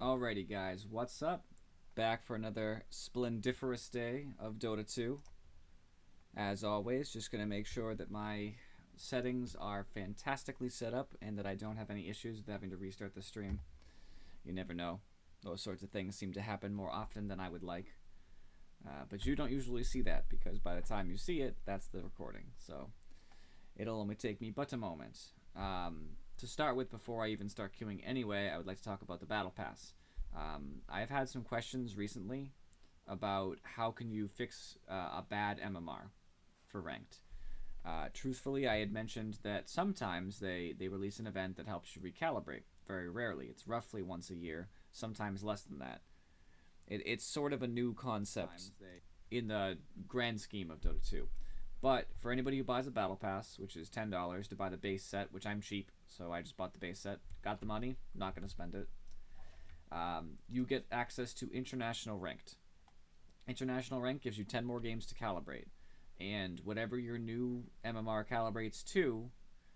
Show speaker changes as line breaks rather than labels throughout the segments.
Alrighty, guys, what's up? Back for another splendiferous day of Dota 2. As always, just going to make sure that my settings are fantastically set up and that I don't have any issues with having to restart the stream. You never know. Those sorts of things seem to happen more often than I would like. But you don't usually see that because by the time you see it, that's the recording. So it'll only take me but a moment. To start with, before I even start queuing anyway, I would like to talk about the Battle Pass. I've had some questions recently about how can you fix a bad MMR for ranked. Truthfully, I had mentioned that sometimes they release an event that helps you recalibrate. Very rarely. It's roughly once a year, sometimes less than that. It's sort of a new concept in the grand scheme of Dota 2. But for anybody who buys a Battle Pass, which is $10 to buy the base set, which I'm cheap, so I just bought the base set, got the money, not going to spend it, you get access to International Ranked. International Rank gives you 10 more games to calibrate. And whatever your new MMR calibrates to,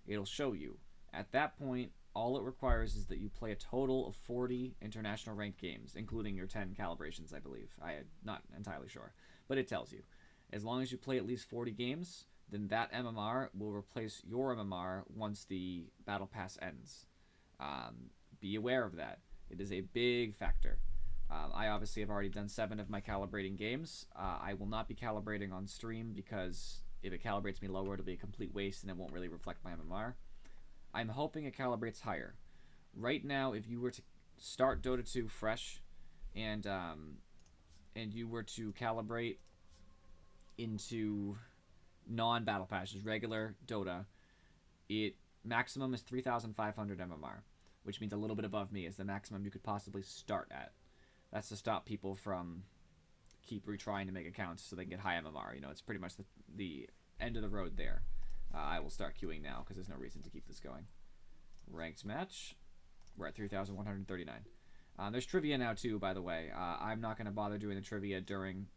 it'll show you. At that point, all it requires is that you play a total of 40 International Ranked games, including your 10 calibrations, I believe. I'm not entirely sure, but it tells you. As long as you play at least 40 games, then that MMR will replace your MMR once the Battle Pass ends. Be aware of that. It is a big factor. I obviously have already done 7 of my calibrating games. I will not be calibrating on stream because if it calibrates me lower, it'll be a complete waste and it won't really reflect my MMR. I'm hoping it calibrates higher. Right now, if you were to start Dota 2 fresh and you were to calibrate into non-battle passes, regular Dota, it maximum is 3,500 MMR, which means a little bit above me is the maximum you could possibly start at. That's to stop people from keep retrying to make accounts so they can get high MMR. You know, it's pretty much the end of the road there. I will start queuing now because there's no reason to keep this going. Ranked match. We're at 3,139. There's trivia now too, by the way. I'm not going to bother doing the trivia during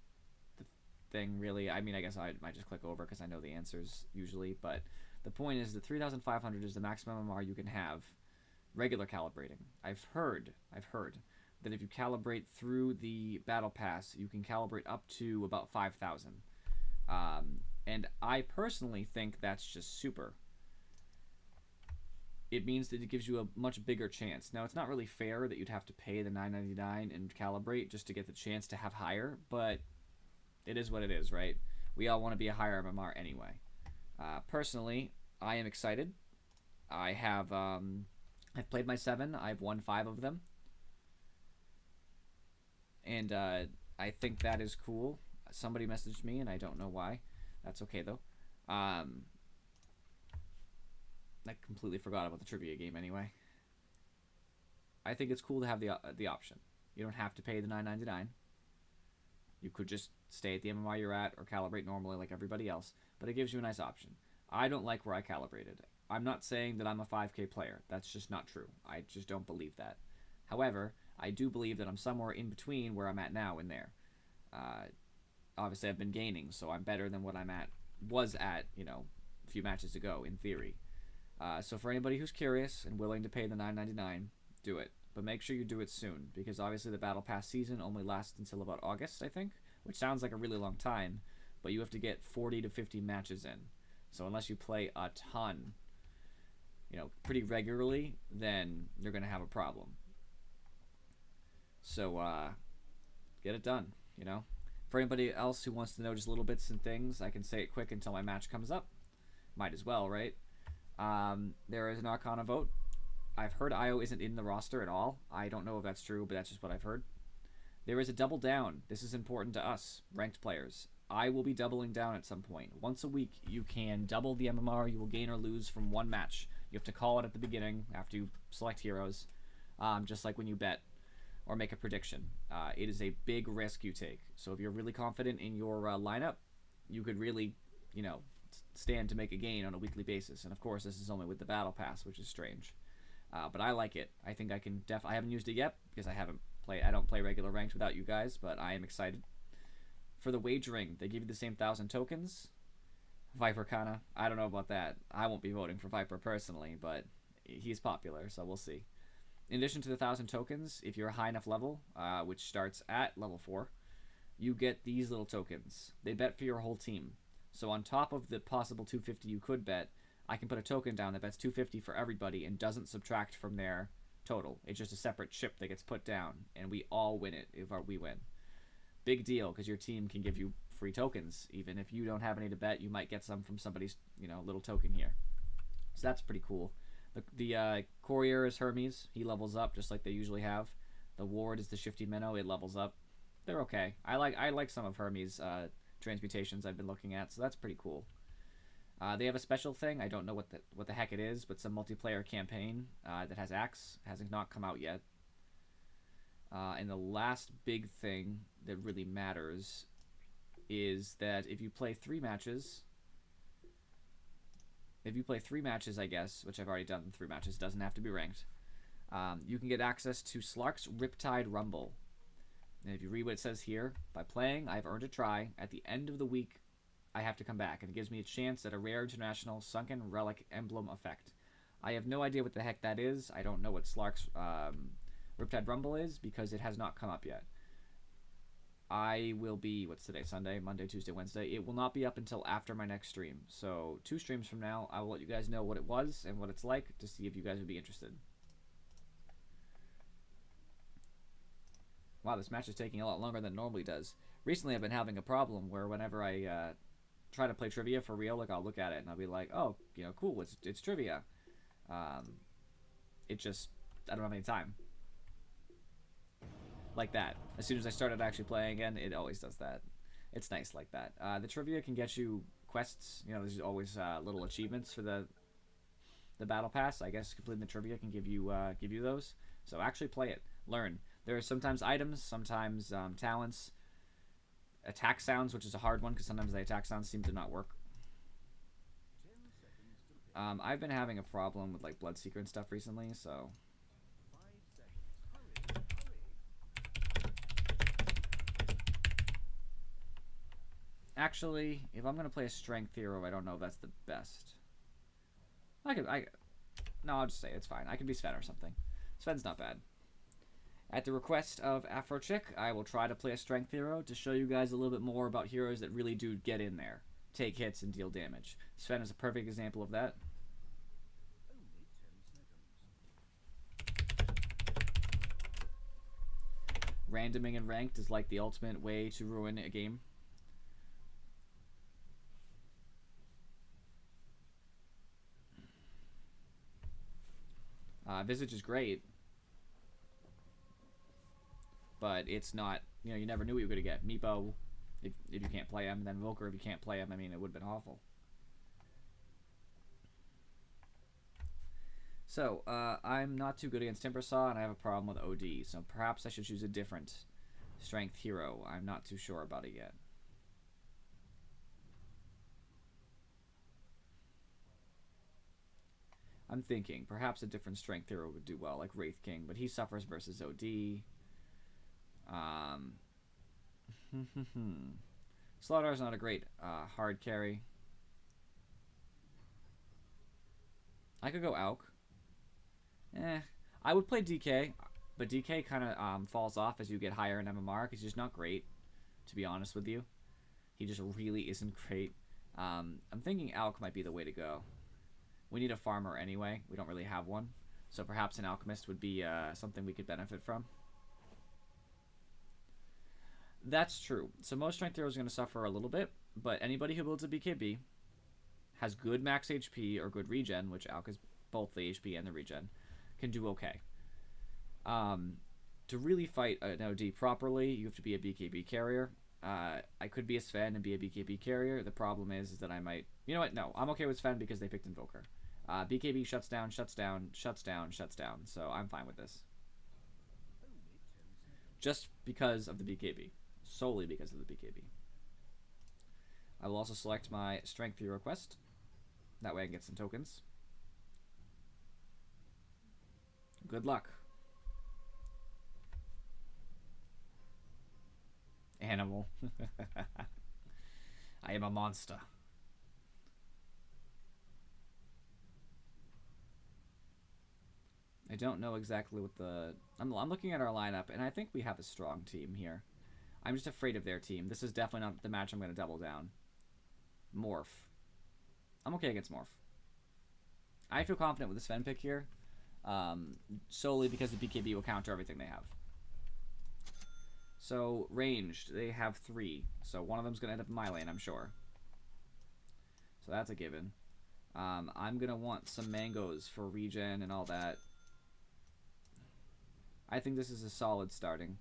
the thing, really. I mean, I guess I might just click over because I know the answers usually. But the point is that 3,500 is the maximum MMR you can have regular calibrating. I've heard that if you calibrate through the Battle Pass, you can calibrate up to about 5,000. And I personally think that's just super. It means that it gives you a much bigger chance. Now, it's not really fair that you'd have to pay the $9.99 and calibrate just to get the chance to have higher, but it is what it is, right? We all want to be a higher MMR anyway. Personally, I am excited. I've played my 7. I've won 5 of them. And I think that is cool. Somebody messaged me, and I don't know why. That's okay, though. I completely forgot about the trivia game anyway. I think it's cool to have the option. You don't have to pay the $9.99. You could just stay at the MMR you're at or calibrate normally like everybody else, but it gives you a nice option. I don't like where I calibrated. I'm not saying that I'm a 5K player. That's just not true. I just don't believe that. However, I do believe that I'm somewhere in between where I'm at now and there. Obviously, I've been gaining, so I'm better than what was at, a few matches ago, in theory. So for anybody who's curious and willing to pay the $9.99, do it. But make sure you do it soon, because obviously the Battle Pass season only lasts until about August, I think, which sounds like a really long time, but you have to get 40 to 50 matches in. So unless you play a ton, pretty regularly, then you're going to have a problem. So, get it done, For anybody else who wants to know just little bits and things, I can say it quick until my match comes up. Might as well, right? There is an Arcana vote. I've heard IO isn't in the roster at all. I don't know if that's true, but that's just what I've heard. There is a double down. This is important to us, ranked players. I will be doubling down at some point. Once a week, you can double the MMR you will gain or lose from one match. You have to call it at the beginning after you select heroes, just like when you bet or make a prediction. It is a big risk you take. So if you're really confident in your lineup, you could really, stand to make a gain on a weekly basis. And of course, this is only with the Battle Pass, which is strange. But I like it. I think I can I haven't used it yet because I don't play regular ranked without you guys, but I am excited. For the wagering, they give you the same 1,000 tokens. Viper Kana, I don't know about that. I won't be voting for Viper personally, but he's popular, so we'll see. In addition to the 1,000 tokens, if you're a high enough level, which starts at level 4, you get these little tokens. They bet for your whole team. So on top of the possible 250 you could bet, I can put a token down that bets 250 for everybody and doesn't subtract from their total. It's just a separate chip that gets put down, and we all win it if we win. Big deal, because your team can give you free tokens. Even if you don't have any to bet, you might get some from somebody's little token here. So that's pretty cool. The courier is Hermes. He levels up just like they usually have. The ward is the shifty minnow. It levels up. They're okay. I like some of Hermes' transmutations I've been looking at, so that's pretty cool. They have a special thing. I don't know what the heck it is, but some multiplayer campaign that has Axe has not come out yet. And the last big thing that really matters is that if you play 3 matches, I guess, which I've already done 3 matches, doesn't have to be ranked, you can get access to Slark's Riptide Rumble. And if you read what it says here, by playing, I've earned a try. At the end of the week, I have to come back, and it gives me a chance at a rare international Sunken Relic Emblem effect. I have no idea what the heck that is. I don't know what Slark's Riptide Rumble is, because it has not come up yet. I will be, what's today, Sunday, Monday, Tuesday, Wednesday. It will not be up until after my next stream. So 2 streams from now, I will let you guys know what it was and what it's like to see if you guys would be interested. Wow, this match is taking a lot longer than it normally does. Recently, I've been having a problem where whenever I try to play trivia for real, like I'll look at it and I'll be like, oh, cool, it's trivia. It just, I don't have any time. Like that. As soon as I started actually playing again, it always does that. It's nice like that. The trivia can get you quests. There's always little achievements for the battle pass. I guess completing the trivia can give you those. So actually play it. Learn. There are sometimes items, sometimes talents, attack sounds, which is a hard one because sometimes the attack sounds seem to not work. I've been having a problem with like Bloodseeker and stuff recently, so. Actually, if I'm gonna play a strength hero, I don't know if that's the best. No, I'll just say it's fine. I can be Sven or something. Sven's not bad. At the request of Afrochick, I will try to play a strength hero to show you guys a little bit more about heroes that really do get in there, take hits, and deal damage. Sven is a perfect example of that. Randoming in ranked is like the ultimate way to ruin a game. Visage is great, but it's not, you never knew what you were going to get. Meepo, if you can't play him, and then Volker if you can't play him. I mean, it would have been awful. So, I'm not too good against Timbersaw, and I have a problem with OD, so perhaps I should choose a different strength hero. I'm not too sure about it yet. I'm thinking perhaps a different strength hero would do well, like Wraith King, but he suffers versus OD. Slaughter's not a great hard carry. I could go Auk. I would play DK, but DK kind of falls off as you get higher in MMR because he's just not great, to be honest with you. He just really isn't great. I'm thinking Auk might be the way to go. We need a farmer anyway. We don't really have one. So perhaps an alchemist would be something we could benefit from. That's true. So most strength heroes are going to suffer a little bit, but anybody who builds a BKB, has good max HP or good regen, which Auk is both the HP and the regen, can do okay. To really fight an OD properly, you have to be a BKB carrier. I could be a Sven and be a BKB carrier. The problem is that I might... You know what? No, I'm okay with Sven because they picked Invoker. BKB shuts down, shuts down, shuts down, shuts down. So I'm fine with this. Just because of the BKB. Solely because of the BKB. I will also select my Strength Hero quest. That way I can get some tokens. Good luck. Animal. I am a monster. I don't know exactly what the... I'm looking at our lineup, and I think we have a strong team here. I'm just afraid of their team. This is definitely not the match I'm going to double down. Morph. I'm okay against Morph. I feel confident with the Sven pick here, solely because the BKB will counter everything they have. So, ranged, they have 3. So one of them's going to end up in my lane, I'm sure. So that's a given. I'm going to want some mangoes for regen and all that. I think this is a solid starting.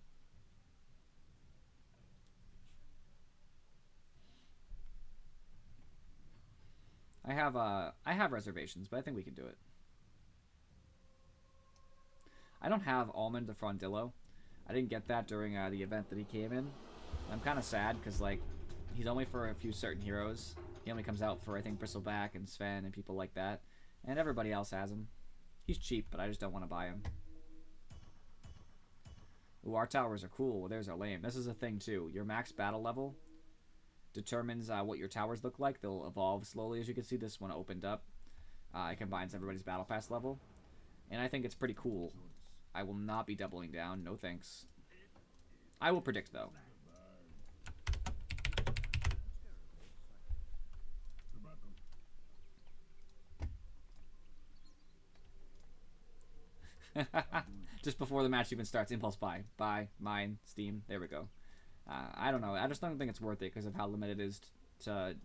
I have reservations, but I think we can do it. I don't have Almond the Frondillo. I didn't get that during the event that he came in. I'm kind of sad because, like, he's only for a few certain heroes. He only comes out for, I think, Bristleback and Sven and people like that. And everybody else has him. He's cheap, but I just don't want to buy him. Ooh, our towers are cool. Well, there's our lane. This is a thing, too. Your max battle level determines what your towers look like. They'll evolve slowly. As you can see, this one opened up. It combines everybody's battle pass level. And I think it's pretty cool. I will not be doubling down. No thanks. I will predict, though. Just before the match even starts, impulse buy. Buy, mine, Steam. There we go. I don't know. I just don't think it's worth it because of how limited it is to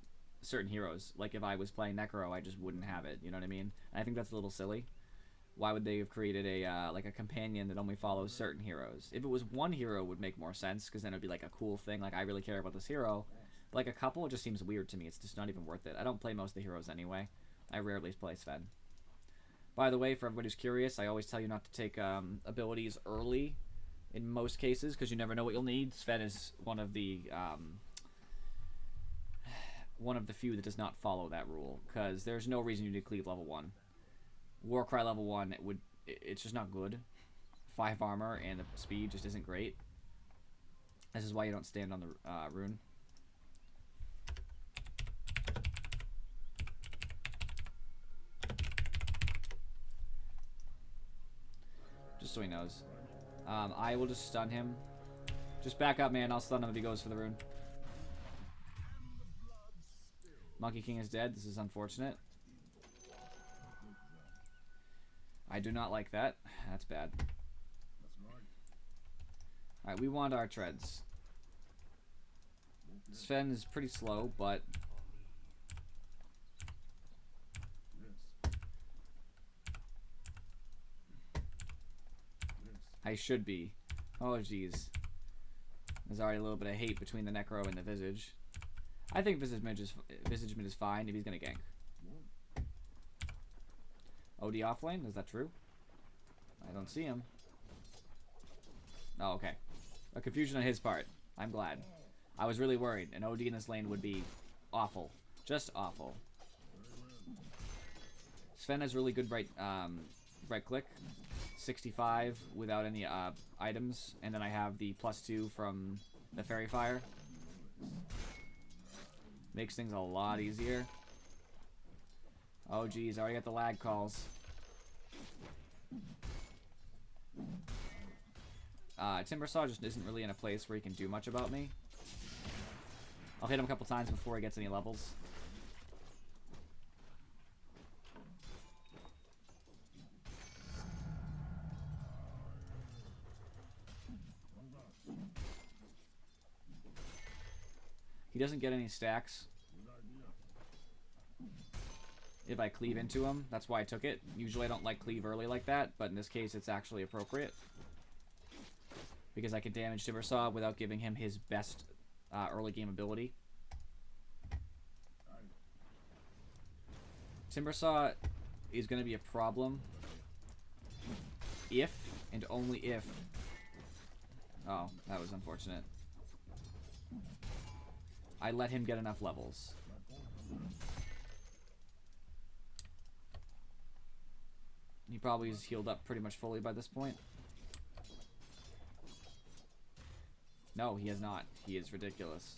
certain heroes. Like, if I was playing Necro, I just wouldn't have it. You know what I mean? And I think that's a little silly. Why would they have created a like a companion that only follows certain heroes? If it was one hero, it would make more sense because then it would be like a cool thing. Like, I really care about this hero. But like a couple, it just seems weird to me. It's just not even worth it. I don't play most of the heroes anyway. I rarely play Sven. By the way, for everybody who's curious, I always tell you not to take abilities early in most cases because you never know what you'll need. Sven is one of the few that does not follow that rule because there's no reason you need to cleave level 1. Warcry level 1, it's just not good. 5 armor and the speed just isn't great. This is why you don't stand on the rune. Just so he knows. I will just stun him. Just back up, man. I'll stun him if he goes for the rune. Monkey King is dead. This is unfortunate. I do not like that. That's bad. Alright, we want our treads. Sven is pretty slow, but... I should be. Oh, jeez. There's already a little bit of hate between the Necro and the Visage. I think Visagement is fine if he's going to gank. OD offlane? Is that true? I don't see him. Oh, okay. A confusion on his part. I'm glad. I was really worried. An OD in this lane would be awful. Just awful. Sven has really good right click. 65 without any items. And then I have the +2 from the Fairy Fire. Makes things a lot easier. Oh, geez. Already got the lag calls. Timbersaw just isn't really in a place where he can do much about me. I'll hit him a couple times before he gets any levels. He doesn't get any stacks if I cleave into him. That's why I took it. Usually I don't like cleave early like that, but in this case it's actually appropriate. Because I can damage Timbersaw without giving him his best early game ability. Timbersaw is going to be a problem if, and only if... Oh, that was unfortunate. I let him get enough levels. He probably is healed up pretty much fully by this point. No, he has not. He is ridiculous.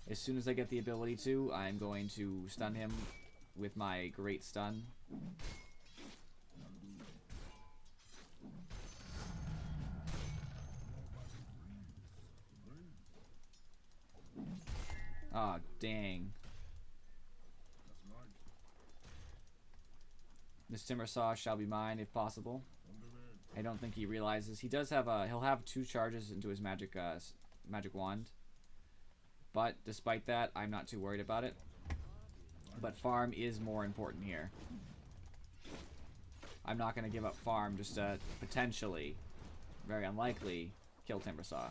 As soon as I get the ability to, I'm going to stun him with my great stun. Oh, dang. This timber saw shall be mine if possible. I don't think he realizes. He does have he'll have 2 charges into his magic wand. But despite that, I'm not too worried about it. But farm is more important here. I'm not going to give up farm just to potentially, very unlikely, kill Timbersaw.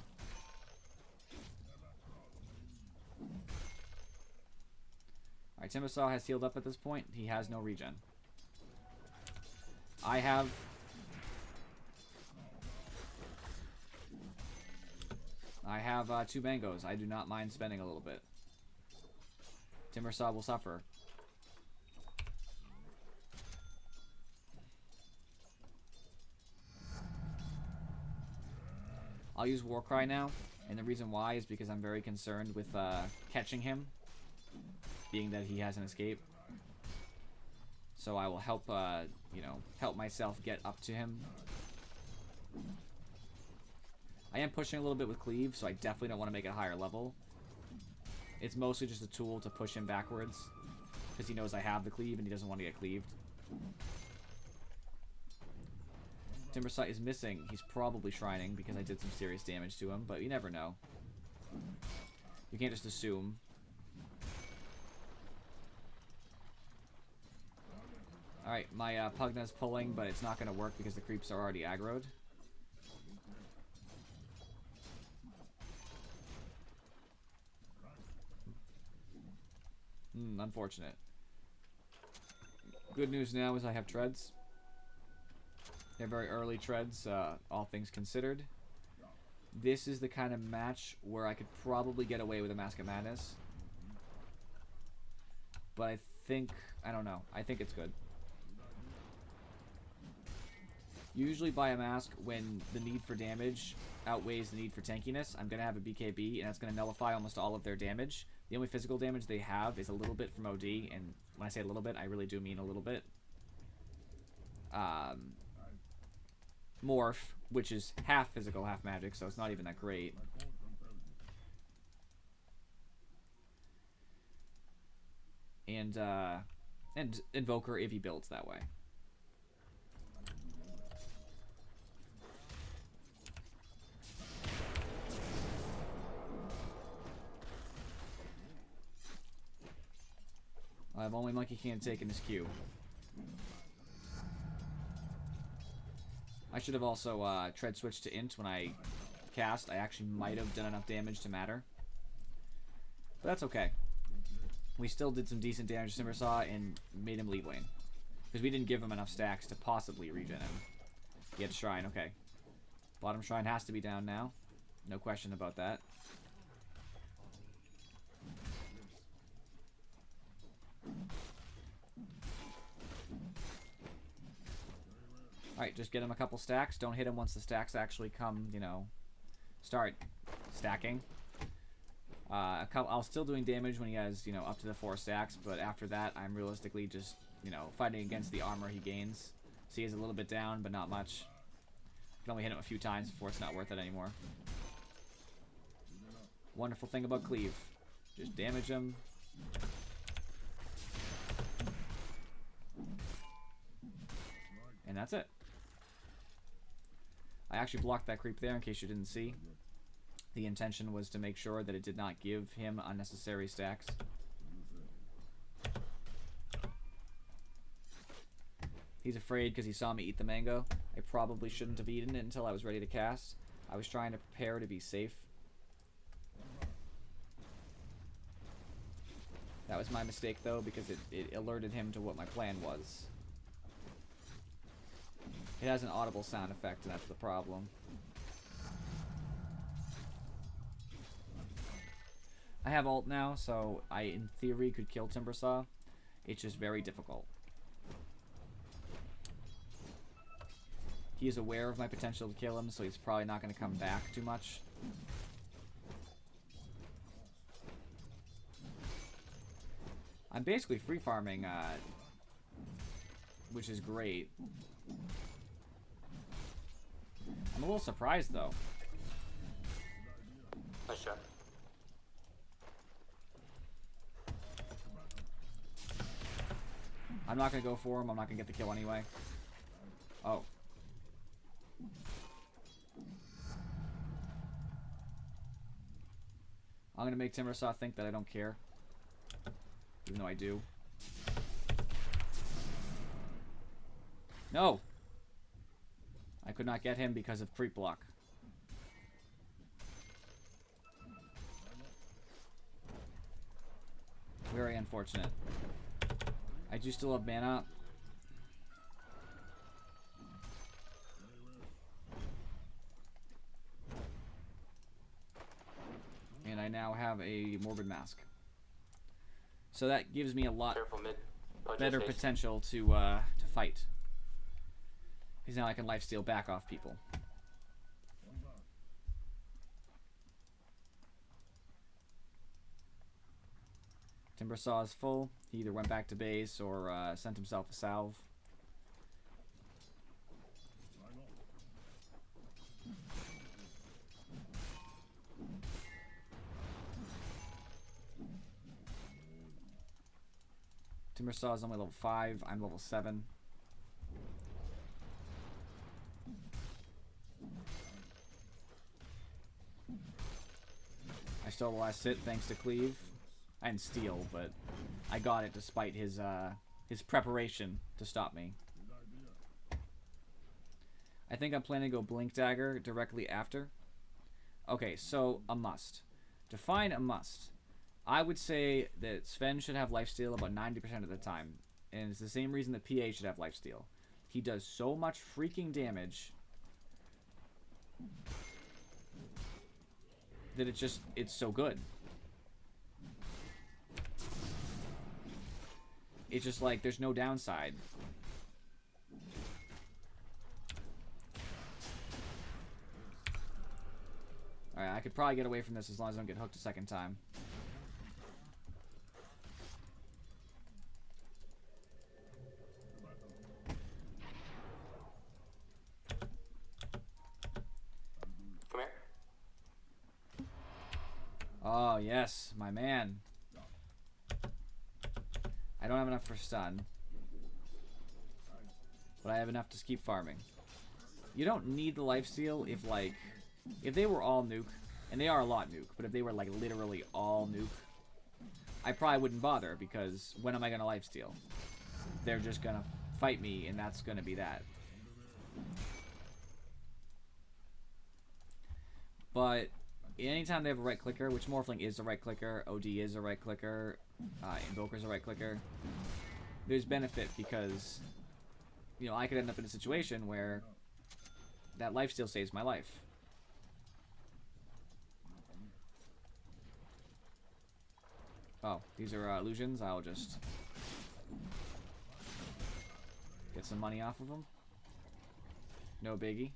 Alright, Timbersaw has healed up at this point. He has no regen. I have... I have 2 mangoes. I do not mind spending a little bit. Timbersaw will suffer. I'll use Warcry now, and the reason why is because I'm very concerned with catching him, being that he has an escape. So I will help, you know, help myself get up to him. I am pushing a little bit with Cleave, so I definitely don't want to make it a higher level. It's mostly just a tool to push him backwards, because he knows I have the Cleave and he doesn't want to get cleaved. Timbersaw is missing. He's probably shrining because I did some serious damage to him, but you never know. You can't just assume. Alright, my Pugna's pulling, but it's not going to work because the creeps are already aggroed. Unfortunate. Good news now is I have treads. They're very early treads, all things considered. This is the kind of match where I could probably get away with a Mask of Madness. But I think, I don't know, I think it's good. Usually buy a mask when the need for damage outweighs the need for tankiness. I'm going to have a BKB, and that's going to nullify almost all of their damage. The only physical damage they have is a little bit from OD, and when I say a little bit, I really do mean a little bit. Morph, which is half physical, half magic, so it's not even that great. And Invoker if he builds that way. I have only Monkey Can't take in his queue. I should have also tread switched to int when I cast. I actually might have done enough damage to matter. But that's okay. We still did some decent damage to Timbersaw and made him leave lane. Because we didn't give him enough stacks to possibly regen him. He had Shrine, okay. Bottom Shrine has to be down now. No question about that. Alright, just get him a couple stacks. Don't hit him once the stacks actually come, you know, start stacking. I'll still doing damage when he has, you know, up to the 4 stacks, but after that, I'm realistically just, you know, fighting against the armor he gains. So he is a little bit down, but not much. You can only hit him a few times before it's not worth it anymore. Wonderful thing about Cleave. Just damage him. And that's it. I actually blocked that creep there in case you didn't see. The intention was to make sure that it did not give him unnecessary stacks. He's afraid because he saw me eat the mango. I probably shouldn't have eaten it until I was ready to cast. I was trying to prepare to be safe. That was my mistake though, because it alerted him to what my plan was. It has an audible sound effect, and that's the problem. I have ult now, so I, in theory, could kill Timbersaw. It's just very difficult. He is aware of my potential to kill him, so he's probably not going to come back too much. I'm basically free farming, which is great. I'm a little surprised, though.
Nice shot.
I'm not going to go for him. I'm not going to get the kill anyway. Oh. I'm going to make Timbersaw think that I don't care. Even though I do. No! I could not get him because of creep block. Very unfortunate. I do still have mana. And I now have a Morbid Mask. So that gives me a lot better potential to fight. Because now I can lifesteal back off people. Timbersaw is full. He either went back to base or sent himself a salve. Timbersaw is only level 5. I'm level 7. I stole the last hit thanks to Cleave. I didn't steal, but I got it despite his preparation to stop me. I think I'm planning to go Blink Dagger directly after. Okay, so a must. Define a must. I would say that Sven should have lifesteal about 90% of the time. And it's the same reason that PA should have lifesteal. He does so much freaking damage that it's so good. It's just like, there's no downside. Alright, I could probably get away from this as long as I don't get hooked a second time.
Come here.
Oh, yes, my man. I don't have enough for stun. But I have enough to keep farming. You don't need the lifesteal if, like... If they were all nuke, and they are a lot nuke, but if they were, like, literally all nuke, I probably wouldn't bother, because when am I going to lifesteal? They're just going to fight me, and that's going to be that. But anytime they have a right clicker, which Morphling is a right clicker, OD is a right clicker, Invoker's a right clicker, there's benefit because, you know, I could end up in a situation where that lifesteal saves my life. Oh, these are illusions. I'll just get some money off of them. No biggie.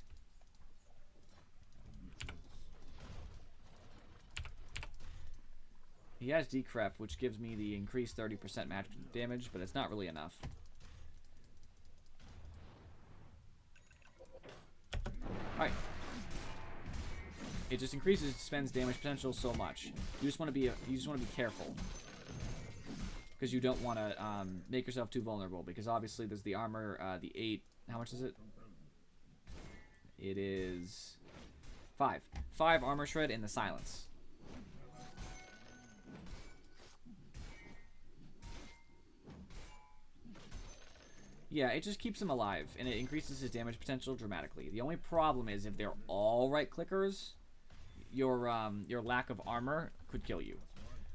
He has Decrep, which gives me the increased 30% magic damage, but it's not really enough. Alright. It just increases Sven's damage potential so much. You just want to be careful, because you don't want to make yourself too vulnerable. Because obviously there's the armor, the 8. How much is it? It is 5. 5 armor shred in the silence. Yeah, it just keeps him alive, and it increases his damage potential dramatically. The only problem is if they're all right clickers, your lack of armor could kill you.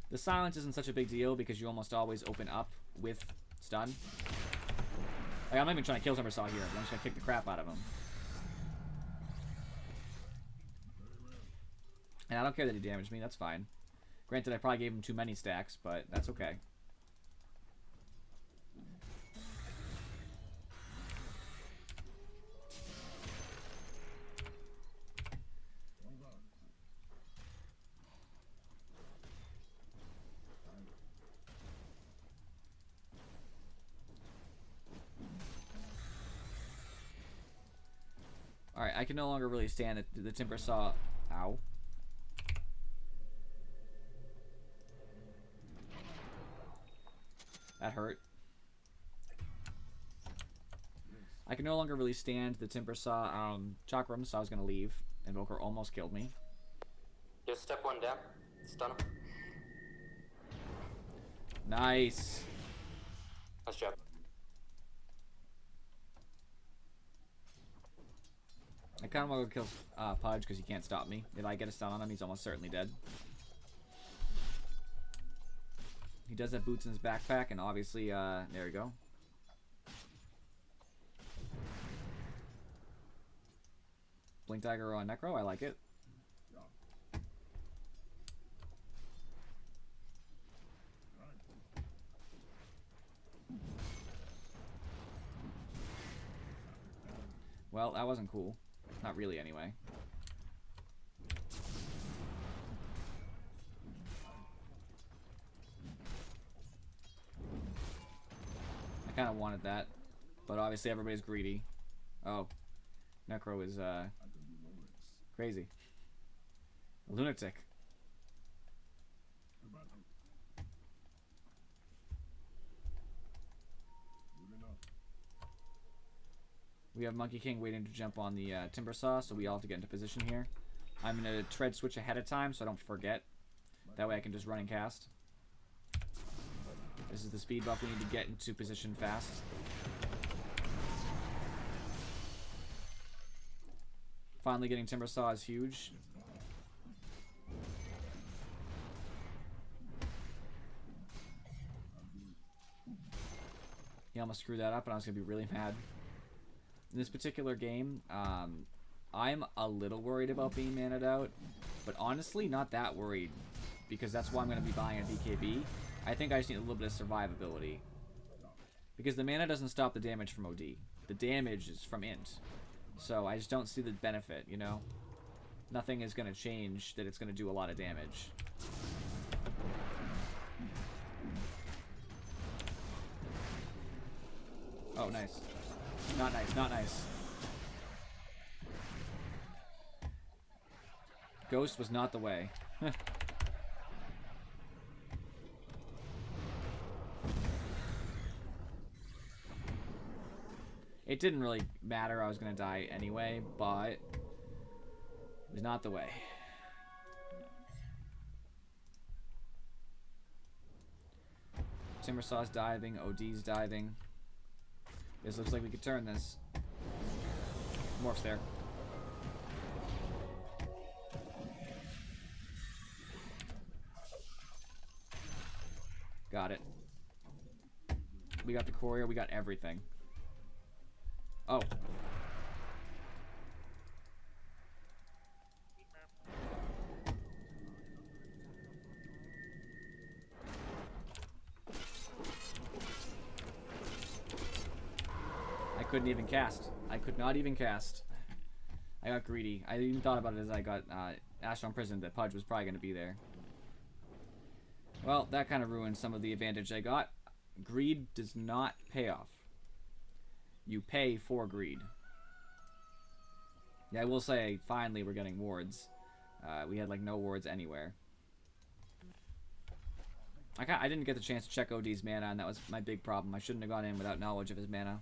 The silence isn't such a big deal because you almost always open up with stun. Like, I'm not even trying to kill Timbersaw here. I'm just gonna kick the crap out of him. And I don't care that he damaged me. That's fine. Granted, I probably gave him too many stacks, but that's okay. Alright, I can no longer really stand the Timbersaw. Ow. That hurt. I can no longer really stand the Timber Saw Chakram, so I was going to leave. Invoker almost killed me.
Just step one down. Stun him.
Nice.
Nice job.
I kind of want to go kill Pudge because he can't stop me. If I get a stun on him, he's almost certainly dead. He does have boots in his backpack, and obviously, there we go. Blink Dagger on Necro, I like it. Well, that wasn't cool. Not really, anyway. I kind of wanted that, but obviously everybody's greedy. Oh, Necro is crazy. A lunatic. We have Monkey King waiting to jump on the Timber Saw, so we all have to get into position here. I'm going to tread switch ahead of time so I don't forget. That way I can just run and cast. This is the speed buff we need to get into position fast. Finally getting Timber Saw is huge. He almost screwed that up and I was going to be really mad. In this particular game, I'm a little worried about being mana'd out, but honestly not that worried because that's why I'm going to be buying a BKB. I think I just need a little bit of survivability because the mana doesn't stop the damage from OD. The damage is from int. So I just don't see the benefit, you know? Nothing is going to change that it's going to do a lot of damage. Oh, nice. Not nice, not nice. Ghost was not the way. It didn't really matter, I was gonna die anyway, but it was not the way. Timber Saw's diving, OD's diving. This looks like we could turn this. Morph's there. Got it. We got the courier, we got everything. Oh. I couldn't even cast. I could not even cast. I got greedy. I even thought about it as I got Astron Prison that Pudge was probably going to be there. Well, that kind of ruined some of the advantage I got. Greed does not pay off. You pay for greed. Yeah, I will say, finally we're getting wards. We had like no wards anywhere. I didn't get the chance to check OD's mana, and that was my big problem. I shouldn't have gone in without knowledge of his mana.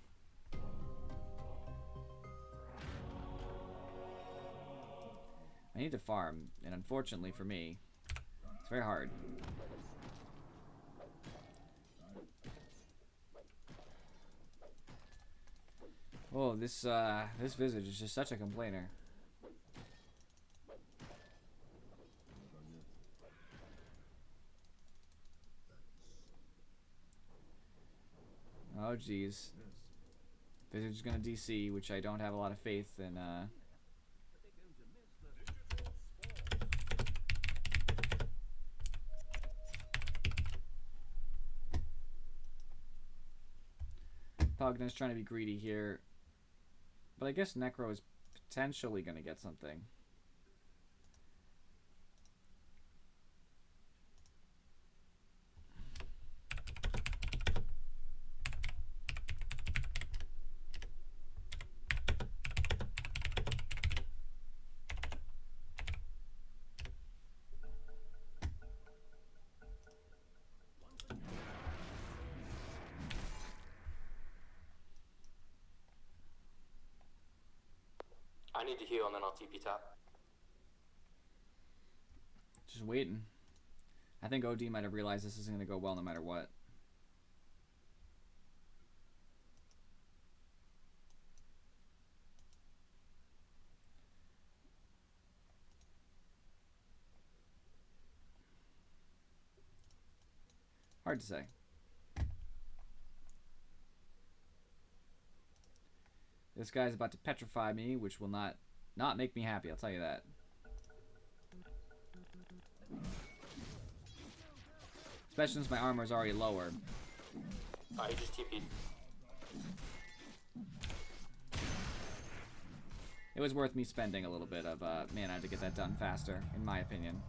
I need to farm, and unfortunately for me, it's very hard. Oh, this Visage is just such a complainer. Oh, jeez. Visage is gonna DC, which I don't have a lot of faith in. Pugna's trying to be greedy here. But I guess Necro is potentially going to get something.
I need to heal and then I'll TP top.
Just waiting. I think OD might have realized this isn't going to go well no matter what. Hard to say. This guy's about to petrify me, which will not make me happy, I'll tell you that. Especially since my armor is already lower.
He just TP'd.
It was worth me spending a little bit of mana to get that done faster, in my opinion.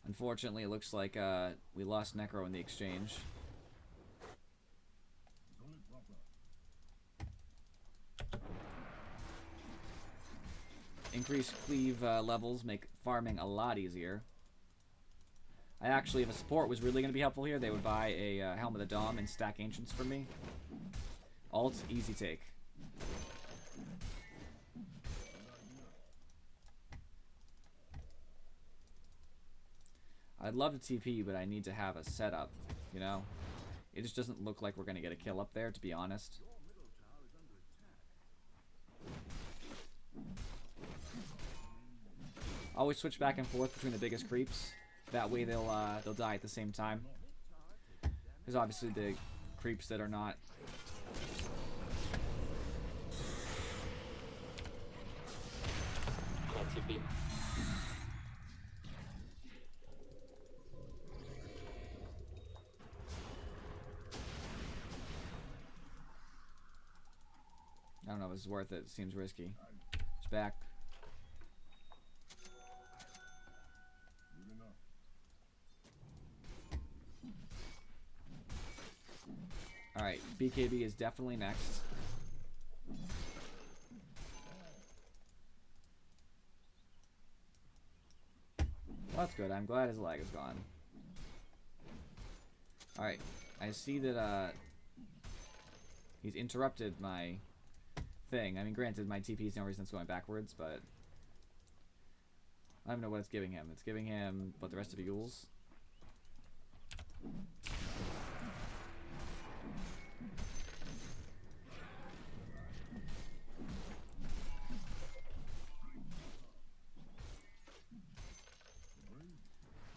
Unfortunately, it looks like we lost Necro in the exchange. Increased cleave levels make farming a lot easier. I actually, if a support was really going to be helpful here, they would buy a Helm of the Dom and stack Ancients for me. Alt, easy take. I'd love to TP, but I need to have a setup, you know? It just doesn't look like we're going to get a kill up there, to be honest. Always switch back and forth between the biggest creeps. That way they'll die at the same time. There's obviously the creeps that are not.
Can't TP.
I don't know if this is worth it. It seems risky. It's back. Alright, BKB is definitely next. Well, that's good. I'm glad his lag is gone. Alright, I see that he's interrupted my thing. I mean, granted, my TP is no reason it's going backwards, but I don't know what it's giving him. It's giving him, what, the rest of the ghouls?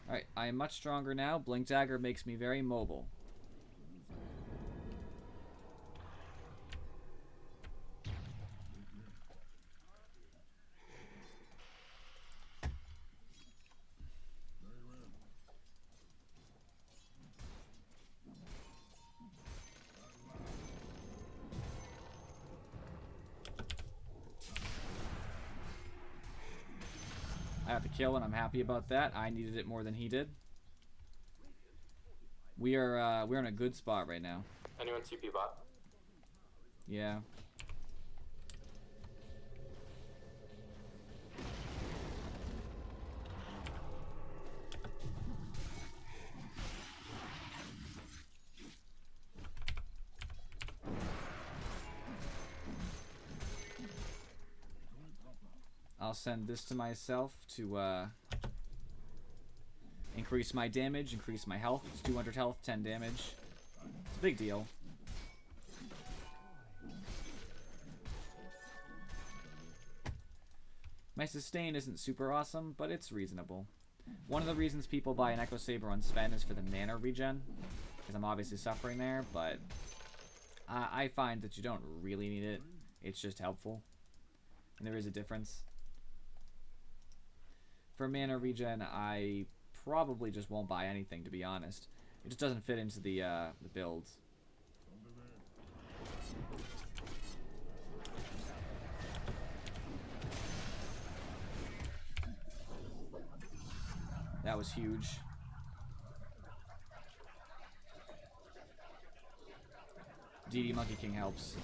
Alright, I am much stronger now. Blink Dagger makes me very mobile. I have the kill, and I'm happy about that. I needed it more than he did. We're in a good spot right now.
Anyone TP bot?
Yeah. I'll send this to myself to increase my damage, increase my health. It's 200 health, 10 damage. It's a big deal. My sustain isn't super awesome, but it's reasonable. One of the reasons people buy an Echo Saber on Sven is for the mana regen, because I'm obviously suffering there, but I find that you don't really need it. It's just helpful, and there is a difference. For mana regen, I probably just won't buy anything, to be honest. It just doesn't fit into the builds. That was huge. DD Monkey King helps.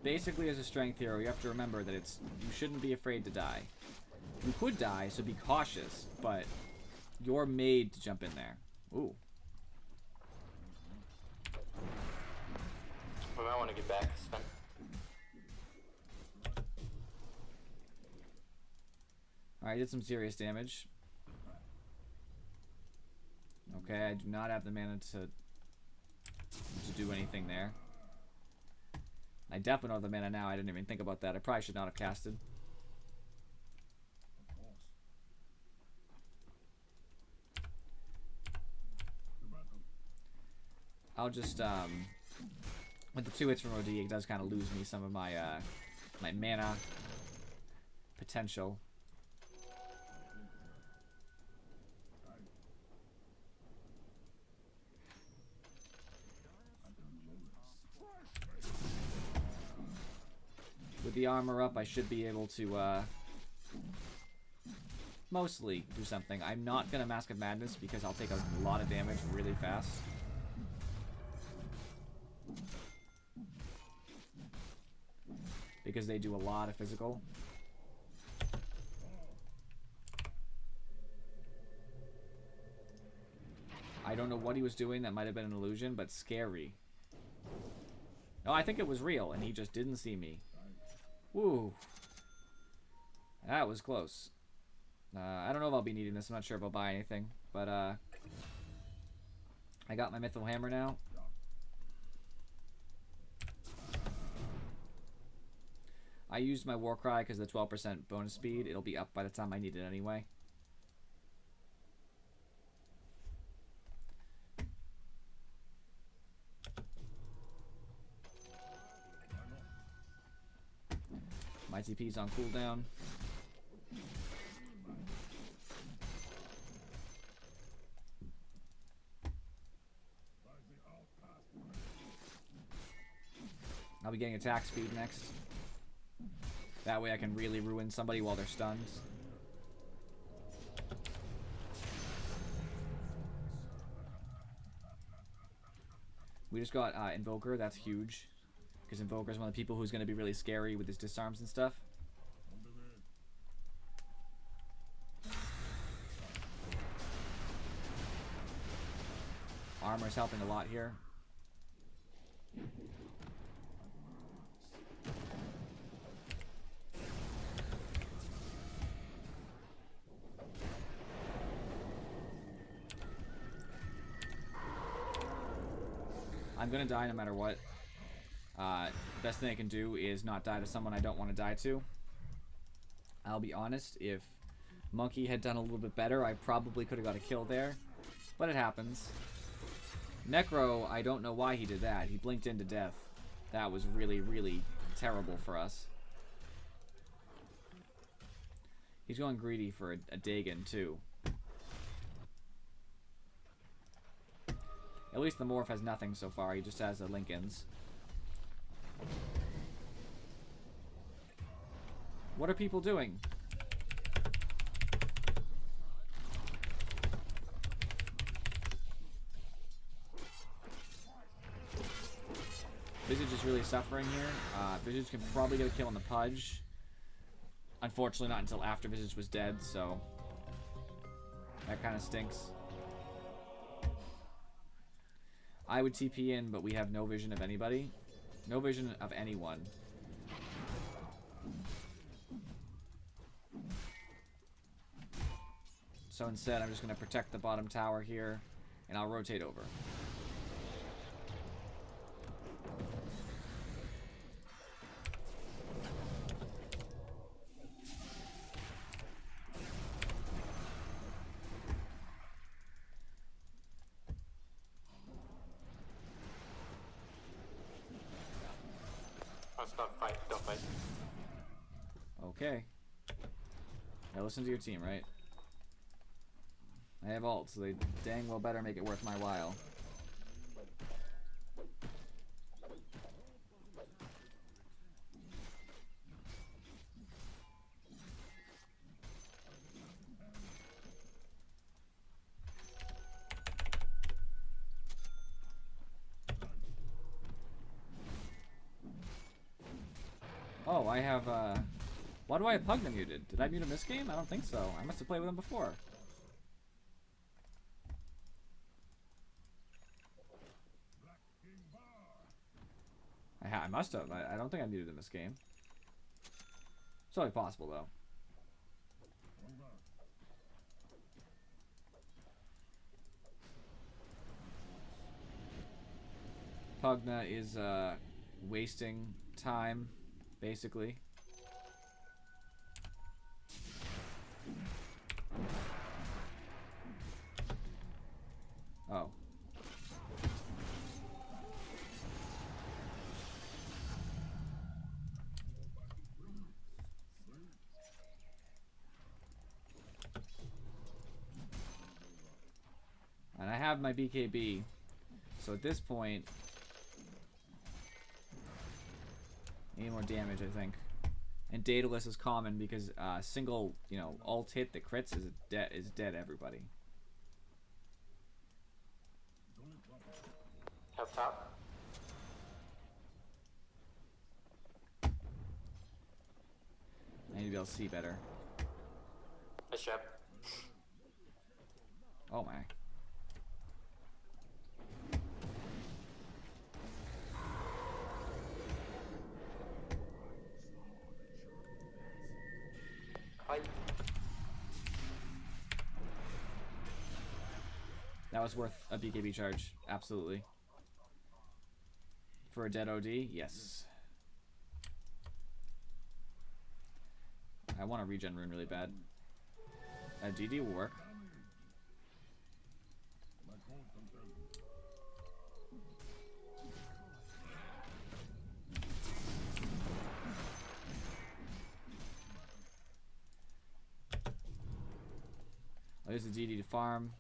Basically, as a strength hero, you have to remember that you shouldn't be afraid to die. You could die, so be cautious, but You're made to jump in there. Ooh.
We might want to get back, Sven.
Alright, did some serious damage. Okay, I do not have the mana to do anything there. I definitely don't have the mana now. I didn't even think about that. I probably should not have casted. I'll just, with the 2 hits from OD, it does kind of lose me some of my, my mana potential. With the armor up, I should be able to, mostly do something. I'm not gonna Mask of Madness because I'll take a lot of damage really fast. Because they do a lot of physical. I don't know what he was doing. That might have been an illusion, but scary. No, I think it was real, and he just didn't see me. Woo. That was close. I don't know if I'll be needing this. I'm not sure if I'll buy anything. But, I got my Mythril Hammer now. I used my Warcry because of the 12% bonus speed. It'll be up by the time I need it anyway. My TP's on cooldown. I'll be getting attack speed next. That way I can really ruin somebody while they're stunned. We just got Invoker. That's huge. Because Invoker is one of the people who's going to be really scary with his disarms and stuff. Armor's helping a lot here. I'm gonna die no matter what. Best thing I can do is not die to someone I don't want to die to. I'll be honest, if Monkey had done a little bit better, I probably could have got a kill there. But it happens. Necro, I don't know why he did that. He blinked into death. That was really, really terrible for us. He's going greedy for a Dagon, too. At least the Morph has nothing so far. He just has the Lincolns. What are people doing? Visage is really suffering here. Visage can probably get a kill on the Pudge. Unfortunately, not until after Visage was dead, so that kind of stinks. I would TP in, but we have no vision of anybody. No vision of anyone. So instead, I'm just going to protect the bottom tower here, and I'll rotate over.
Let's not fight. Don't fight.
Okay. Now listen to your team, right? I have ult, so they dang well better make it worth my while. Oh, I have, why do I have Pugna muted? Did I mute him this game? I don't think so. I must have played with him before. I must have. I don't think I muted in this game. It's only possible, though. Pugna is wasting time, basically. Oh. And I have my BKB. So at this point, need more damage, I think. And Daedalus is common because single, you know, alt hit that crits is dead everybody.
Up top.
I need to be able to see better.
A ship.
Oh my.
Fight.
That was worth a BKB charge, absolutely. For a dead OD, yes. I want a regen rune really bad. A GD will work. I'll use the GD to farm.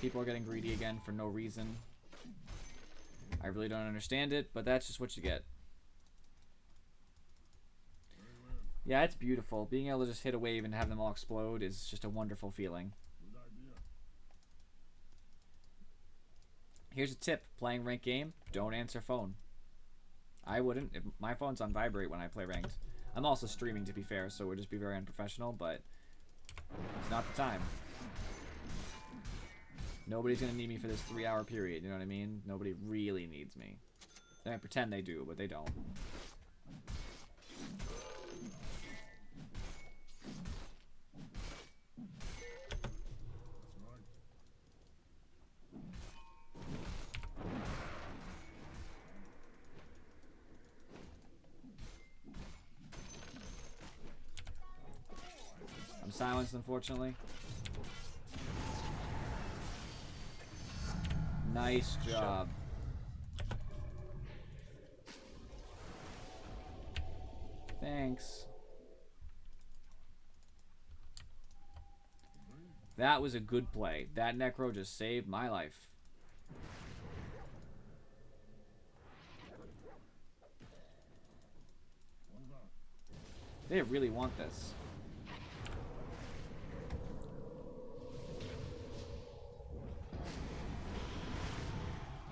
People are getting greedy again for no reason. I really don't understand it, but that's just what you get. Yeah, it's beautiful. Being able to just hit a wave and have them all explode is just a wonderful feeling. Here's a tip. Playing ranked game, don't answer phone. I wouldn't. My phone's on vibrate when I play ranked. I'm also streaming, to be fair, so it would just be very unprofessional, but it's not the time. Nobody's going to need me for this 3-hour period, you know what I mean? Nobody really needs me. They might pretend they do, but they don't. I'm silenced, unfortunately. Nice job. Thanks. That was a good play. That Necro just saved my life. They really want this.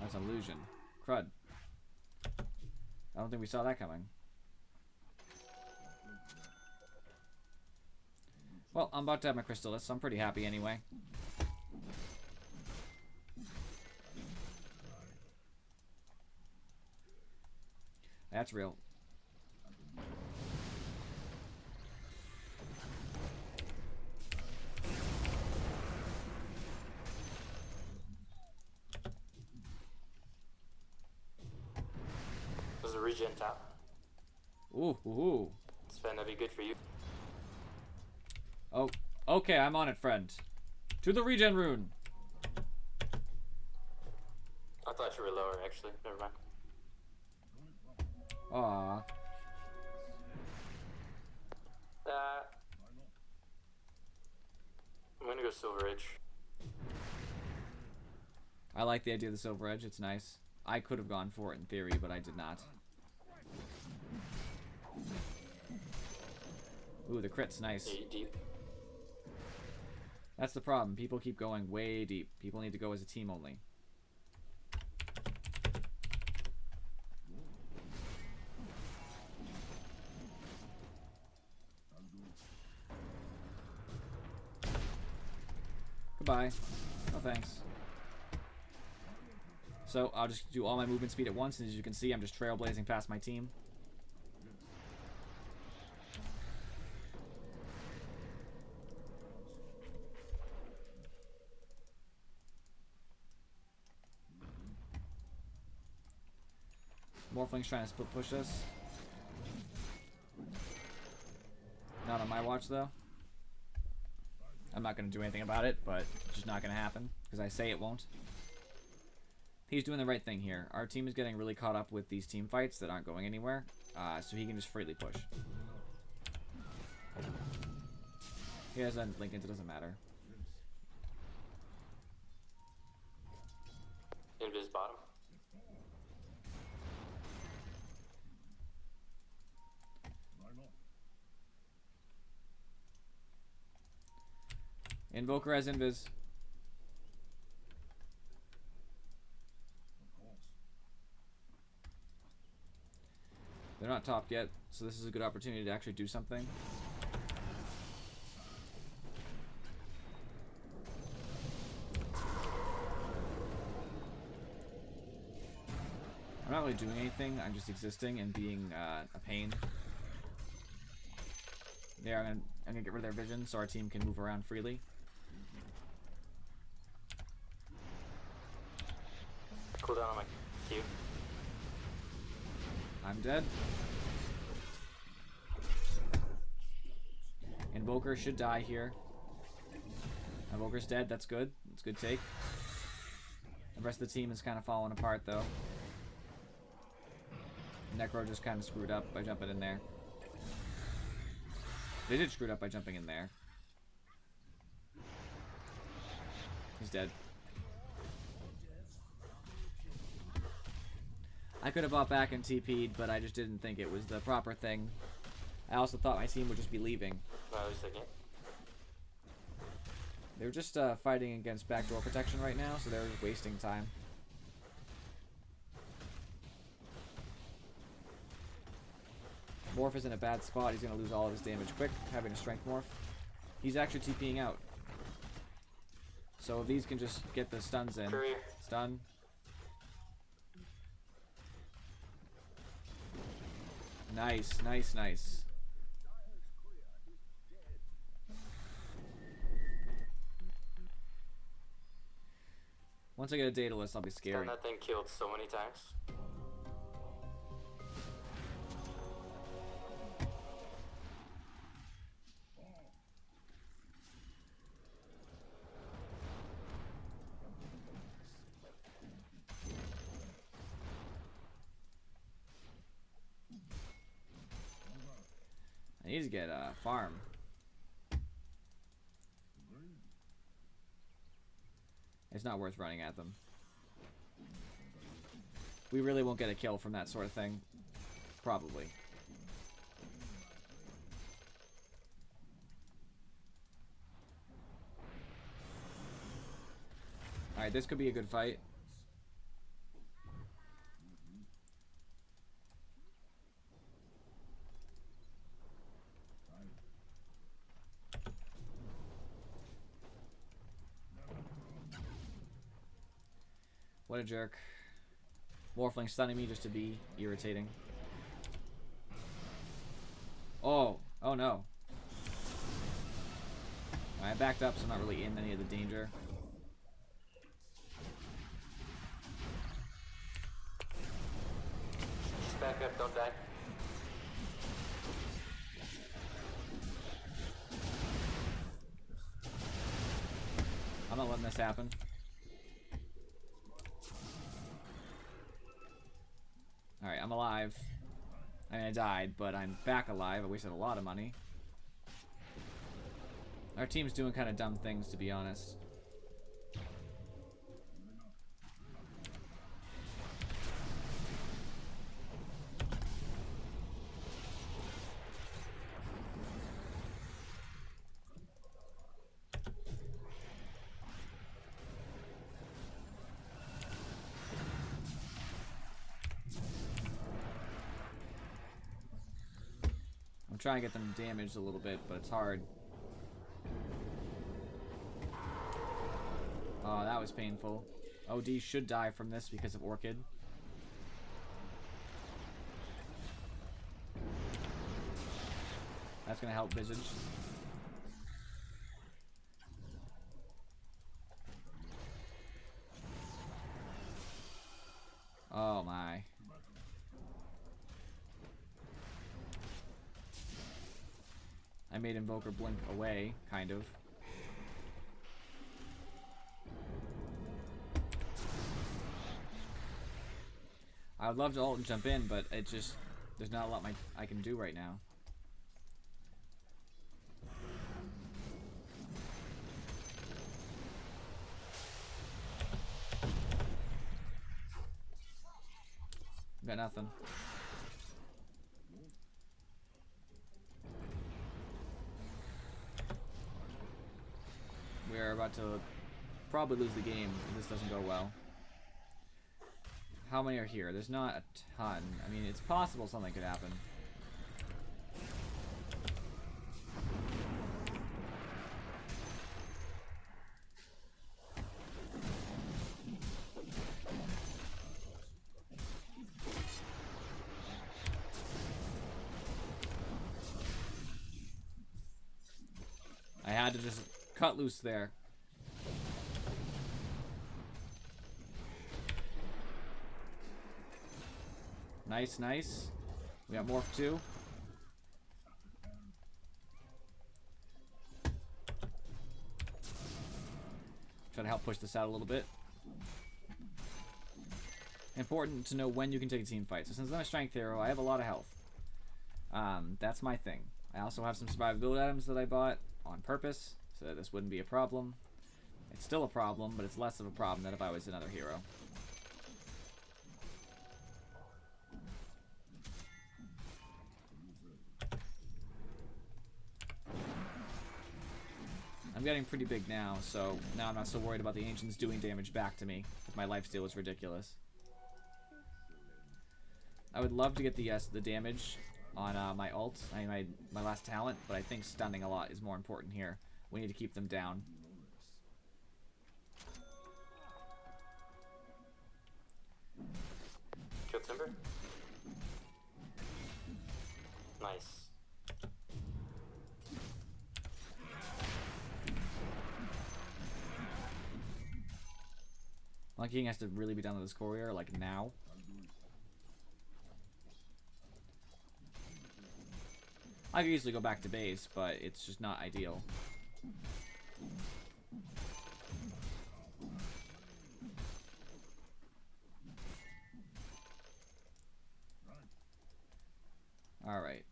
That's an illusion. Crud. I don't think we saw that coming. Well, I'm about to have my Crystallis, so I'm pretty happy anyway. That's real.
There's a regen top.
Ooh, ooh, ooh.
Sven, that'd be good for you.
Oh, okay, I'm on it, friend. To the regen rune.
I thought you were lower, actually. Never mind.
Aw.
I'm gonna go Silver Edge.
I like the idea of the Silver Edge. It's nice. I could have gone for it in theory, but I did not. Ooh, the crit's nice.
Yeah, deep.
That's the problem. People keep going way deep. People need to go as a team only. Goodbye. No thanks. So I'll just do all my movement speed at once, and as you can see, I'm just trailblazing past my team. Morphling's trying to split push us. Not on my watch, though. I'm not going to do anything about it, but it's just not going to happen, because I say it won't. He's doing the right thing here. Our team is getting really caught up with these team fights that aren't going anywhere, so he can just freely push. He has Lincoln, it doesn't matter.
Invis bottom.
Invoker has invis. They're not topped yet, so this is a good opportunity to actually do something. I'm not really doing anything, I'm just existing and being a pain. Yeah, I'm gonna get rid of their vision so our team can move around freely.
Cool down on my Q.
I'm dead. Invoker should die here. Invoker's dead, that's good. That's a good take. The rest of the team is kind of falling apart though. Necro just kind of screwed up by jumping in there. They did screw it up by jumping in there. He's dead. I could have bought back and TP'd, but I just didn't think it was the proper thing. I also thought my team would just be leaving.
No, at least I can't.
They were just fighting against backdoor protection right now, so they were just wasting time. Morph is in a bad spot. He's going to lose all of his damage quick, having a strength morph. He's actually TPing out. So if these can just get the stuns in.
Courier.
Stun. Nice, nice, nice. Once I get a data list, I'll be scary.
That thing killed so many times.
I need to get a farm. It's not worth running at them. We really won't get a kill from that sort of thing. Probably. Alright, this could be a good fight. What a jerk. Morphling stunning me just to be irritating. Oh. Oh no. I backed up, so I'm not really in any of the danger.
Just back up, don't die.
I'm not letting this happen. Alright, I'm alive. I mean, I died, but I'm back alive. I wasted a lot of money. Our team's doing kind of dumb things, to be honest. I'm trying to get them damaged a little bit, but it's hard. Oh, that was painful. OD should die from this because of Orchid. That's gonna help Visage. Oh my. I made Invoker blink away, kind of. I would love to ult and jump in, but it just... there's not a lot I can do right now. Got nothing. We're about to probably lose the game if this doesn't go well. How many are here? There's not a ton. I mean, it's possible something could happen. I had to just cut loose there. Nice, nice. We got Morph 2. Try to help push this out a little bit. Important to know when you can take a team fight. So since I'm a strength hero, I have a lot of health. That's my thing. I also have some survivability items that I bought on purpose, so that this wouldn't be a problem. It's still a problem, but it's less of a problem than if I was another hero. I'm getting pretty big now, so now I'm not so worried about the Ancients doing damage back to me, if my lifesteal is ridiculous. I would love to get the damage on my ult, I mean my last talent, but I think stunning a lot is more important here. We need to keep them down.
Kill Timber. Nice.
Monkey King has to really be done with this courier, like now. I could easily go back to base, but it's just not ideal. Alright.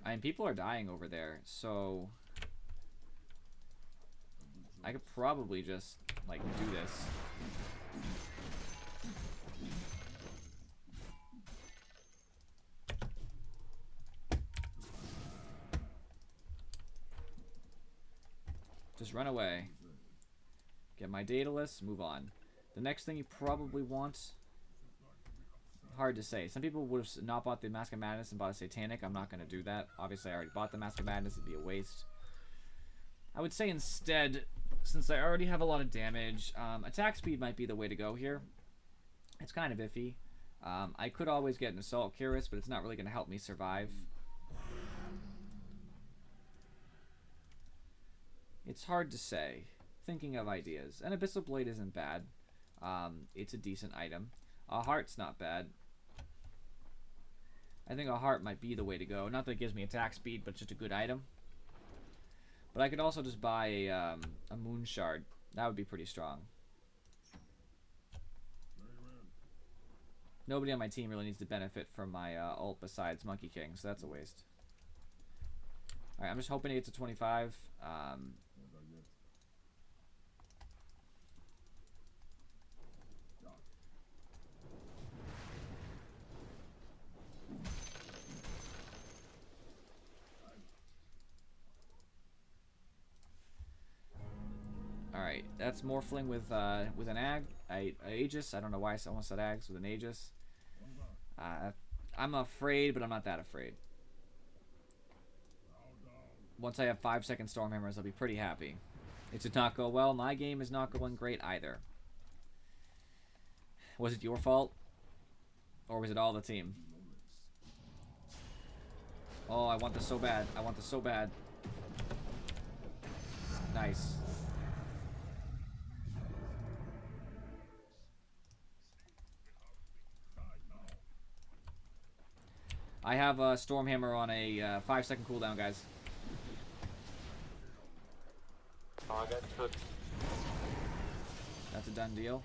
I mean, people are dying over there, so... I could probably just, like, do this. Just run away. Get my Daedalus, move on. The next thing you probably want... Hard to say. Some people would have not bought the Mask of Madness and bought a Satanic. I'm not going to do that. Obviously, I already bought the Mask of Madness. It'd be a waste. I would say instead, since I already have a lot of damage, attack speed might be the way to go here. It's kind of iffy. I could always get an Assault Cuirass, but it's not really going to help me survive. It's hard to say. Thinking of ideas. An Abyssal Blade isn't bad. It's a decent item. A Heart's not bad. I think a Heart might be the way to go. Not that it gives me attack speed, but just a good item. But I could also just buy a Moon Shard. That would be pretty strong. Nobody on my team really needs to benefit from my ult besides Monkey King, so that's a waste. Alright, I'm just hoping to get to 25. Alright, that's Morphling with an Aegis. I don't know why someone said Ags with an Aegis. I'm afraid, but I'm not that afraid. Once I have 5-second Stormhammers, I'll be pretty happy. It did not go well. My game is not going great either. Was it your fault? Or was it all the team? Oh, I want this so bad. I want this so bad. Nice. I have a Stormhammer on a 5-second cooldown, guys.
Oh, I got cooked.
That's a done deal.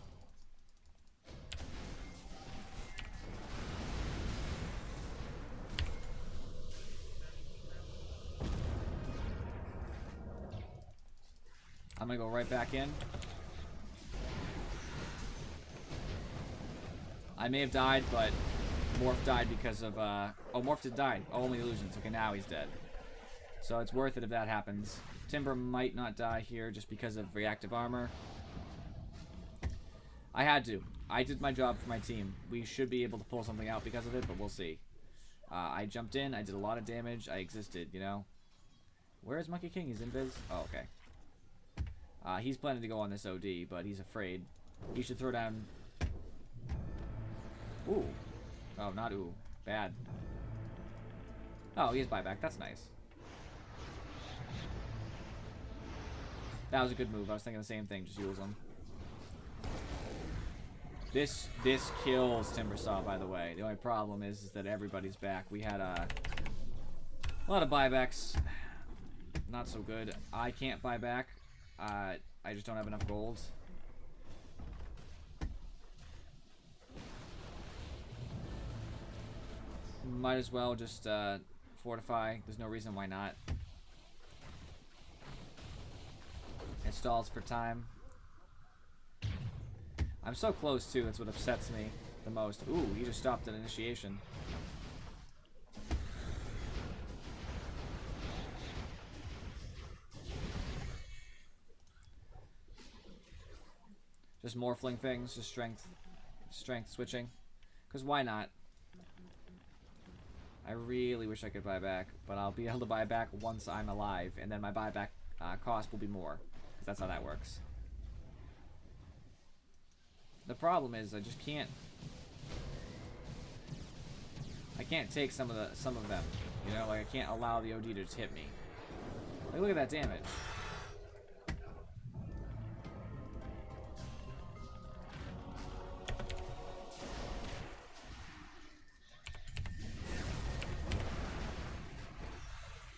I'm gonna go right back in. I may have died, but Morph died because of, oh, Morph did die. Oh, only illusions. Okay, now he's dead. So it's worth it if that happens. Timber might not die here just because of reactive armor. I had to. I did my job for my team. We should be able to pull something out because of it, but we'll see. I jumped in. I did a lot of damage. I existed, you know. Where is Monkey King? He's invis? Oh, okay. He's planning to go on this OD, but he's afraid. He should throw down... Ooh. Oh, not ooh. Bad. Oh, he has buyback. That's nice. That was a good move. I was thinking the same thing. Just use them. This kills Timbersaw, by the way. The only problem is that everybody's back. We had a lot of buybacks. Not so good. I can't buy back. I just don't have enough gold. Might as well just fortify. There's no reason why not. It stalls for time. I'm so close too. That's what upsets me the most. Ooh, he just stopped an initiation. Just morphling things, just strength switching. Because why not? I really wish I could buy back, but I'll be able to buy back once I'm alive, and then my buyback cost will be more. Because that's how that works. The problem is I just can't. I can't take some of them. You know, like I can't allow the OD to just hit me. Like, look at that damage.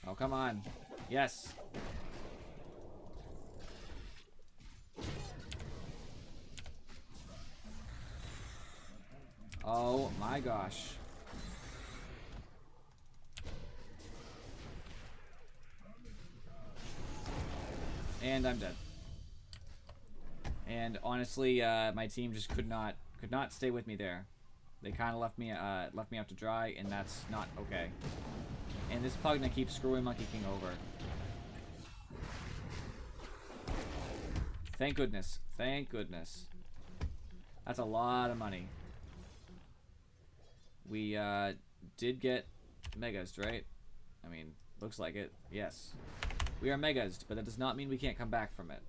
Oh, come on. Yes. Oh my gosh. And I'm dead. And honestly, my team just could not stay with me there. They kind of left me out to dry, and that's not okay. And this Pugna keeps screwing Monkey King over. Thank goodness. Thank goodness. That's a lot of money. We did get megas, right? I mean, looks like it. Yes. We are megas, but that does not mean we can't come back from it.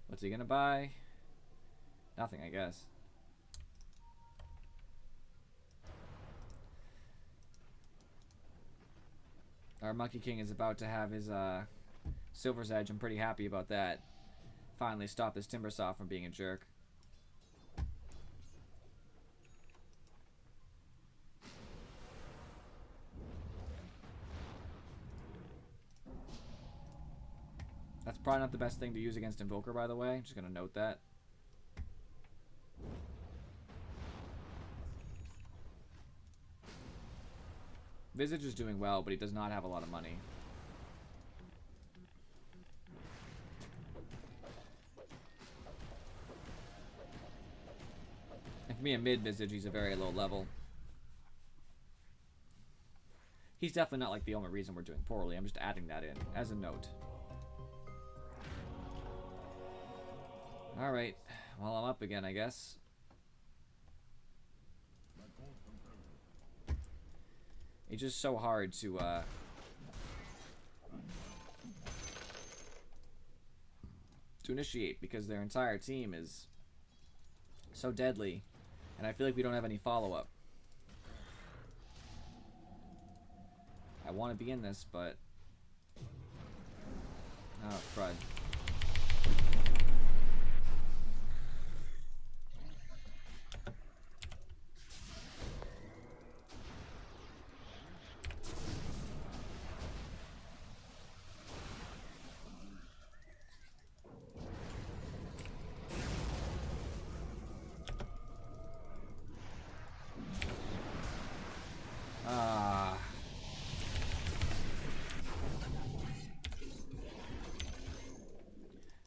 What's he gonna buy? Nothing, I guess. Our Monkey King is about to have his Silver's Edge. I'm pretty happy about that. Finally stop this Timbersaw from being a jerk. That's probably not the best thing to use against Invoker, by the way. I'm just going to note that. Visage is doing well, but he does not have a lot of money. And for me, a mid-Visage, he's a very low level. He's definitely not like the only reason we're doing poorly. I'm just adding that in as a note. Alright. Well, I'm up again, I guess. It's just so hard to initiate because their entire team is so deadly, and I feel like we don't have any follow-up. I want to be in this, but... Oh, crud.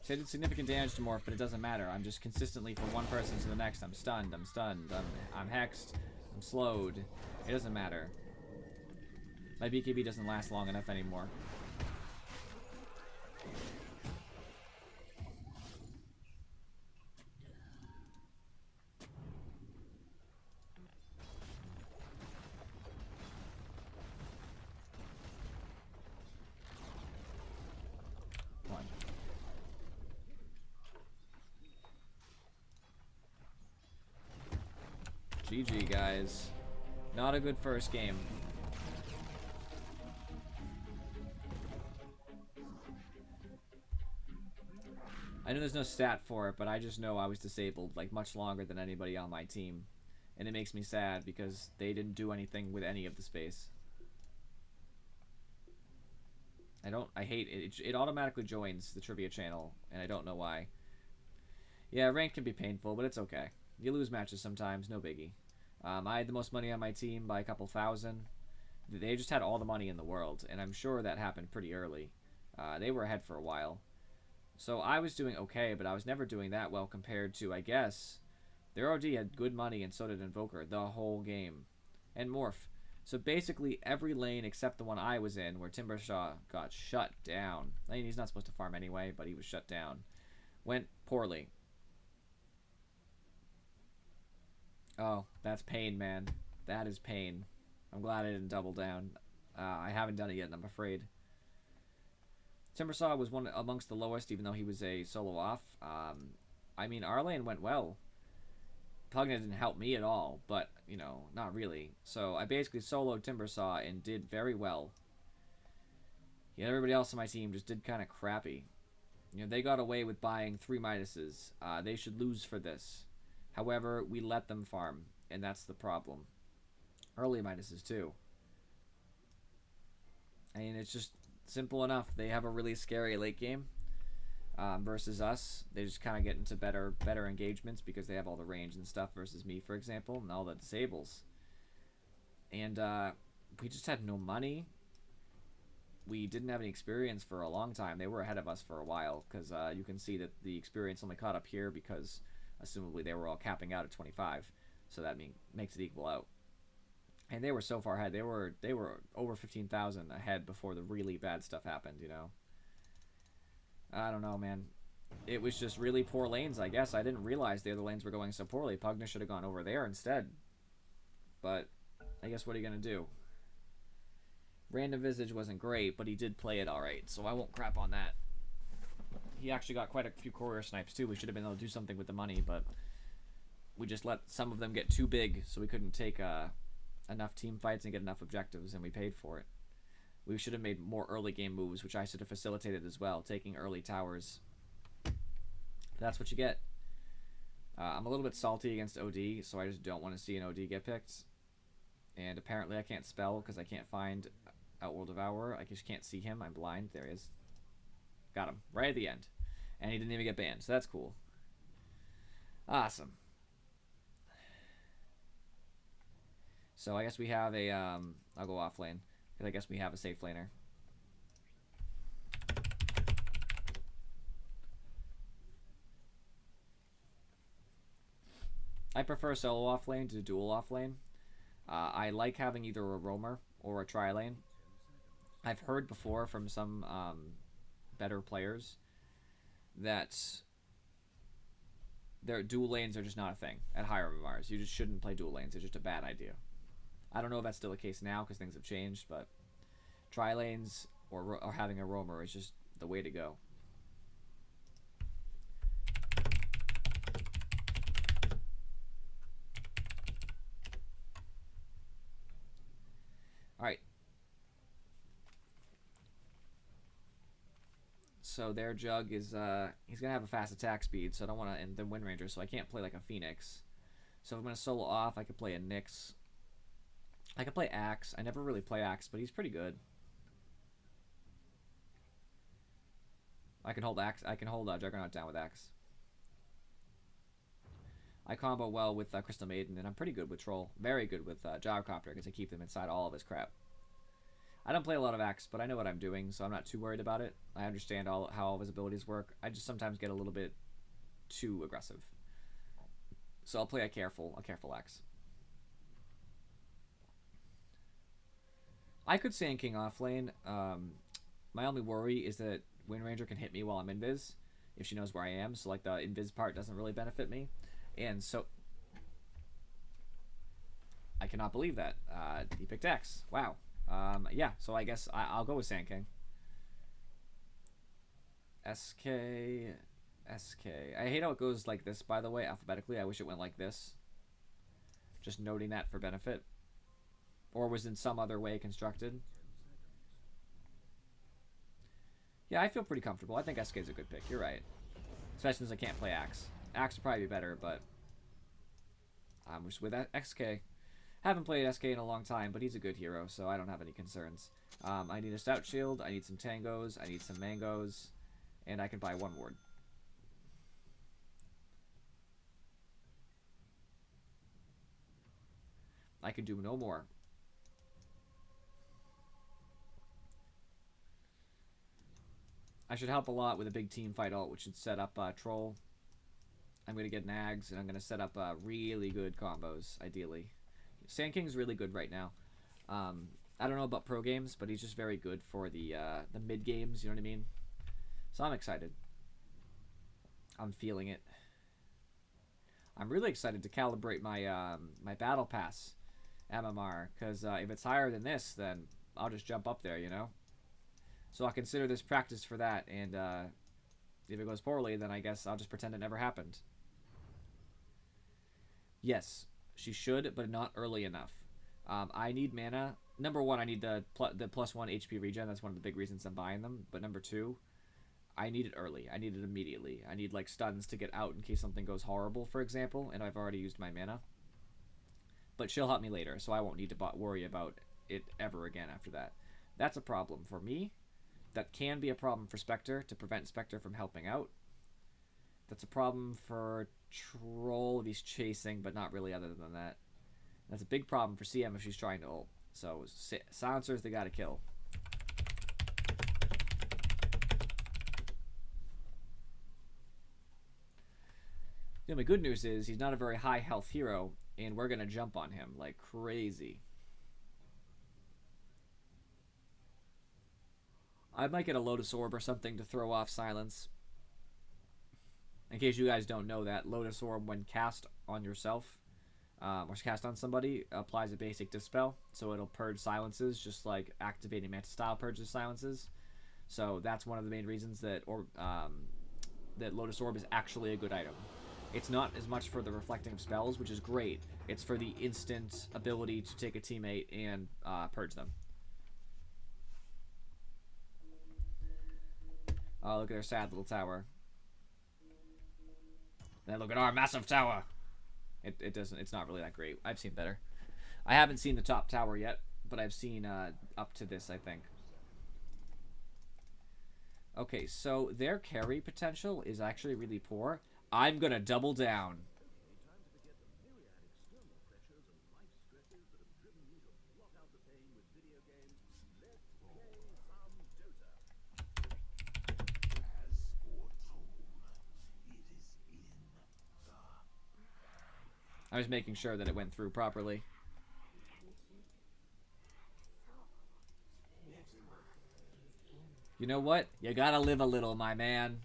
I did significant damage to Morph, but it doesn't matter. I'm just consistently from one person to the next. I'm stunned, I'm hexed, I'm slowed. It doesn't matter. My BKB doesn't last long enough anymore. GG, guys. Not a good first game. I know there's no stat for it, but I just know I was disabled like much longer than anybody on my team. And it makes me sad because they didn't do anything with any of the space. I hate it. It automatically joins the trivia channel, and I don't know why. Yeah, rank can be painful, but it's okay. You lose matches sometimes, no biggie. I had the most money on my team by a couple thousand. They just had all the money in the world, and I'm sure that happened pretty early. They were ahead for a while. So I was doing okay, but I was never doing that well compared to, I guess, their OD had good money, and so did Invoker, the whole game. And Morph. So basically every lane except the one I was in, where Timbershaw got shut down. I mean, he's not supposed to farm anyway, but he was shut down. Went poorly. Oh, that's pain, man. That is pain. I'm glad I didn't double down. I haven't done it yet, I'm afraid. Timbersaw was one amongst the lowest, even though he was a solo off. I mean, our lane went well. Pugna didn't help me at all, but, you know, not really. So I basically soloed Timbersaw and did very well. Yeah, everybody else on my team just did kind of crappy. You know, they got away with buying 3 Midases. They should lose for this. However, we let them farm, and that's the problem. Early Midases, too. I mean, it's just simple enough. They have a really scary late game versus us. They just kind of get into better engagements because they have all the range and stuff versus me, for example, and all the disables. And we just had no money. We didn't have any experience for a long time. They were ahead of us for a while because you can see that the experience only caught up here because, assumably, they were all capping out at 25. So that makes it equal out. And they were so far ahead. They were over 15,000 ahead before the really bad stuff happened, you know. I don't know, man. It was just really poor lanes, I guess. I didn't realize the other lanes were going so poorly. Pugna should have gone over there instead. But I guess what are you going to do? Random Visage wasn't great, but he did play it alright, so I won't crap on that. He actually got quite a few courier snipes, too. We should have been able to do something with the money, but we just let some of them get too big, so we couldn't take enough team fights and get enough objectives, and we paid for it. We should have made more early game moves, which I should have facilitated as well, taking early towers. But that's what you get. I'm a little bit salty against OD, so I just don't want to see an OD get picked. And apparently I can't spell because I can't find Outworld Devourer. I just can't see him. I'm blind. There he is. Got him. Right at the end. And he didn't even get banned, so that's cool. Awesome. So I guess we have a, I'll go off lane, because I guess we have a safe laner. I prefer solo off lane to dual off lane. I like having either a roamer or a tri lane. I've heard before from some better players that their dual lanes are just not a thing at higher MMRs. You just shouldn't play dual lanes. It's just a bad idea. I don't know if that's still the case now because things have changed, but tri lanes or having a roamer is just the way to go. All right. So their Jug is he's gonna have a fast attack speed, so I don't want to, and then Wind Ranger, so I can't play like a Phoenix. So if I'm gonna solo off, I could play a Nyx. I could play Axe. I never really play Axe, but he's pretty good. I can hold Axe. I can hold Juggernaut down with Axe. I combo well with Crystal Maiden, and I'm pretty good with Troll. Very good with Gyrocopter because I keep them inside all of his crap. I don't play a lot of Axe, but I know what I'm doing, so I'm not too worried about it. I understand how all of his abilities work. I just sometimes get a little bit too aggressive. So I'll play a careful Axe. I could Sand King off lane. My only worry is that Wind Ranger can hit me while I'm invis, if she knows where I am. So like the invis part doesn't really benefit me. And so I cannot believe that. He picked X. Wow. Yeah, so I guess I'll go with Sand King. SK. I hate how it goes like this, by the way, alphabetically. I wish it went like this. Just noting that for benefit. Or was in some other way constructed. Yeah, I feel pretty comfortable. I think SK is a good pick. You're right. Especially since I can't play Axe. Axe would probably be better, but I'm just with XK. Haven't played SK in a long time, but he's a good hero, so I don't have any concerns. I need a Stout Shield, I need some Tangos, I need some Mangoes, and I can buy one ward. I can do no more. I should help a lot with a big team fight ult, which should set up Troll. I'm going to get Nags, and I'm going to set up really good combos, ideally. Sand King's really good right now. I don't know about pro games, but he's just very good for the mid games, you know what I mean? So I'm excited. I'm feeling it. I'm really excited to calibrate my my battle pass MMR, because if it's higher than this, then I'll just jump up there, you know? So I'll consider this practice for that, and if it goes poorly, then I guess I'll just pretend it never happened. Yes, she should, but not early enough. I need mana. Number one, I need the plus 1 HP regen. That's one of the big reasons I'm buying them. But number two, I need it early. I need it immediately. I need like stuns to get out in case something goes horrible, for example, and I've already used my mana. But she'll help me later, so I won't need to worry about it ever again after that. That's a problem for me. That can be a problem for Spectre, to prevent Spectre from helping out. That's a problem for Troll if he's chasing, but not really other than that. That's a big problem for CM if she's trying to ult. So, silencers they gotta kill. The only good news is he's not a very high health hero, and we're gonna jump on him like crazy. I might get a Lotus Orb or something to throw off silence. In case you guys don't know that, Lotus Orb, when cast on yourself, or cast on somebody, applies a basic Dispel, so it'll purge silences, just like activating Manta Style purges silences. So that's one of the main reasons that that Lotus Orb is actually a good item. It's not as much for the reflecting of spells, which is great. It's for the instant ability to take a teammate and purge them. Oh, look at their sad little tower. And then look at our massive tower. It doesn't. It's not really that great. I've seen better. I haven't seen the top tower yet, but I've seen up to this, I think. Okay, so their carry potential is actually really poor. I'm gonna double down. I was making sure that it went through properly. You know what? You gotta live a little, my man.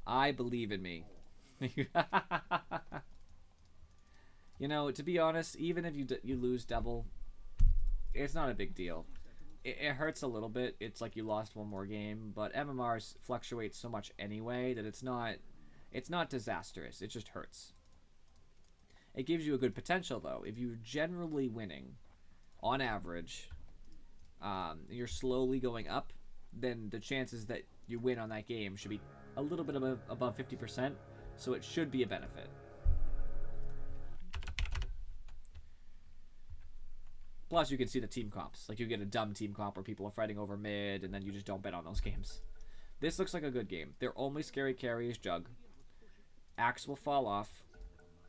I believe in me. You know, to be honest, even if you lose double, it's not a big deal. It hurts a little bit. It's like you lost one more game, but MMRs fluctuate so much anyway that it's not disastrous. It just hurts. It gives you a good potential though. If you're generally winning, on average, you're slowly going up, then the chances that you win on that game should be a little bit above 50%. So it should be a benefit. Plus, you can see the team comps. Like, you get a dumb team comp where people are fighting over mid, and then you just don't bet on those games. This looks like a good game. Their only scary carry is Jug. Axe will fall off.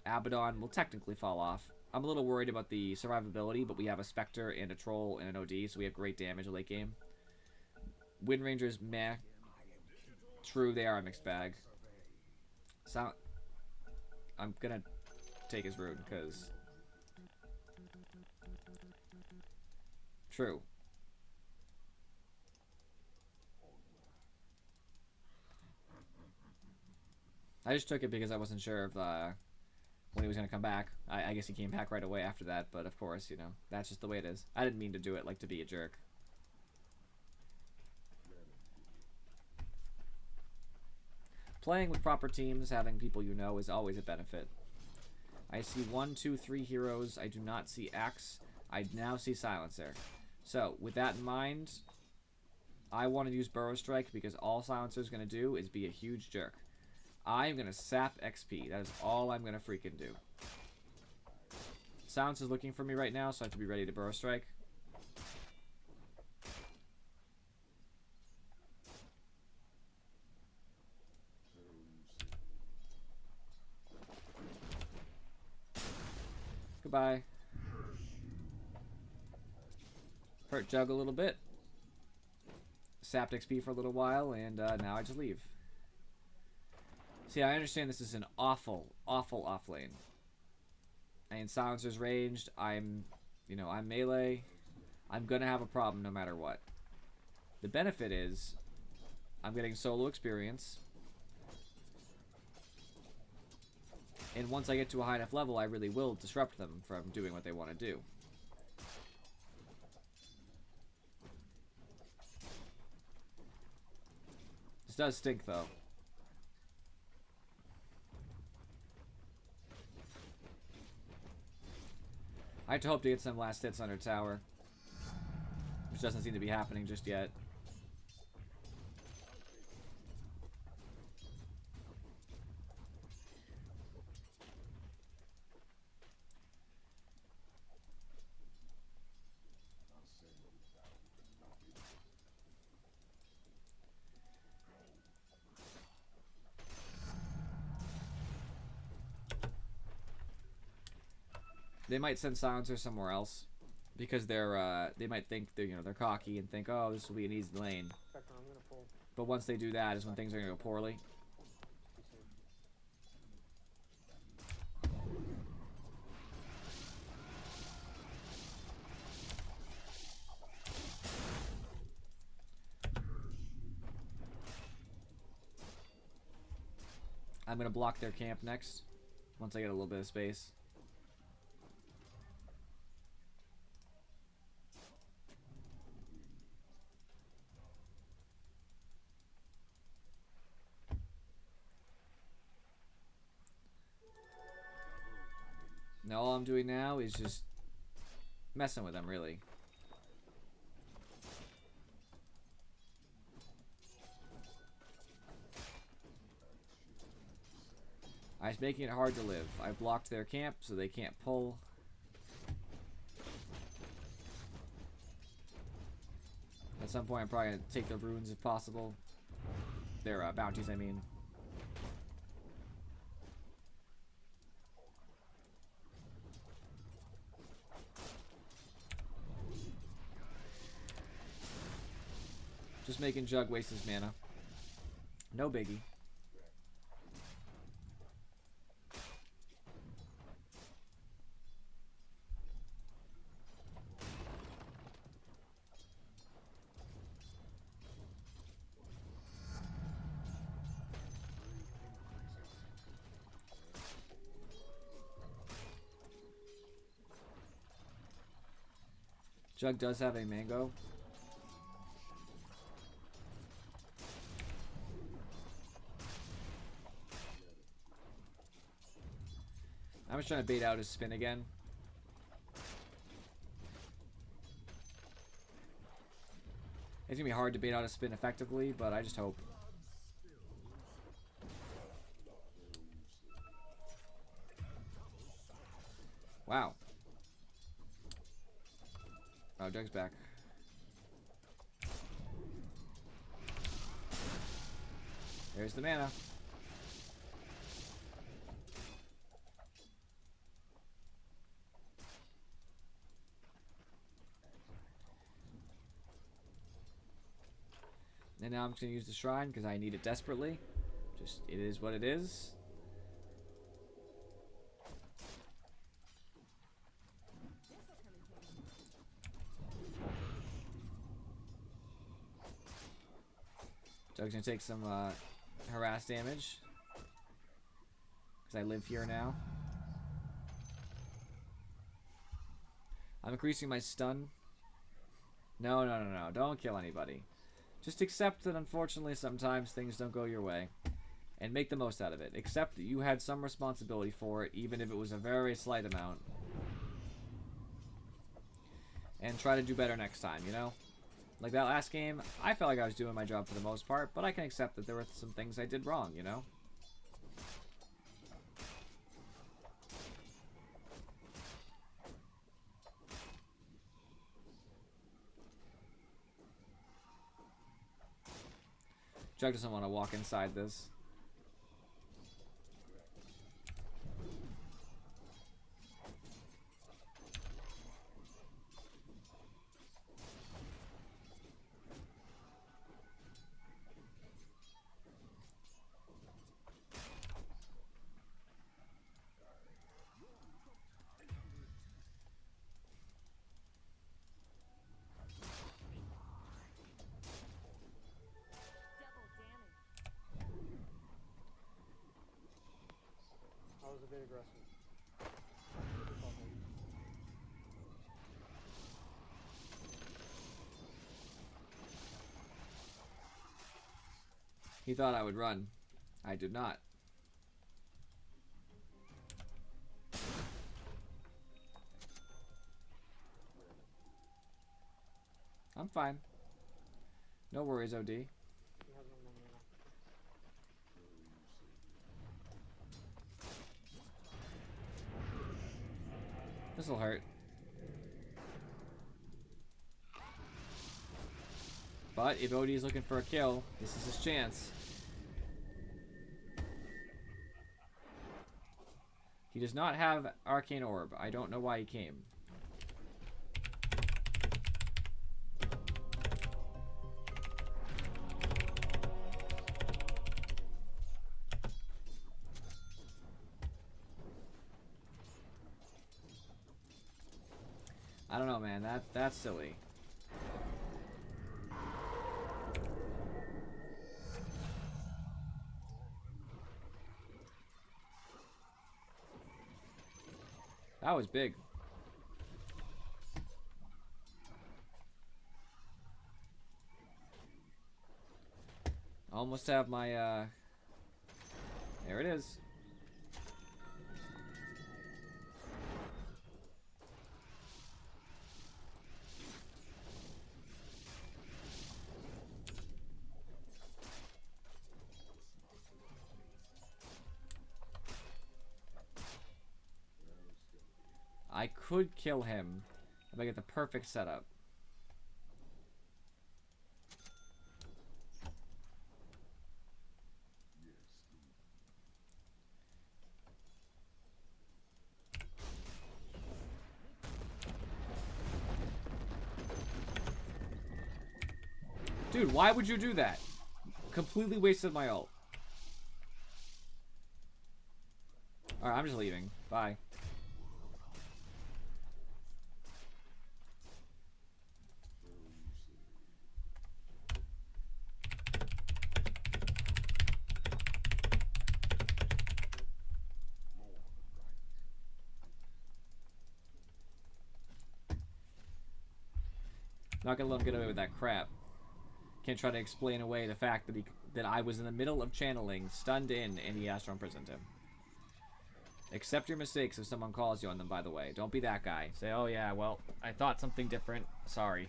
Abaddon will technically fall off. I'm a little worried about the survivability, but we have a Spectre and a Troll and an OD, so we have great damage late game. Wind Rangers, meh. True, they are a mixed bag. So, I'm gonna take his rune, because... True. I just took it because I wasn't sure if when he was going to come back. I guess he came back right away after that, but of course, you know, that's just the way it is. I didn't mean to do it, like, to be a jerk. Playing with proper teams, having people you know, is always a benefit. I see 1, 2, 3 heroes. I do not see Axe. I now see Silencer. So, with that in mind, I want to use Burrow Strike because all Silencer's going to do is be a huge jerk. I'm going to sap XP. That is all I'm going to freaking do. Silencer's looking for me right now, so I have to be ready to Burrow Strike. Goodbye. Hurt Jug a little bit. Sapped XP for a little while, and now I just leave. See, I understand this is an awful, awful off lane. And Silencer's ranged. I'm melee. I'm gonna have a problem no matter what. The benefit is I'm getting solo experience. And once I get to a high enough level, I really will disrupt them from doing what they want to do. This does stink, though. I had to hope to get some last hits under tower, which doesn't seem to be happening just yet. They might send Silencer somewhere else because they might think they're cocky and think, oh, this will be an easy lane. But once they do that is when things are gonna go poorly. I'm gonna block their camp next once I get a little bit of space. Now all I'm doing now is just messing with them, really. I was making it hard to live. I blocked their camp so they can't pull. At some point I'm probably going to take their runes if possible. Their bounties, I mean. Just making Jug waste his mana. No biggie. Jug does have a mango. I'm just trying to bait out his spin again. It's gonna be hard to bait out a spin effectively, but I just hope. Wow. Oh, Jug's back. There's the mana. And now I'm just going to use the shrine because I need it desperately. Just, it is what it is. Jug's going to take some harass damage. Because I live here now. I'm increasing my stun. No, no, no, no. Don't kill anybody. Just accept that unfortunately sometimes things don't go your way. And make the most out of it. Accept that you had some responsibility for it, even if it was a very slight amount. And try to do better next time, you know? Like that last game, I felt like I was doing my job for the most part, but I can accept that there were some things I did wrong, you know? Jug doesn't want to walk inside this.
I was a bit aggressive.
He thought I would run. I did not. I'm fine. No worries, OD.
He has no more mana.
This'll hurt. But if OD is looking for a kill, this is his chance. He does not have Arcane Orb. I don't know why he came. I don't know, man. That's silly. That was big. Almost have my, there it is. I could kill him if I get the perfect setup. Dude, why would you do that? Completely wasted my ult. Alright, I'm just leaving. Bye. Not gonna let him get away with that crap. Can't try to explain away the fact that I was in the middle of channeling, stunned in, and he Astro imprisoned him. Accept your mistakes if someone calls you on them, by the way. Don't be that guy. Say, oh yeah, well, I thought something different. Sorry.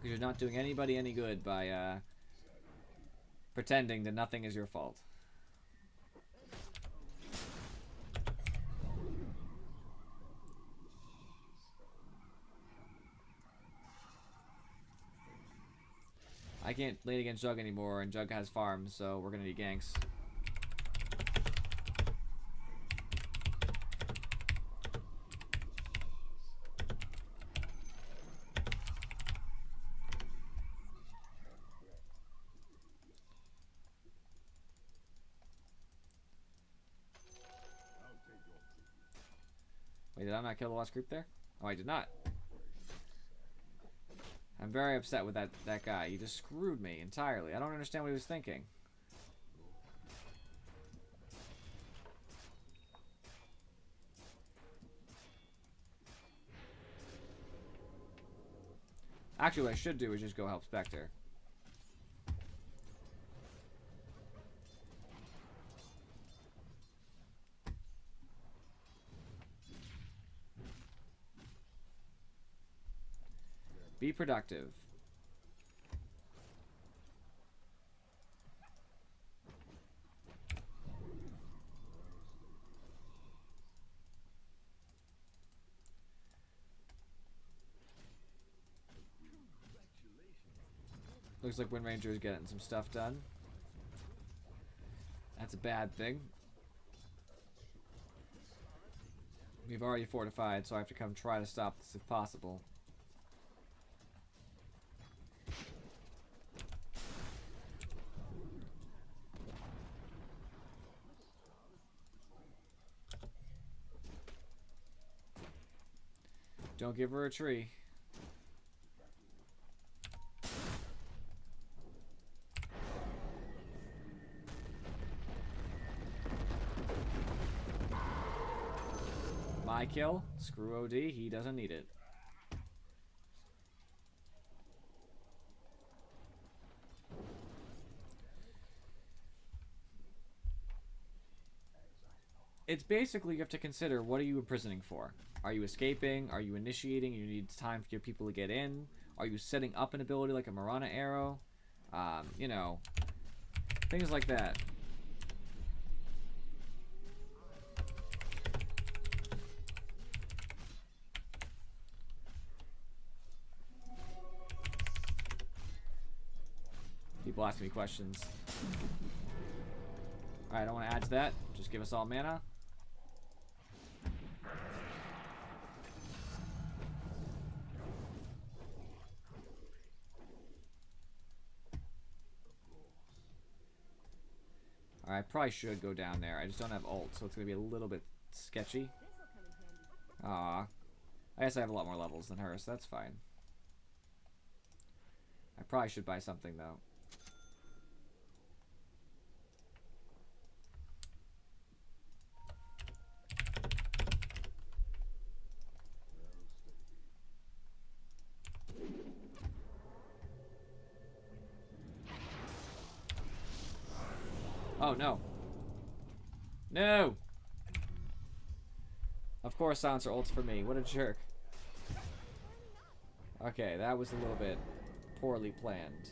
Because you're not doing anybody any good by pretending that nothing is your fault. I can't lane against Jug anymore, and Jug has farms, so we're gonna need ganks. Wait, did I not kill the last group there? Oh, I did not. I'm very upset with that guy. He just screwed me entirely. I don't understand what he was thinking. Actually, what I should do is just go help Spectre. Be productive. Looks like Wind Ranger is getting some stuff done. That's a bad thing. We've already fortified, so I have to come try to stop this if possible. Don't give her a tree. My kill. Screw OD. He doesn't need it. It's basically you have to consider, what are you imprisoning for? Are you escaping? Are you initiating? You need time for your people to get in? Are you setting up an ability like a Marana arrow? You know, things like that. People asking me questions. Alright, I don't want to add to that. Just give us all mana. Alright, I probably should go down there. I just don't have ult, so it's going to be a little bit sketchy. Aw. I guess I have a lot more levels than her, so that's fine. I probably should buy something, though. Oh, no. No! Of course Silencer ults for me. What a jerk. Okay, that was a little bit poorly planned.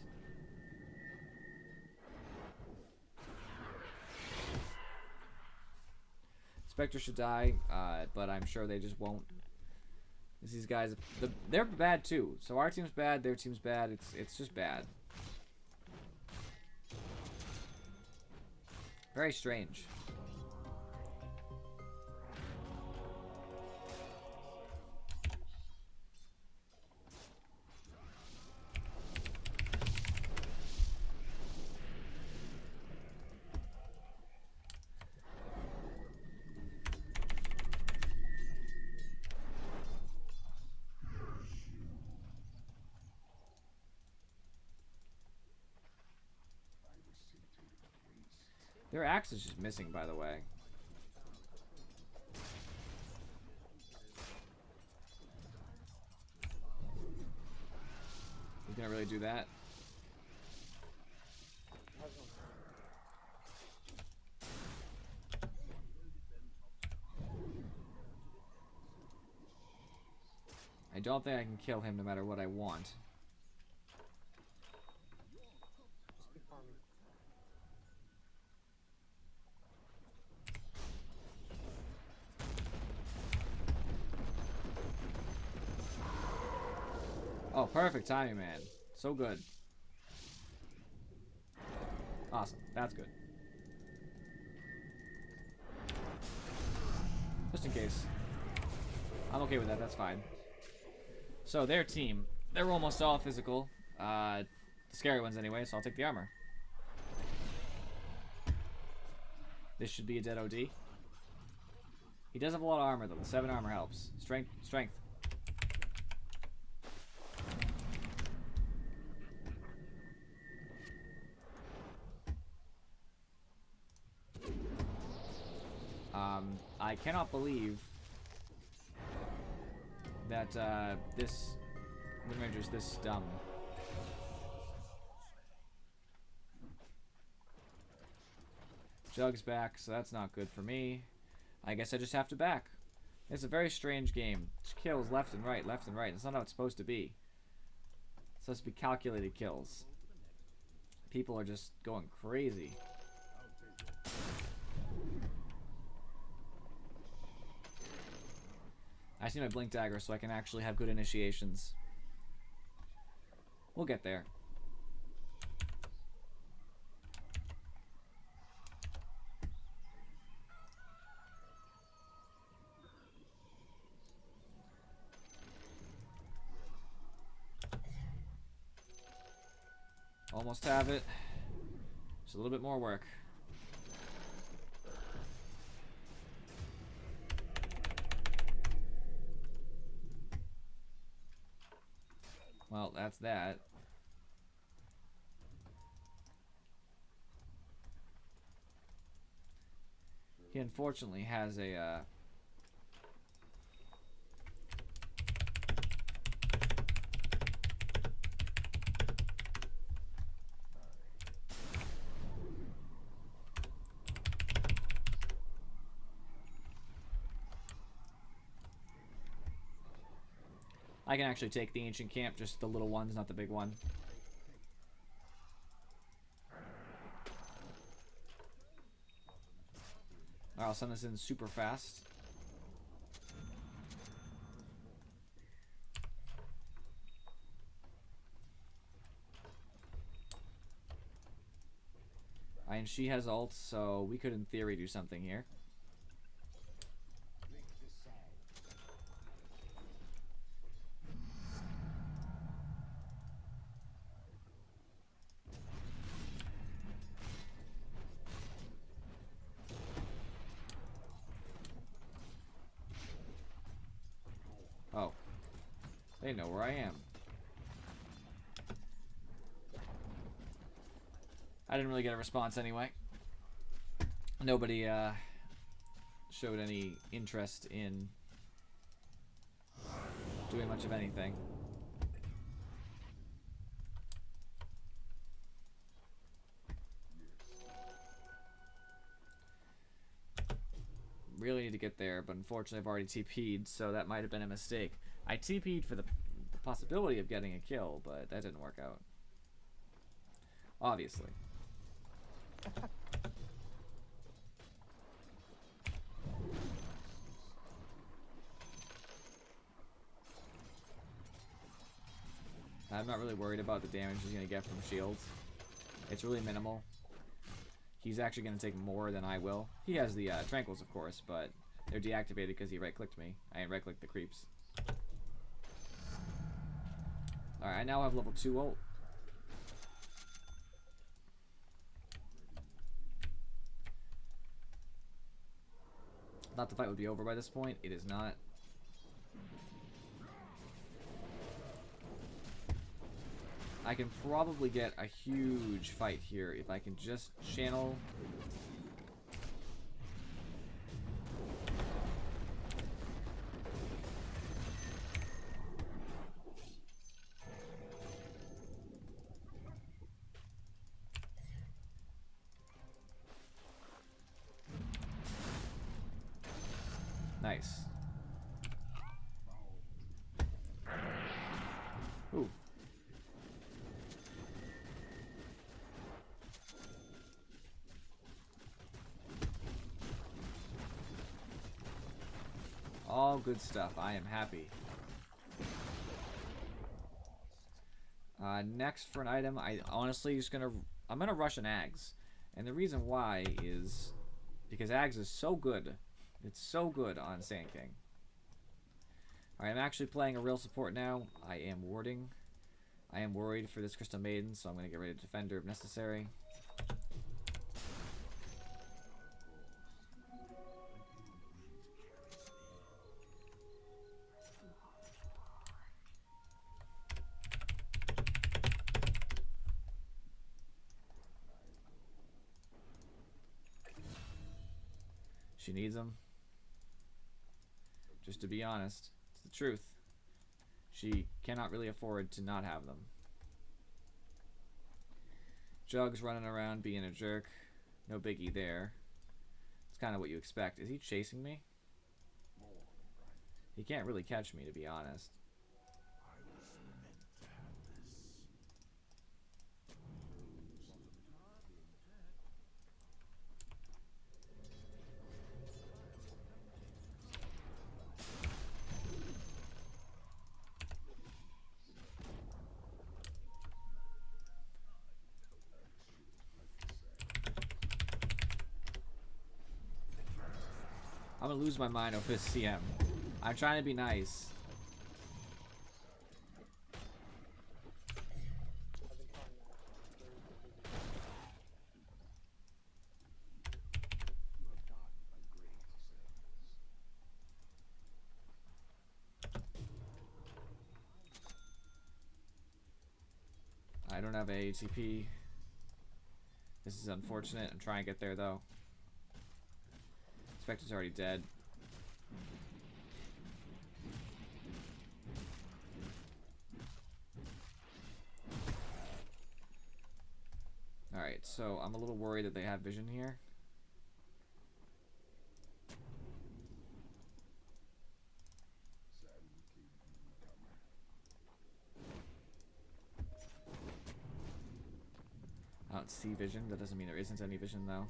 Spectre should die, but I'm sure they just won't. These guys, they're bad too. So our team's bad, their team's bad. It's just bad. Very strange. Their axe is just missing, by the way. gonna really do that.
Has no mana.
I don't think I can kill him no matter what I want.
Just keep farming.
Oh, perfect timing, man. So good. Awesome. That's good. Just in case. I'm okay with that. That's fine. So their team, they're almost all physical. The scary ones anyway, so I'll take the armor. This should be a dead OD. He does have a lot of armor though. The 7 armor helps. Strength, strength. I cannot believe that this Wind Ranger's this dumb. Jug's back, so that's not good for me. I guess I just have to back. It's a very strange game. It kills left and right, left and right. That's not how it's supposed to be. It's supposed to be calculated kills. People are just going crazy. I see my blink dagger so I can actually have good initiations. We'll get there. Almost have it. Just a little bit more work. Well, that's that. He unfortunately has a I can actually take the ancient camp, just the little ones, not the big one. Alright, I'll send this in super fast. And she has ult, so we could in theory do something here. Oh. They know where I am. I didn't really get a response anyway. Nobody showed any interest in doing much of anything. Really need to get there, but unfortunately I've already TP'd, so that might have been a mistake. I TP'd for the possibility of getting a kill, but that didn't work out. Obviously. I'm not really worried about the damage he's going to get from shields. It's really minimal. He's actually going to take more than I will. He has the tranquils, of course, but they're deactivated because he right-clicked me. I right-clicked the creeps. Alright, I now have level 2 ult. Thought the fight would be over by this point. It is not. I can probably get a huge fight here if I can just channel. Nice. Ooh. All good stuff. I am happy. Next for an item, I'm gonna rush an Ags. And the reason why is because Ags is so good. It's so good on Sand King. Alright, I'm actually playing a real support now. I am warding. I am worried for this Crystal Maiden, so I'm going to get ready to defend her if necessary. She needs them. Just to be honest, it's the truth. She cannot really afford to not have them. Jug's running around being a jerk. No biggie there. It's kind of what you expect. Is he chasing me? He can't really catch me, to be honest. I'm gonna lose my mind over this CM. I'm trying to be nice.
I've been trying that.
I don't have a ATP. This is unfortunate. I'm trying to get there though. Spectre's already dead. Alright, so I'm a little worried that they have vision here. I don't see vision. That doesn't mean there isn't any vision though.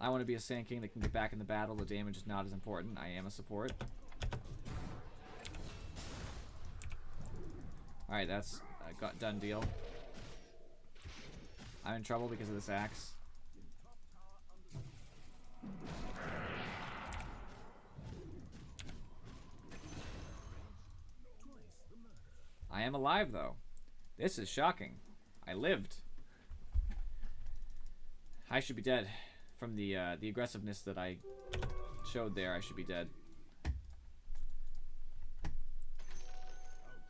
I want to be a Sand King that can get back in the battle. The damage is not as important. I am a support. Alright, that's a done deal. I'm in trouble because of this axe. I am alive, though. This is shocking. I lived. I should be dead. From the aggressiveness that I showed there, I should be dead.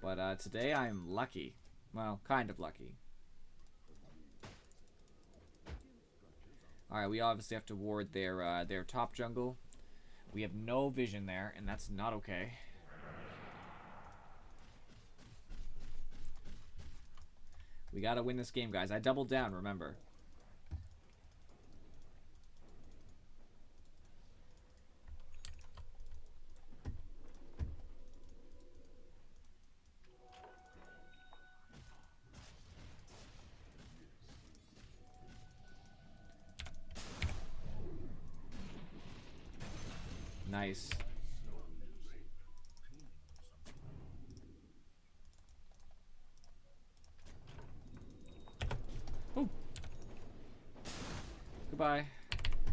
But today I'm lucky. Well, kind of lucky. Alright, we obviously have to ward their top jungle. We have no vision there, and that's not okay. We gotta win this game, guys. I doubled down, remember. Nice. Ooh. Goodbye.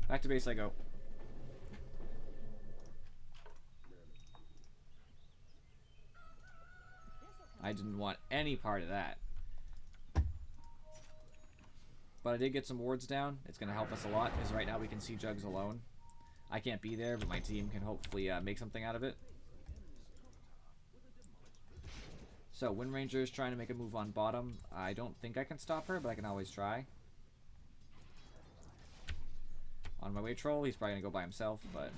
Back to base I go. I didn't want any part of that. But I did get some wards down. It's going to help us a lot, because right now we can see Jugs alone. I can't be there, but my team can hopefully make something out of it. So, Wind Ranger is trying to make a move on bottom. I don't think I can stop her, but I can always try. On my way, Troll. He's probably going to go by himself, but...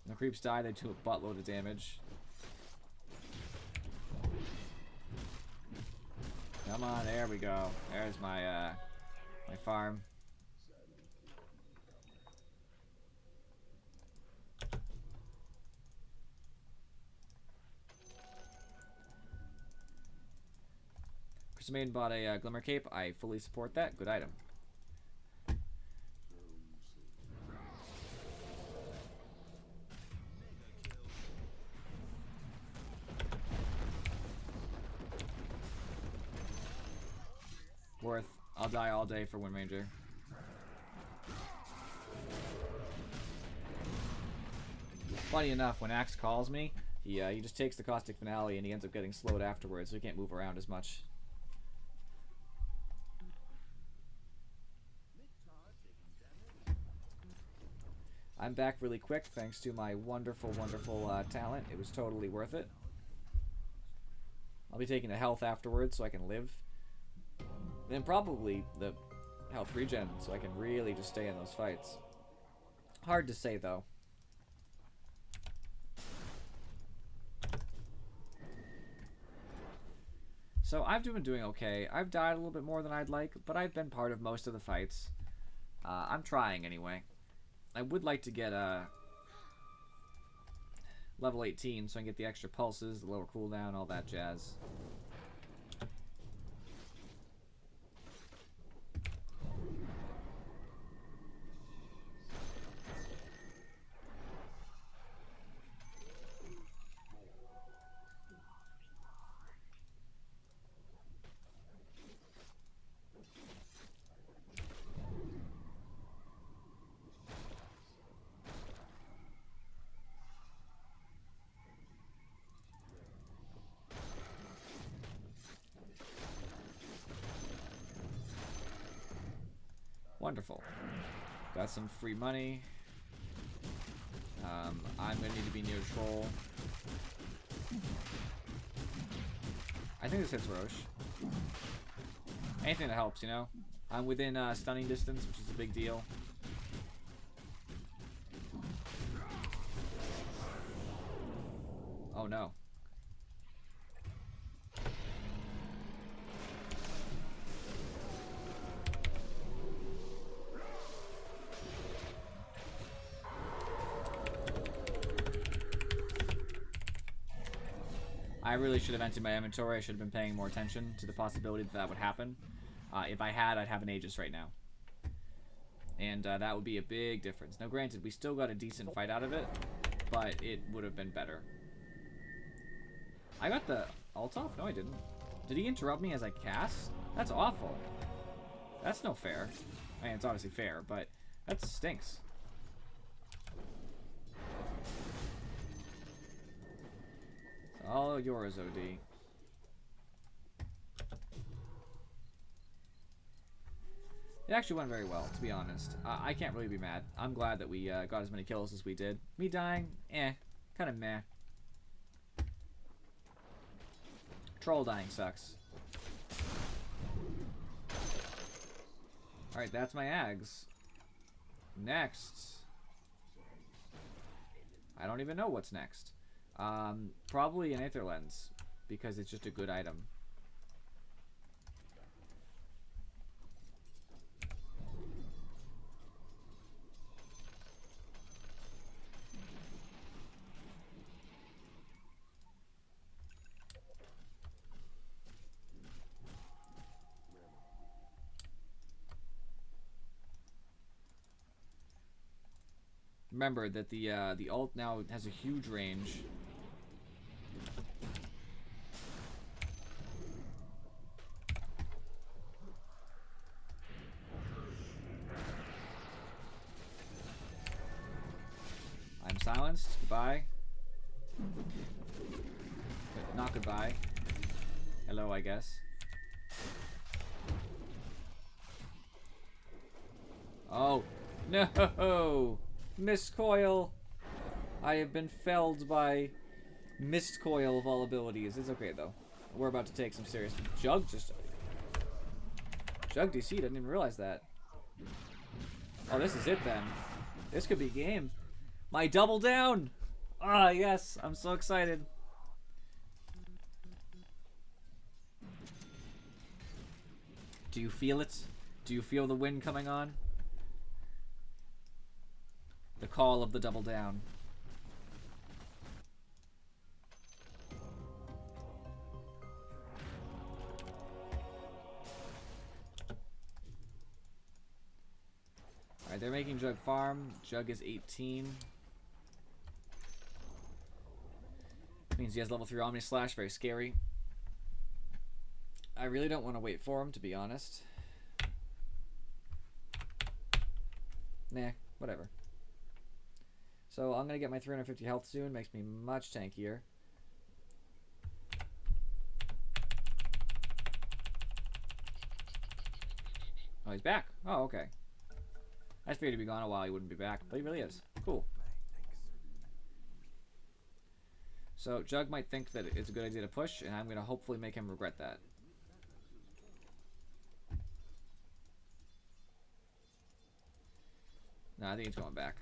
When the creeps die, they do a buttload of damage. Come on, there we go. There's my my farm. Chris Maiden bought a Glimmer Cape. I fully support that. Good item. Worth. I'll die all day for Wind Ranger. Funny enough, when Axe calls me, he just takes the Caustic Finale and he ends up getting slowed afterwards, so he can't move around as much. I'm back really quick thanks to my wonderful, wonderful talent. It was totally worth it. I'll be taking the health afterwards so I can live. And probably the health regen so I can really just stay in those fights. Hard to say though. So I've been doing okay. I've died a little bit more than I'd like, but I've been part of most of the fights. I'm trying anyway. I would like to get level 18 so I can get the extra pulses, the lower cooldown, all that jazz. Wonderful. Got some free money. I'm going to need to be near Troll. I think this hits Roche. Anything that helps, you know? I'm within stunning distance, which is a big deal. Oh no. I really should have emptied my inventory. I should have been paying more attention to the possibility that that would happen. If I had, I'd have an Aegis right now. And that would be a big difference. Now granted, we still got a decent fight out of it, but it would have been better. I got the ult off? No, I didn't. Did he interrupt me as I cast? That's awful. That's no fair. I mean, it's obviously fair, but that stinks. All yours, OD. It actually went very well, to be honest. I can't really be mad. I'm glad that we got as many kills as we did. Me dying? Eh. Kind of meh. Troll dying sucks. Alright, that's my Ags. Next. I don't even know what's next. Probably an Aether Lens, because it's just a good item. Remember that the ult now has a huge range. I'm silenced. Goodbye. But not goodbye. Hello, I guess. Oh, no! Mist Coil! I have been felled by Mist Coil of all abilities. It's okay, though. We're about to take some serious... Jug DC'd. I didn't even realize that. Oh, this is it, then. This could be game. My double down! Ah, yes. I'm so excited. Do you feel it? Do you feel the wind coming on? The call of the double down. Alright, they're making Jug farm. Jug is 18. Means he has level 3 Omni Slash. Very scary. I really don't want to wait for him, to be honest. Nah, whatever. So I'm going to get my 350 health soon. Makes me much tankier. Oh, he's back. Oh, okay. I figured he'd be gone a while. He wouldn't be back, but he really is. Cool. So Jug might think that it's a good idea to push, and I'm going to hopefully make him regret that. No, I think he's going back.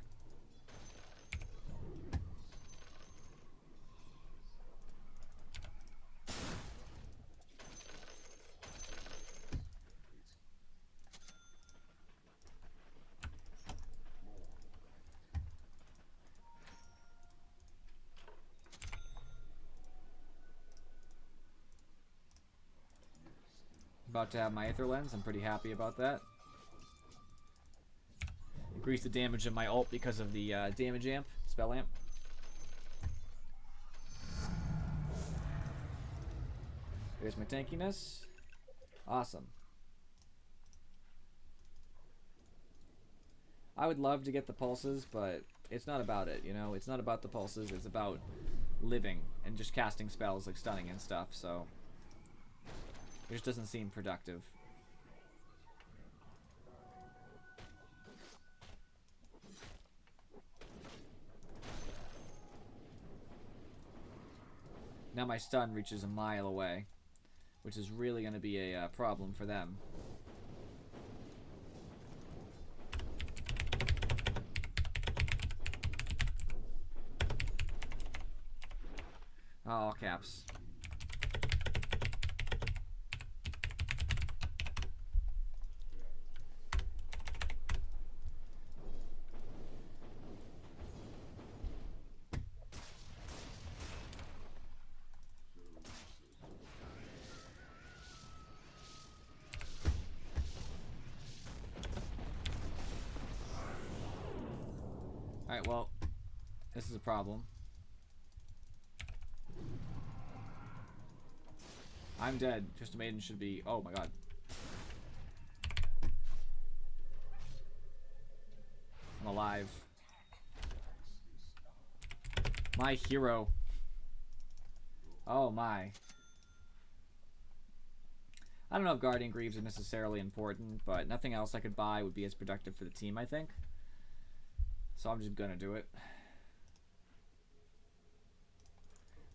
About to have my Aether Lens. I'm pretty happy about that. Increase the damage of my ult because of the damage amp, spell amp. There's my tankiness. Awesome. I would love to get the pulses, but it's not about it, you know? It's not about the pulses, it's about living and just casting spells like stunning and stuff, so it just doesn't seem productive. Now my stun reaches a mile away, which is really going to be a problem for them. Oh, all caps. Alright, well, this is a problem. I'm dead. Just a maiden should be... Oh my god. I'm alive. My hero. Oh my. I don't know if Guardian Greaves are necessarily important, but nothing else I could buy would be as productive for the team, I think. So I'm just gonna do it.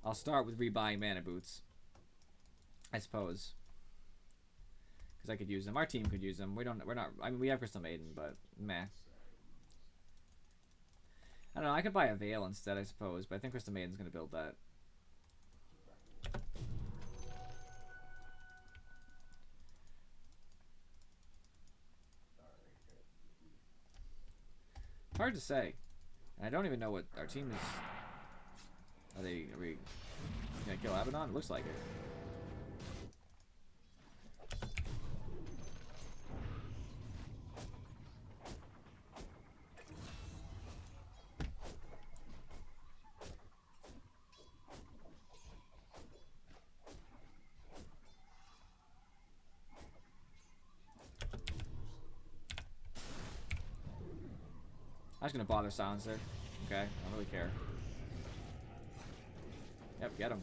I'll start with rebuying mana boots, I suppose, because I could use them. Our team could use them. We're not. I mean, we have Crystal Maiden, but meh. I don't know. I could buy a Veil instead, I suppose, but I think Crystal Maiden's gonna build that. Hard to say. And I don't even know what our team is. Are we gonna kill Abaddon? It looks like it. I'm just gonna bother Silencer. Okay, I don't really care. Yep, get him.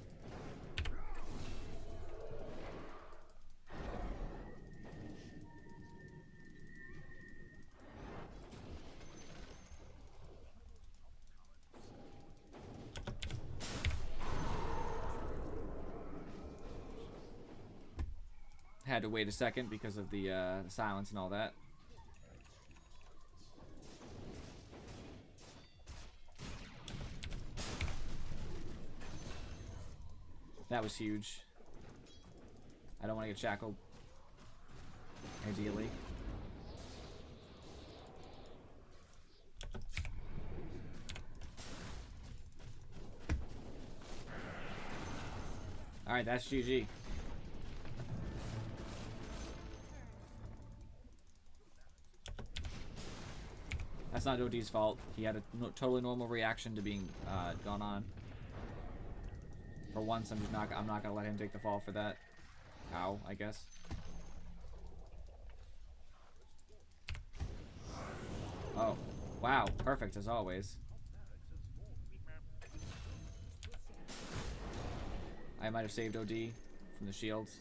had to wait a second because of the silence and all that. That was huge. I don't want to get shackled. Ideally. Alright, that's GG. That's not OD's fault. He had a totally normal reaction to being gone on. For once, I'm not gonna let him take the fall for that. Ow, I guess. Oh, wow, perfect as always. I might have saved OD from the shields.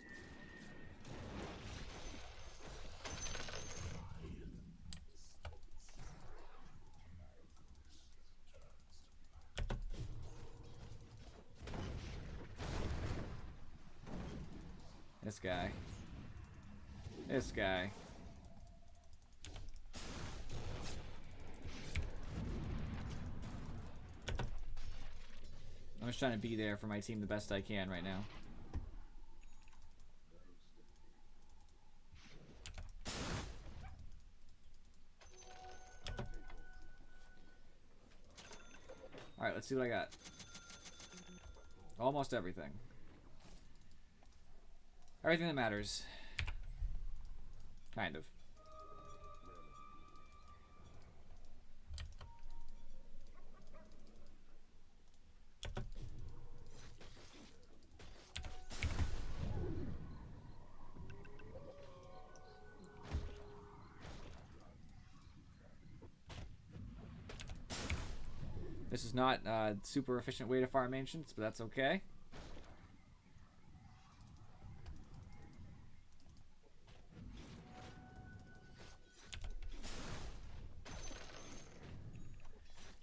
This guy. This guy. I'm just trying to be there for my team the best I can right now. Alright, let's see what I got. Almost everything. Everything that matters. Kind of. This is not a super efficient way to farm ancients, but that's okay.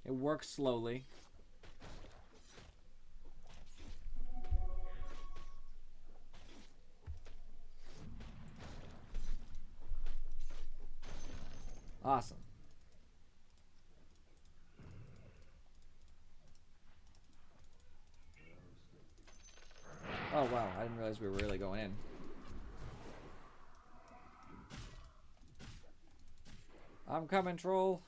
It works slowly. Awesome. Oh wow, I didn't realize we were really going in. I'm coming, troll.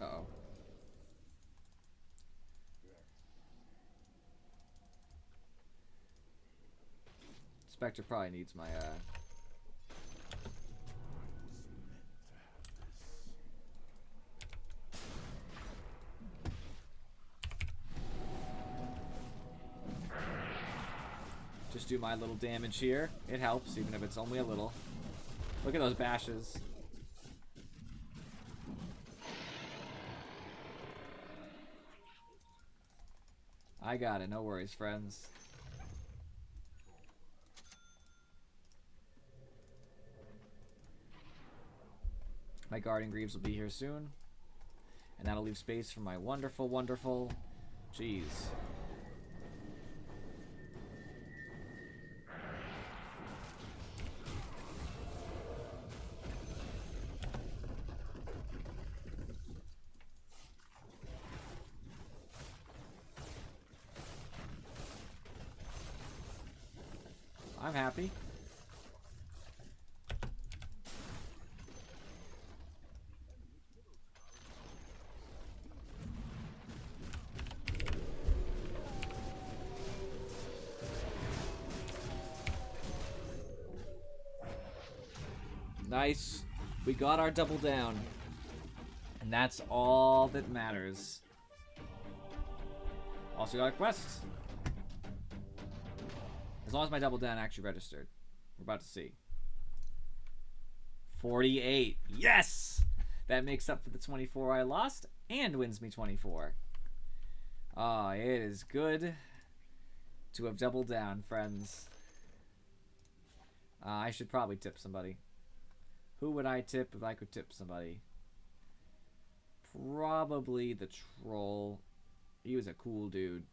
Uh-oh. Spectre probably needs my, just do my little damage here. It helps, even if it's only a little. Look at those bashes. I got it, no worries, friends. My Guardian Greaves will be here soon. And that'll leave space for my wonderful, wonderful... Jeez. I'm happy. Nice. We got our double down. And that's all that matters. Also got a quest. As long as my double down actually registered. We're about to see. 48. Yes! That makes up for the 24 I lost and wins me 24. Ah, it is good to have doubled down, friends. I should probably tip somebody. Who would I tip if I could tip somebody? Probably the troll. He was a cool dude.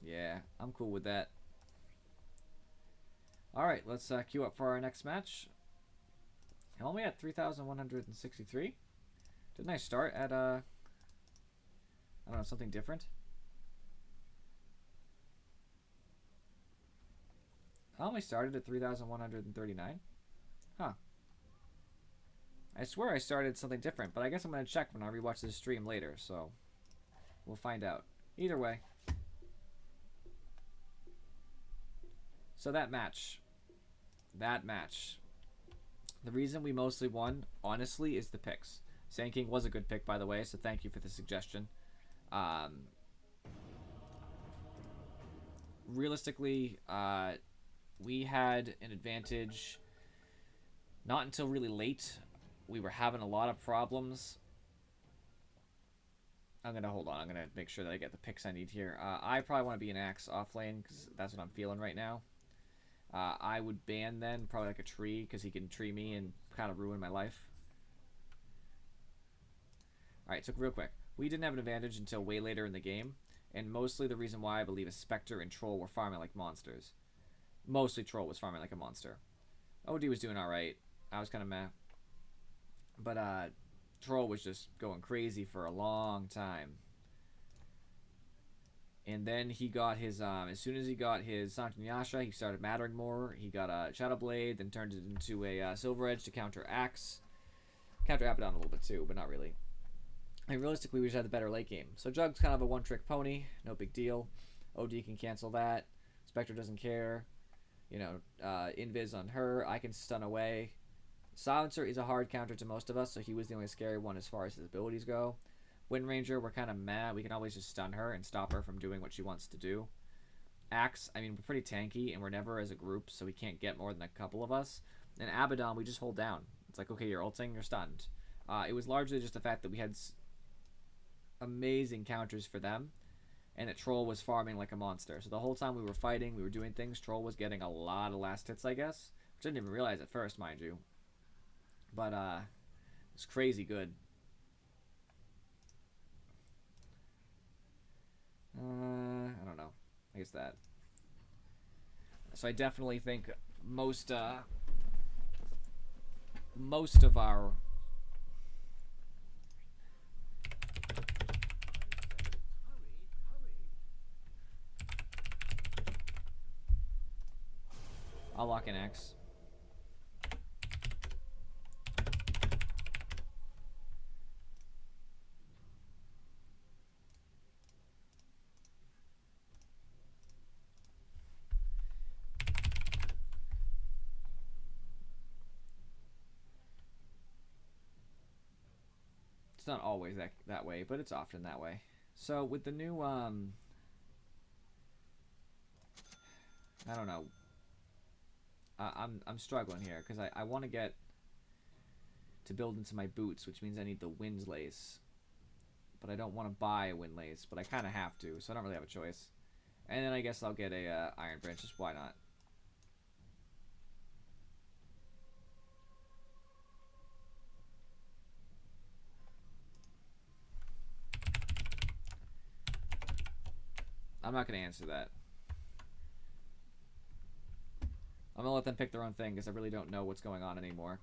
Yeah, I'm cool with that. Alright, let's queue up for our next match. I'm only at 3,163. Didn't I start at, I don't know, something different? I only started at 3,139. Huh. I swear I started something different, but I guess I'm going to check when I rewatch this stream later, so we'll find out. Either way. So that match. The reason we mostly won, honestly, is the picks. Sand King was a good pick, by the way, so thank you for the suggestion. Realistically, we had an advantage not until really late. We were having a lot of problems. I'm going to hold on. I'm going to make sure that I get the picks I need here. I probably want to be an Axe off lane because that's what I'm feeling right now. I would ban then probably like a tree because he can tree me and kind of ruin my life. Alright, so real quick. We didn't have an advantage until way later in the game. And mostly the reason why I believe is Spectre and Troll were farming like monsters. Mostly Troll was farming like a monster. OD was doing alright. I was kind of meh. But Troll was just going crazy for a long time. And then he got his, as soon as he got his Santinyasha, he started mattering more. He got a Shadow Blade, then turned it into a Silver Edge to counter Axe. Counter Abaddon a little bit too, but not really. And realistically, we just had the better late game. So Jug's kind of a one-trick pony, no big deal. OD can cancel that. Spectre doesn't care. You know, Invis on her, I can stun away. Silencer is a hard counter to most of us, so he was the only scary one as far as his abilities go. Wind Ranger, we're kind of mad. We can always just stun her and stop her from doing what she wants to do. Axe, I mean, we're pretty tanky, and we're never as a group, so we can't get more than a couple of us. And Abaddon, we just hold down. It's like, okay, you're ulting, you're stunned. It was largely just the fact that we had amazing counters for them, and that Troll was farming like a monster. So the whole time we were fighting, we were doing things, Troll was getting a lot of last hits, I guess. Which I didn't even realize at first, mind you. But, it's crazy good. I don't know. I guess that. So I definitely think most of our I'll lock in X. It's not always that way, but it's often that way. So with the new I don't know. I'm struggling here because I want to get to build into my boots, which means I need the wind lace. But I don't want to buy a wind lace, but I kind of have to, so I don't really have a choice. And then I guess I'll get a iron branch, just why not? I'm not going to answer that. I'm going to let them pick their own thing because I really don't know what's going on anymore.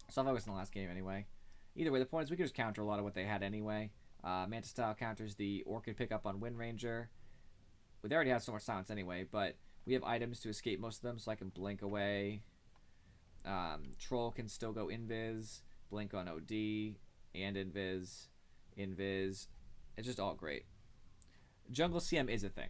So I focused in the last game anyway. Either way, the point is we could just counter a lot of what they had anyway. Manta Style counters the Orchid pickup on Wind Ranger. Well, they already have so much silence anyway, but we have items to escape most of them, so I can blink away. Troll can still go Invis, blink on OD, and Invis. Invis. It's just all great. Jungle CM is a thing,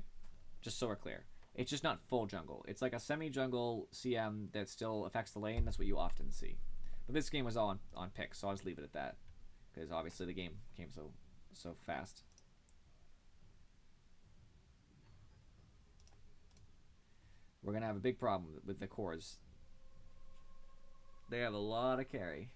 just so we're clear. It's just not full jungle. It's like a semi-jungle CM that still affects the lane. That's what you often see. But this game was all on picks, so I'll just leave it at that. Because obviously the game came so fast. We're going to have a big problem with the cores. They have a lot of carry.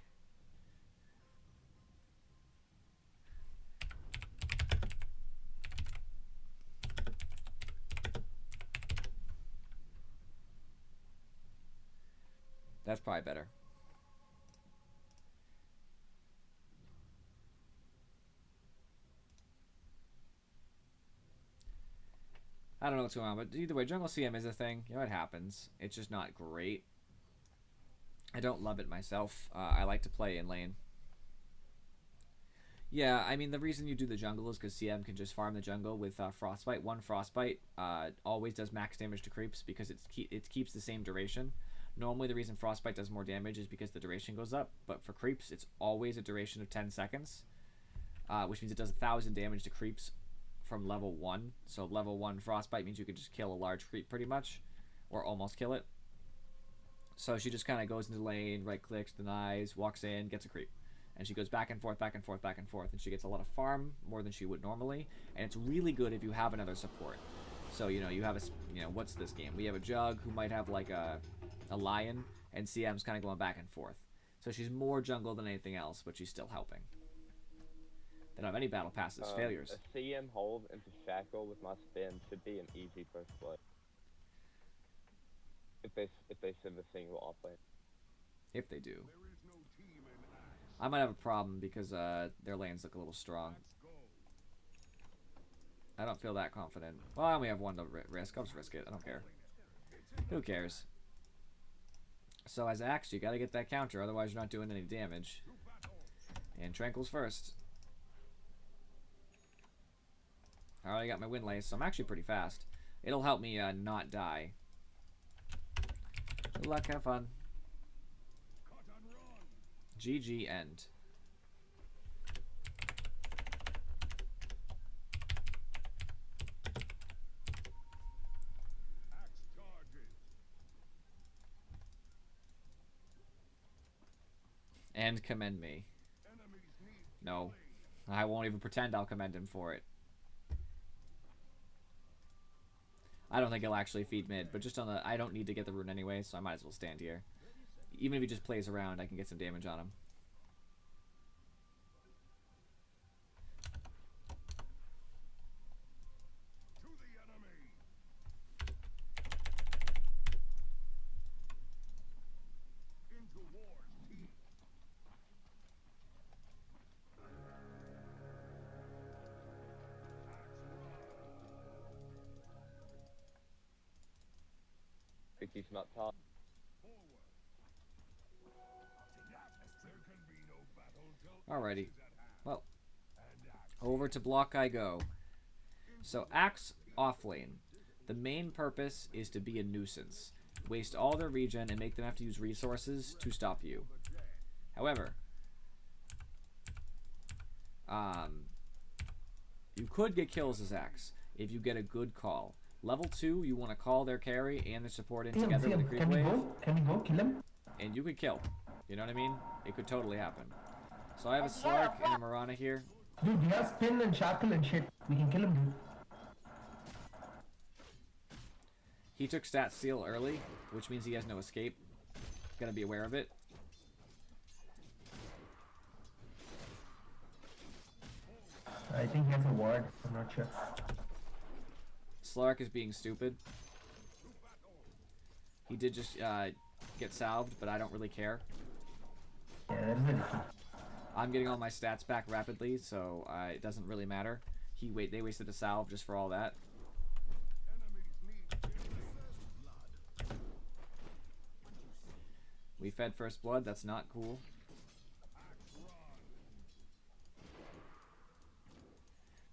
That's probably better. I don't know what's going on, but either way, jungle CM is a thing. You know, it happens. It's just not great. I don't love it myself. I like to play in lane. Yeah, I mean, the reason you do the jungle is because CM can just farm the jungle with Frostbite. One Frostbite always does max damage to creeps because it keeps the same duration. Normally, the reason Frostbite does more damage is because the duration goes up, but for creeps, it's always a duration of 10 seconds, which means it does 1,000 damage to creeps from level 1. So level 1 Frostbite means you can just kill a large creep pretty much, or almost kill it. So she just kind of goes into the lane, right clicks, denies, walks in, gets a creep. And she goes back and forth, back and forth, back and forth, and she gets a lot of farm, more than she would normally. And it's really good if you have another support. So, you know, you have a, you know, what's this game? We have a Jug who might have like a Lion, and CM's kind of going back and forth. So she's more jungle than anything else, but she's still helping. They don't have any battle passes, failures.
A CM hold into Shackle with my spin should be an easy first play. If they send a single offlane.
If they do. I might have a problem because their lanes look a little strong. I don't feel that confident. Well, I only have one to risk. I'll just risk it. I don't care. Who cares? So as Axe, you gotta get that counter, otherwise you're not doing any damage. And Tranquil's first. I already got my win lace, so I'm actually pretty fast. It'll help me not die. Good luck, have fun. GG end. And commend me. No. I won't even pretend I'll commend him for it. I don't think he'll actually feed mid, but just on the... I don't need to get the rune anyway, so I might as well stand here. Even if he just plays around, I can get some damage on him.
He's not top.
Alrighty. Well, over to block I go. So Axe offlane. The main purpose is to be a nuisance. Waste all their regen and make them have to use resources to stop you. However, you could get kills as Axe if you get a good call. Level 2, you want to call their carry and their support in together with a creep wave.
Can we go kill him?
And you could kill. You know what I mean? It could totally happen. So I have a Slark and a Mirana here.
Dude, he has spin and shackle and shit. We can kill him, dude.
He took stat steal early, which means he has no escape. Gotta be aware of it.
I think he has a ward. I'm not sure.
Slark is being stupid. He did just get salved, but I don't really care.
Yeah, that is it.
I'm getting all my stats back rapidly, so it doesn't really matter. They wasted a salve just for all that. We fed first blood. That's not cool.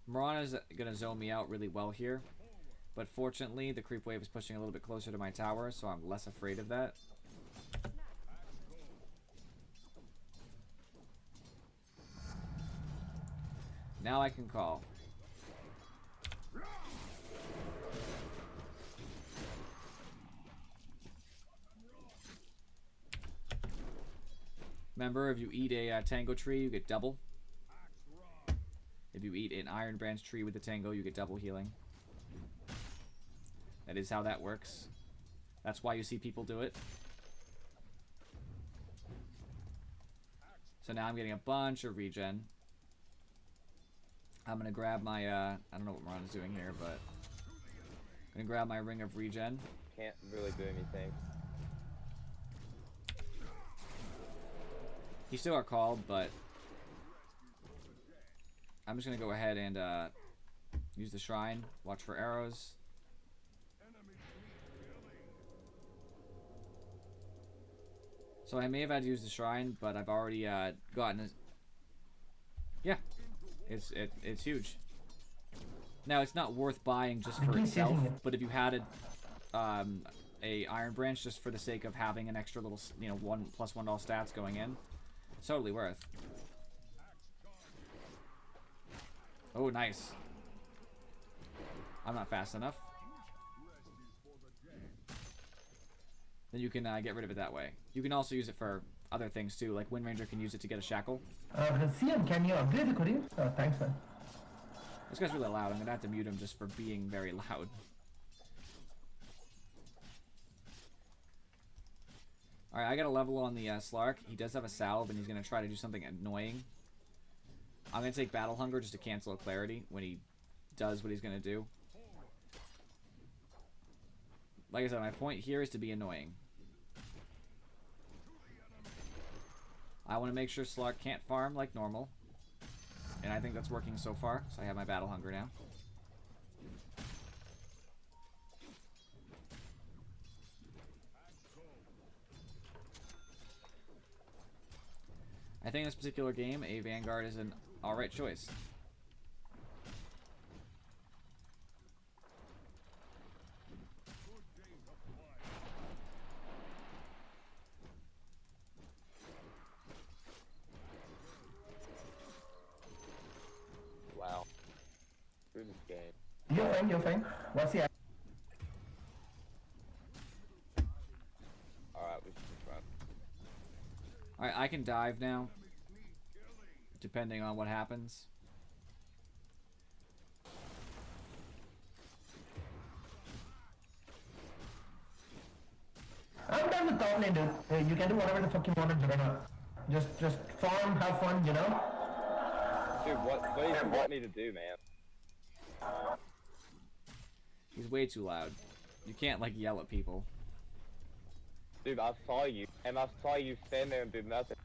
Mirana's gonna zone me out really well here. But fortunately, the creep wave is pushing a little bit closer to my tower, so I'm less afraid of that. Now I can call. Remember, if you eat a tango tree, you get double. If you eat an iron branch tree with the tango, you get double healing. That is how that works. That's why you see people do it. So now I'm getting a bunch of regen. I'm gonna grab my, I don't know what Mirana's doing here, but I'm gonna grab my ring of regen.
Can't really do anything.
He still got called, but I'm just gonna go ahead and use the shrine. Watch for arrows. So I may have had to use the shrine, but I've already gotten it. Yeah, it's huge. Now it's not worth buying just for itself, but if you had a Iron Branch just for the sake of having an extra little, you know, 1+1 all stats going in, it's totally worth. Oh, nice. I'm not fast enough. Then you can get rid of it that way. You can also use it for other things too, like Wind Ranger can use it to get a shackle.
CM, can you upgrade the courier? Oh, thanks, man.
This guy's really loud. I'm gonna have to mute him just for being very loud. Alright, I got a level on the Slark. He does have a salve, and he's gonna try to do something annoying. I'm gonna take Battle Hunger just to cancel a clarity when he does what he's gonna do. Like I said, my point here is to be annoying. I want to make sure Slark can't farm like normal. And I think that's working so far, so I have my Battle Hunger now. I think in this particular game, a Vanguard is an alright choice.
Wow. Through this game.
You're fine, you're fine. What's the...
Alright, we should just run.
Alright, I can dive now. Depending on what happens.
I'm done with top lane, dude. Hey, you can do whatever the fuck you want to do. Just farm, have fun, you know?
Dude, what do you want me to do, man?
He's way too loud. You can't, like, yell at people.
Dude, I saw you, and I saw you stand there and do nothing.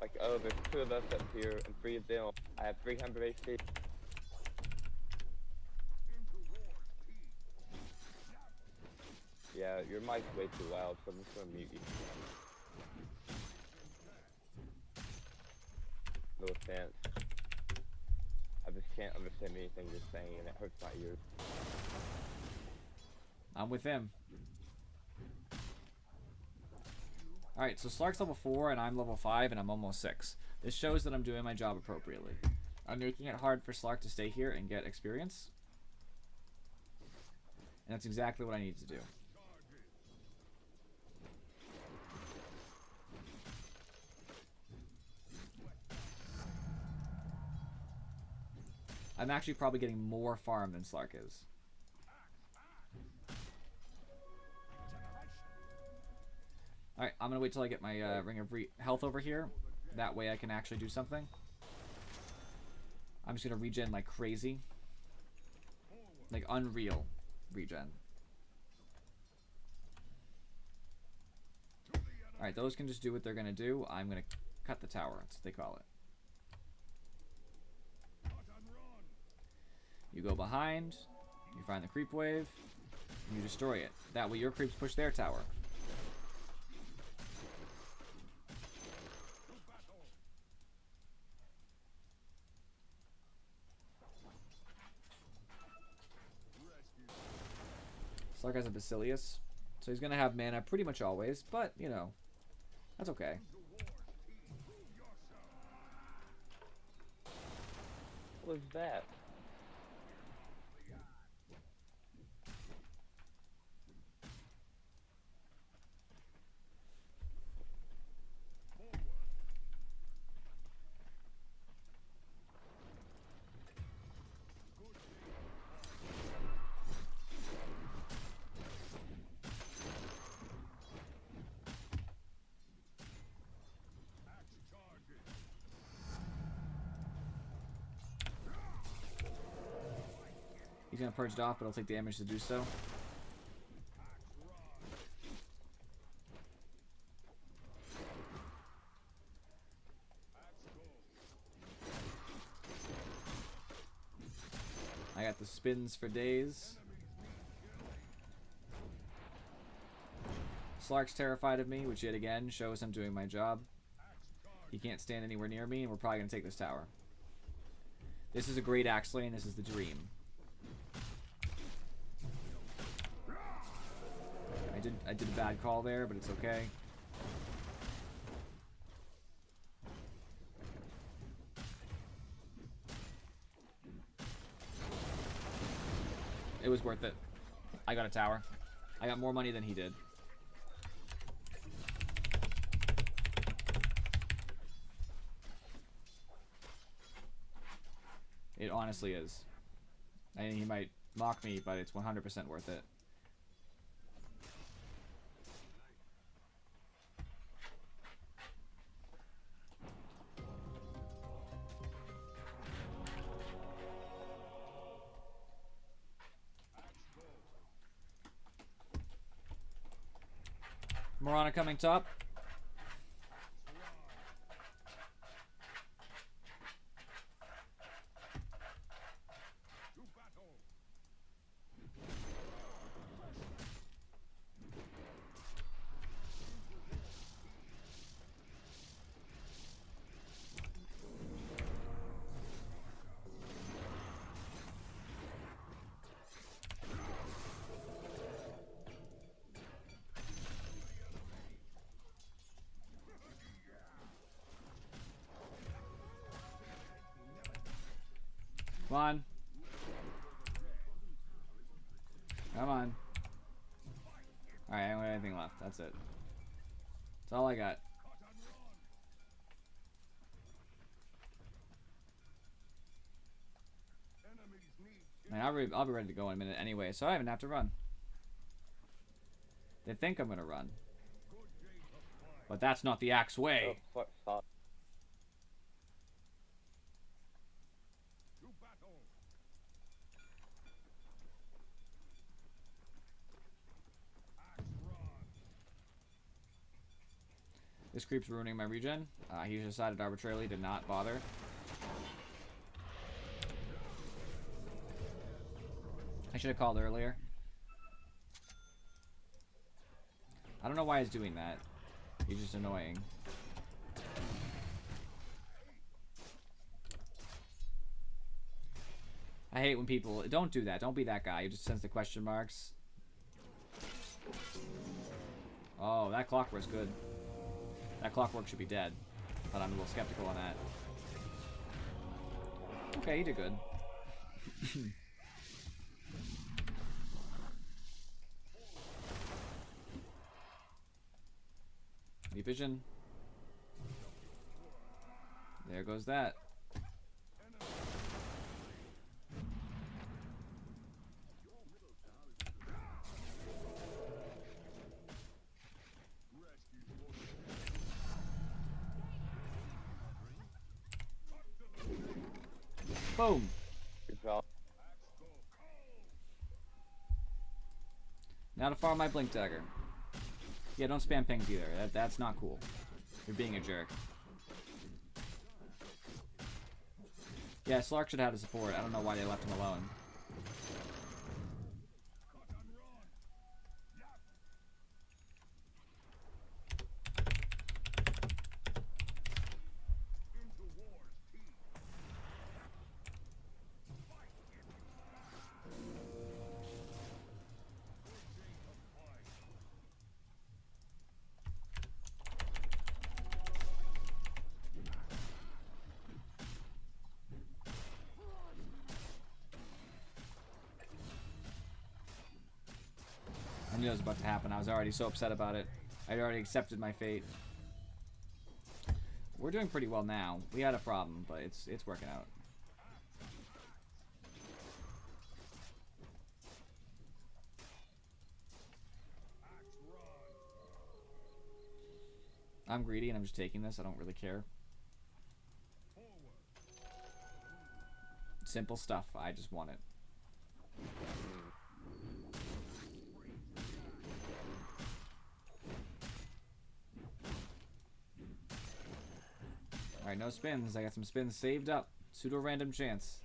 Like, oh, there's 2 of us up here and 3 of them. I have 300 AC. Yeah, your mic's way too loud, so I'm just gonna mute you. No offense. I just can't understand anything you're saying, and it hurts my ears.
I'm with him. Alright, so Slark's level 4 and I'm level 5 and I'm almost 6. This shows that I'm doing my job appropriately. I'm making it hard for Slark to stay here and get experience. And that's exactly what I need to do. I'm actually probably getting more farm than Slark is. Alright, I'm gonna wait till I get my Ring of Health over here. That way I can actually do something. I'm just gonna regen like crazy. Like unreal regen. Alright, those can just do what they're gonna do. I'm gonna cut the tower, that's what they call it. You go behind, you find the creep wave, and you destroy it. That way your creeps push their tower. Slark has a Basilius, so he's going to have mana pretty much always, but, you know, that's okay.
What was that?
gonna purge it off, but it'll take damage to do so. I got the spins for days. Slark's terrified of me, which yet again shows I'm doing my job. He can't stand anywhere near me, and we're probably going to take this tower. This is a great axe lane. This is the dream. I did a bad call there, but it's okay. It was worth it. I got a tower. I got more money than he did. It honestly is. I mean, he might mock me, but it's 100% worth it. Morana coming top. Come on. Come on. Alright, I don't have anything left. That's it. That's all I got. Man, I'll be ready to go in a minute anyway, so I don't even have to run. They think I'm gonna run. But that's not the axe way.
Oh, fuck, stop.
This creep's ruining my regen. He decided arbitrarily to not bother. I should have called earlier. I don't know why he's doing that. He's just annoying. I hate when people... Don't do that. Don't be that guy who just sends the question marks. Oh, that clockwork's good. That clockwork should be dead. But I'm a little skeptical on that. Okay, he did good. Any vision? There goes that. Boom.
Good job.
Now to farm my blink dagger. Yeah, don't spam pings either. That's not cool. You're being a jerk. Yeah, Slark should have had a support. I don't know why they left him alone. I knew that was about to happen. I was already so upset about it. I'd already accepted my fate. We're doing pretty well now. We had a problem, but it's working out. I'm greedy and I'm just taking this. I don't really care. Simple stuff. I just want it. Alright, no spins. I got some spins saved up. Pseudo random chance.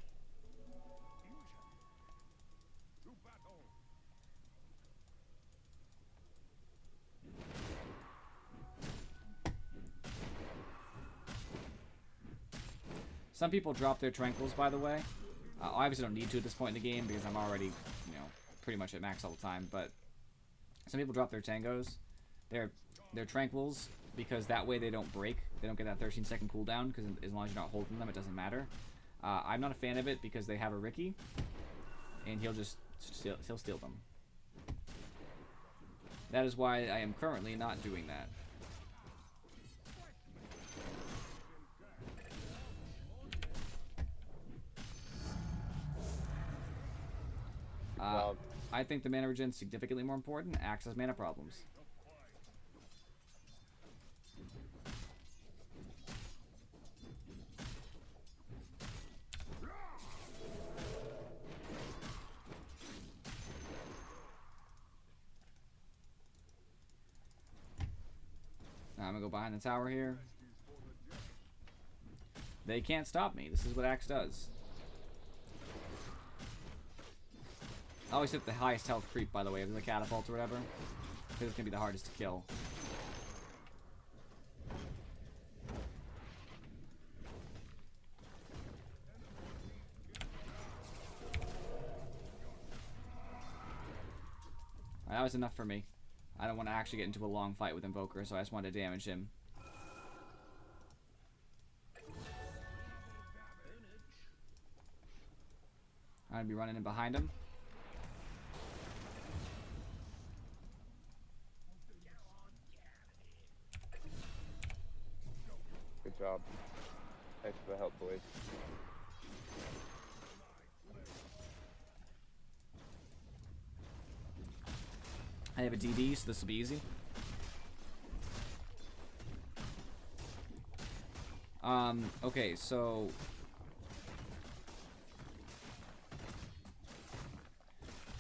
Some people drop their tranquils, by the way. I obviously don't need to at this point in the game because I'm already, pretty much at max all the time. But some people drop their tangos, their tranquils, because that way they don't break. They don't get that 13-second cooldown, because as long as you're not holding them, it doesn't matter. I'm not a fan of it because they have a Ricky, and he'll steal them. That is why I am currently not doing that. I think the mana regen is significantly more important. Axe has mana problems. I'm gonna go behind the tower here. They can't stop me. This is what Axe does. I always hit the highest health creep, by the way, of the catapult or whatever, because it's gonna be the hardest to kill. That was enough for me. I don't want to actually get into a long fight with Invoker, so I just wanted to damage him. I'm gonna be running in behind him.
Good job. Thanks for the help, boys.
I have a DD, so this will be easy. Okay, so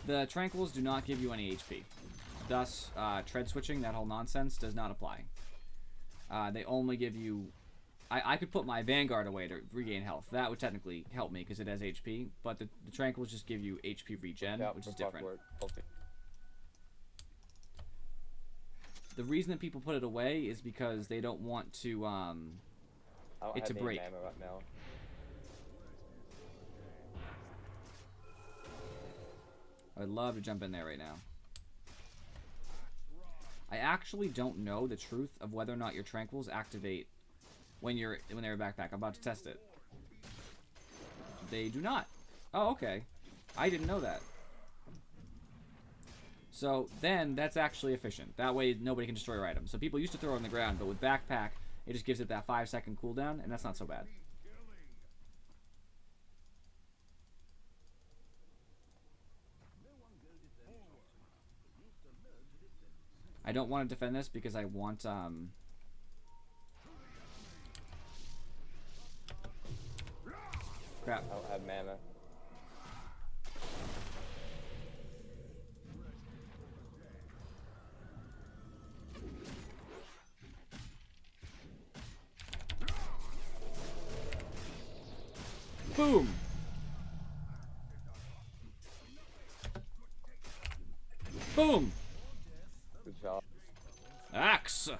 the tranquils do not give you any HP. Thus, tread switching, that whole nonsense, does not apply. They only give you... I could put my Vanguard away to regain health. That would technically help me because it has HP, but the tranquils just give you HP regen, which is different. The reason that people put it away is because they don't want to, it to break.
Right now.
I'd love to jump in there right now. I actually don't know the truth of whether or not your tranquils activate when they're a backpack. I'm about to test it. They do not. Oh, okay. I didn't know that. So then that's actually efficient. That way nobody can destroy your items. So people used to throw it on the ground, but with backpack, it just gives it that 5-second cooldown, and that's not so bad. I don't want to defend this because I want crap.
I don't have mana.
Boom! Boom!
Good job.
Axe!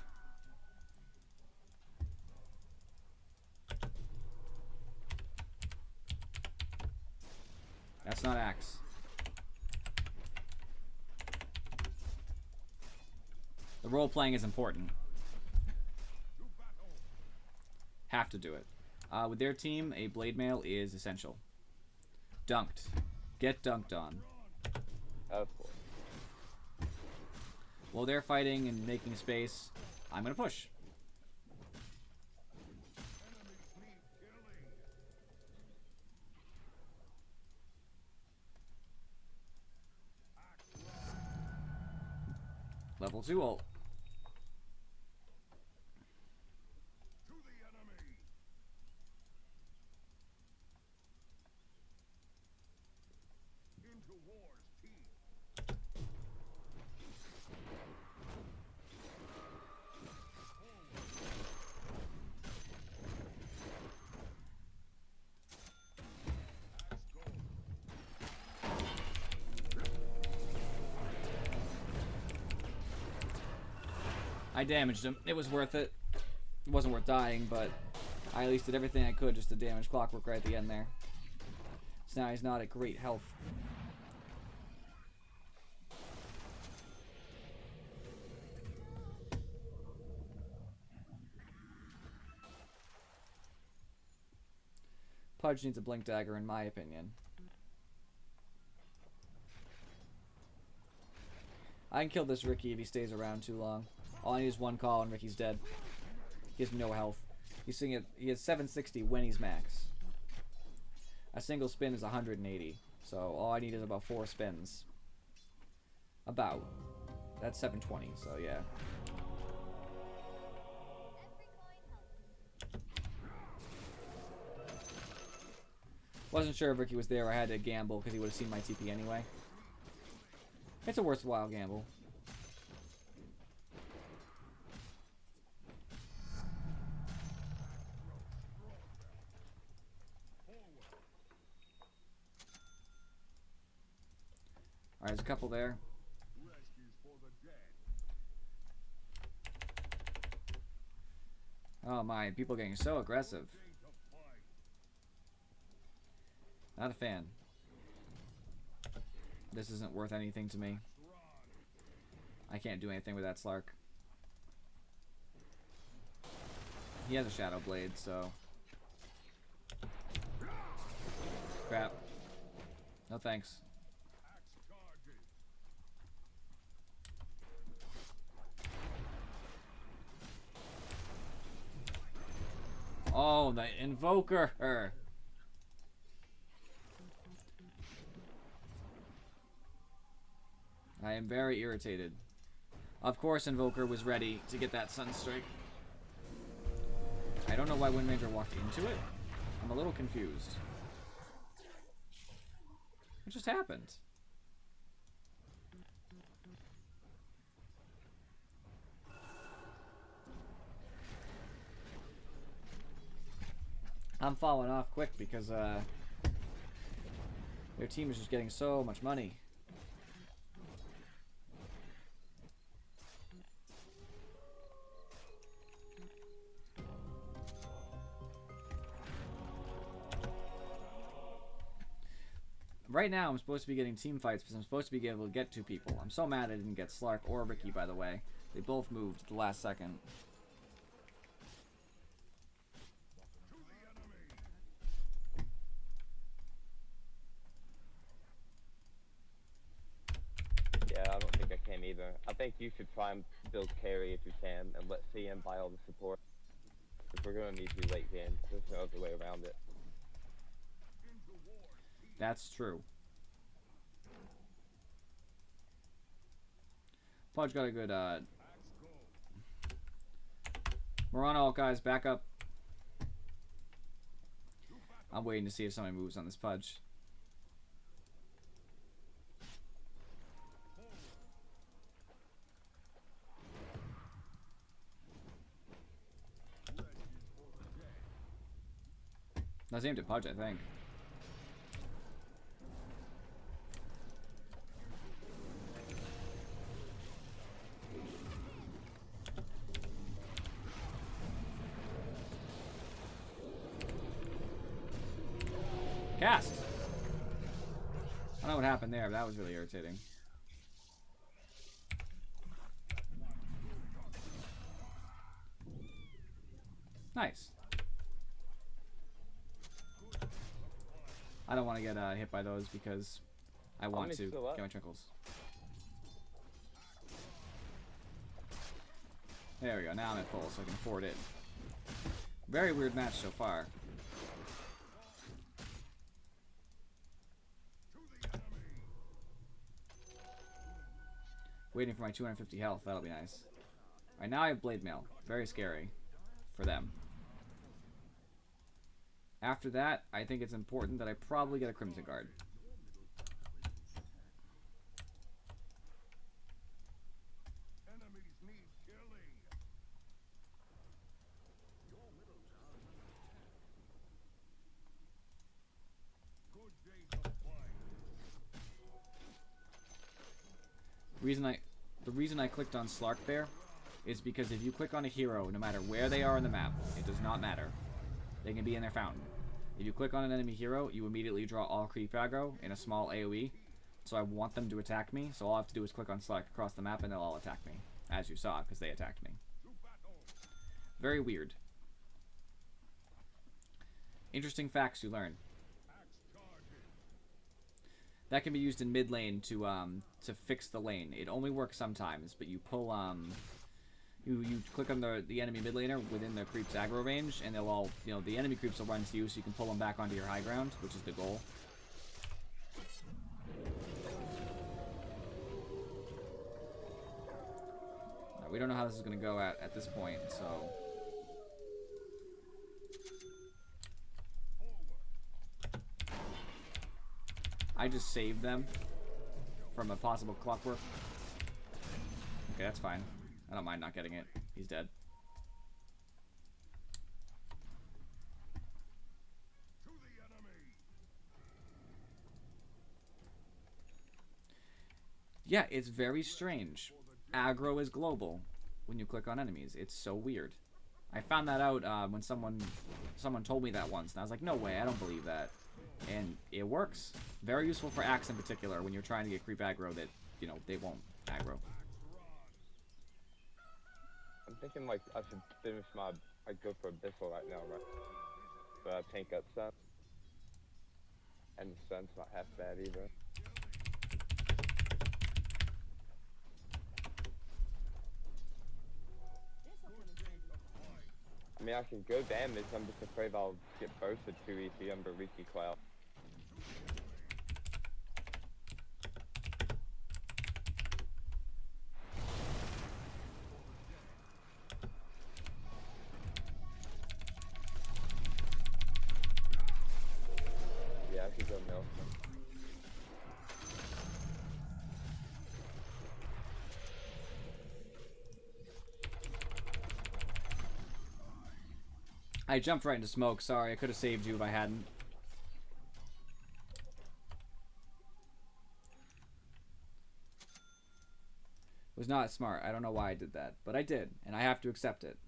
That's not axe. The role playing is important. Have to do it. With their team, a blade mail is essential. Dunked. Get dunked on.
Of course.
While they're fighting and making space, I'm gonna push. Level 2 ult. I damaged him. It was worth it. It wasn't worth dying, but I at least did everything I could just to damage Clockwork right at the end there. So now he's not at great health. Pudge needs a Blink Dagger, in my opinion. I can kill this Ricky if he stays around too long. All I need is one call and Ricky's dead. He has no health. He's sitting at, he has 760 when he's max. A single spin is 180. So all I need is about 4 spins. About. That's 720, so yeah. Wasn't sure if Ricky was there. I had to gamble because he would have seen my TP anyway. It's a worthwhile gamble. Alright, there's a couple there. Oh my, people are getting so aggressive. Not a fan. This isn't worth anything to me. I can't do anything with that Slark. He has a Shadow Blade, so... Crap. No thanks. Oh, the Invoker! I am very irritated. Of course Invoker was ready to get that Sunstrike. I don't know why Wind Ranger walked into it. I'm a little confused. What just happened? I'm falling off quick because their team is just getting so much money. Right now, I'm supposed to be getting team fights because I'm supposed to be able to get 2 people. I'm so mad I didn't get Slark or Ricky, by the way. They both moved at the last second.
Yeah, I don't think I can either. I think you should try and build carry if you can, and let CM buy all the support. If we're gonna need you late game, there's no other way around it.
That's true. Pudge got a good, Morano, guys, back up. I'm waiting to see if somebody moves on this Pudge. That's aimed at Pudge, I think. Cast! I don't know what happened there, but that was really irritating. Nice. I don't want to get hit by those because I want to get my trinkles. There we go. Now I'm at full, so I can afford it. Very weird match so far. Waiting for my 250 health. That'll be nice. Alright, now I have Blade Mail. Very scary for them. After that, I think it's important that I probably get a Crimson Guard. The reason I clicked on Slark there is because if you click on a hero, no matter where they are on the map, it does not matter. They can be in their fountain. If you click on an enemy hero, you immediately draw all creep aggro in a small AoE. So I want them to attack me, so all I have to do is click on select across the map and they'll all attack me. As you saw, because they attacked me. Very weird. Interesting facts you learn. That can be used in mid lane to fix the lane. It only works sometimes, but you pull you click on the enemy mid laner within the creep's aggro range, and they'll all, you know, the enemy creeps will run to you, so you can pull them back onto your high ground, which is the goal. We don't know how this is going to go at this point, so... I just saved them from a possible clockwork. Okay, that's fine. I don't mind not getting it. He's dead. Yeah, it's very strange. Aggro is global when you click on enemies. It's so weird. I found that out when someone told me that once, and I was like, no way, I don't believe that. And it works. Very useful for Axe in particular when you're trying to get creep aggro that, you know, they won't aggro.
I'm thinking like I should finish my, I'd go for Abyssal right now, right? But tank up Sun. And the Sun's not half bad either. I mean, I can go damage, I'm just afraid I'll get bursted too easy under Riki Cloud. Yeah, I could go Nelson.
I jumped right into smoke. Sorry, I could have saved you if I hadn't. It was not smart. I don't know why I did that, but I did, and I have to accept it.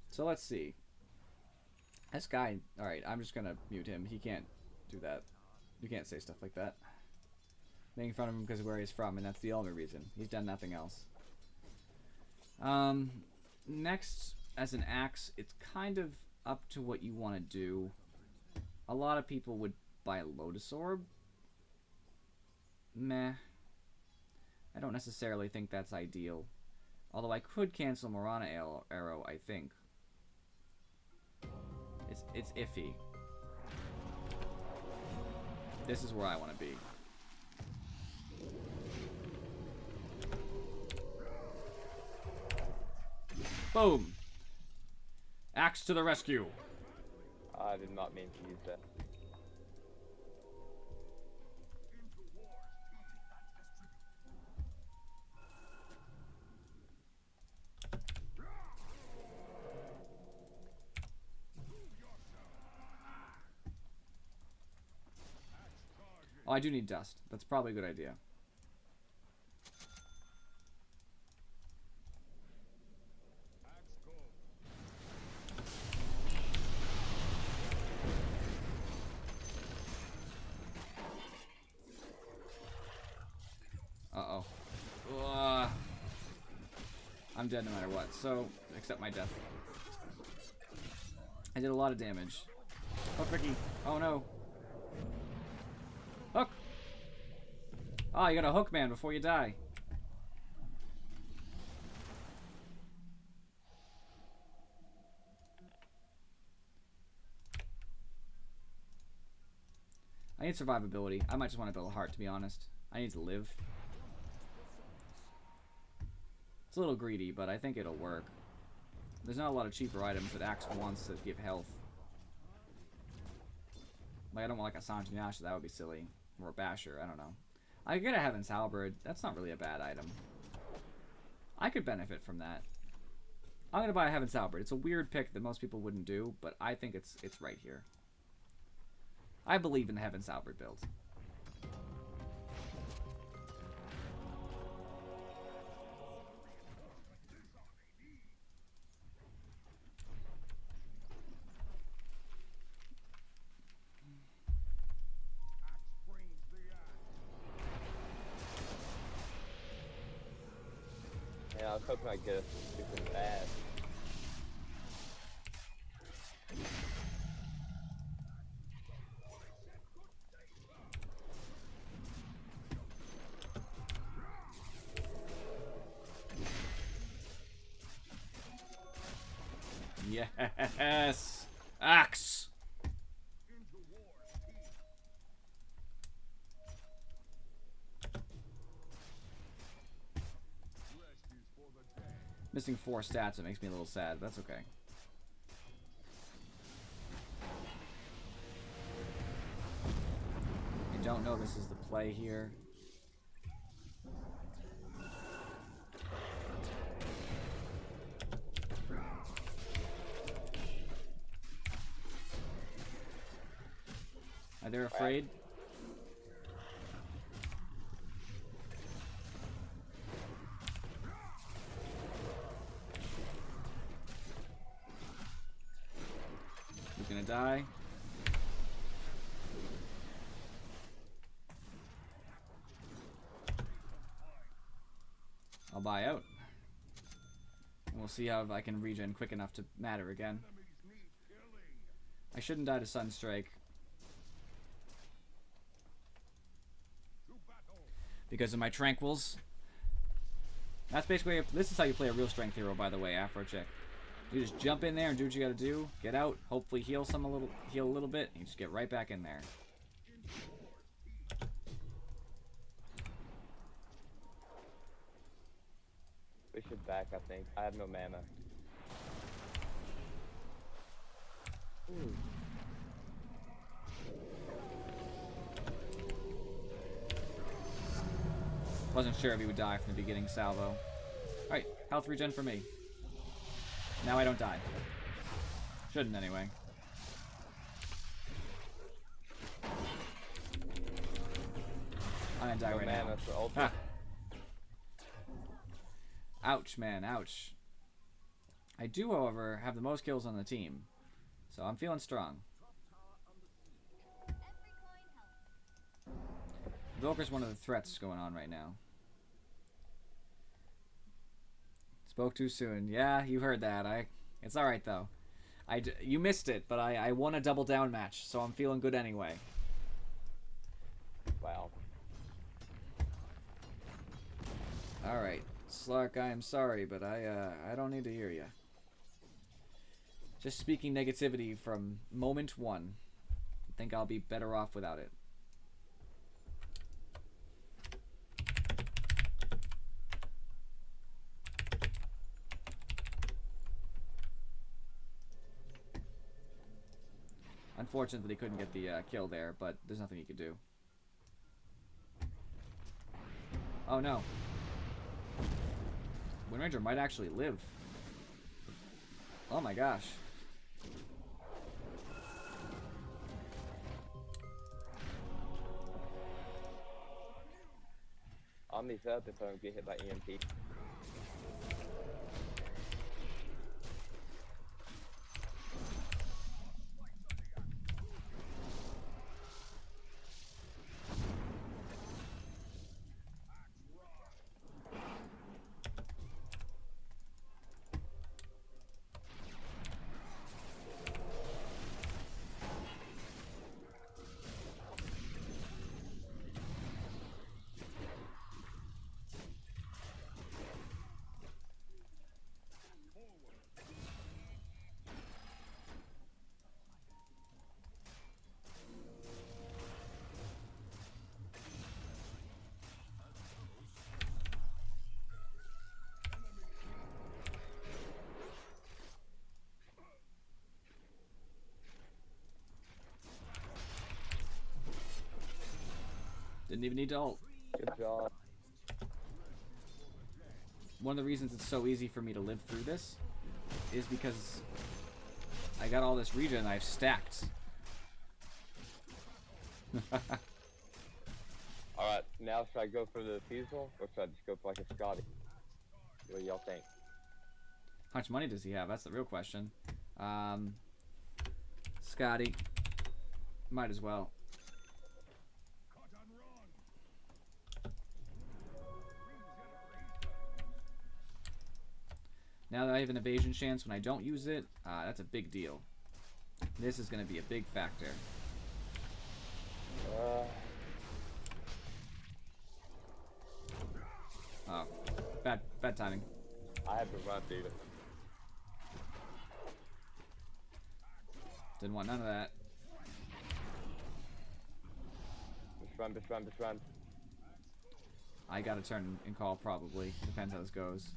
So let's see. This guy... Alright, I'm just gonna mute him. He can't do that. You can't say stuff like that. Making fun of him because of where he's from, and that's the only reason. He's done nothing else. Next, as an axe, it's kind of up to what you want to do. A lot of people would buy a Lotus Orb. Meh. I don't necessarily think that's ideal. Although I could cancel Morana Arrow, I think. It's iffy. This is where I want to be. Boom! Axe to the rescue!
I did not mean to use that.
Oh, I do need dust. That's probably a good idea. Uh-oh. I'm dead no matter what, so, except my death. I did a lot of damage. Oh, Ricky. Oh, no. Hook! Oh, you got a hook, man, before you die. I need survivability. I might just want to build a heart, to be honest. I need to live. It's a little greedy, but I think it'll work. There's not a lot of cheaper items that Axe wants to give health. Like, I don't want like a Sanji Nash, that would be silly. Or a Basher, I don't know. I get a Heaven's Halberd. That's not really a bad item. I could benefit from that. I'm gonna buy a Heaven's Halberd. It's a weird pick that most people wouldn't do, but I think it's right here. I believe in the Heaven's Halberd build.
was hoping I'd get a super fast.
Yes! Axe! Missing 4 stats, it makes me a little sad, but that's okay. I don't know this is the play here. Are they afraid? He's gonna die. I'll buy out. And we'll see how I can regen quick enough to matter again. I shouldn't die to Sunstrike. Because of my tranquils. That's basically, this is how you play a real strength hero, by the way, Afro Check. You just jump in there and do what you gotta do, get out, hopefully heal a little bit, and you just get right back in there.
We should back, I think. I have no mana. Ooh.
Wasn't sure if he would die from the beginning salvo. Alright, health regen for me. Now I don't die. Shouldn't anyway. I'm gonna die right now.
That's the ultimate.
Ah. Ouch, man, ouch. I do, however, have the most kills on the team. So I'm feeling strong. Volker's one of the threats going on right now. Spoke too soon. Yeah, you heard that. It's alright, though. You missed it, but I won a double down match, so I'm feeling good anyway.
Wow.
Alright. Slark, I am sorry, but I don't need to hear you. Just speaking negativity from moment 1. I think I'll be better off without it. Unfortunate that he couldn't get the kill there, but there's nothing he could do. Oh no. Wind Ranger might actually live. Oh my gosh.
Omni's up if I don't get hit by EMP.
Didn't even need to ult.
Good job.
One of the reasons it's so easy for me to live through this is because I got all this regen I've stacked.
Alright, now should I go for the Fusil or should I just go for like a Scotty? What do y'all think?
How much money does he have? That's the real question. Scotty. Might as well. Now that I have an evasion chance when I don't use it, that's a big deal. This is going to be a big factor. Oh, bad timing.
I have to run, dude.
Didn't want none of that.
Just run.
I got to turn and call probably. Depends how this goes.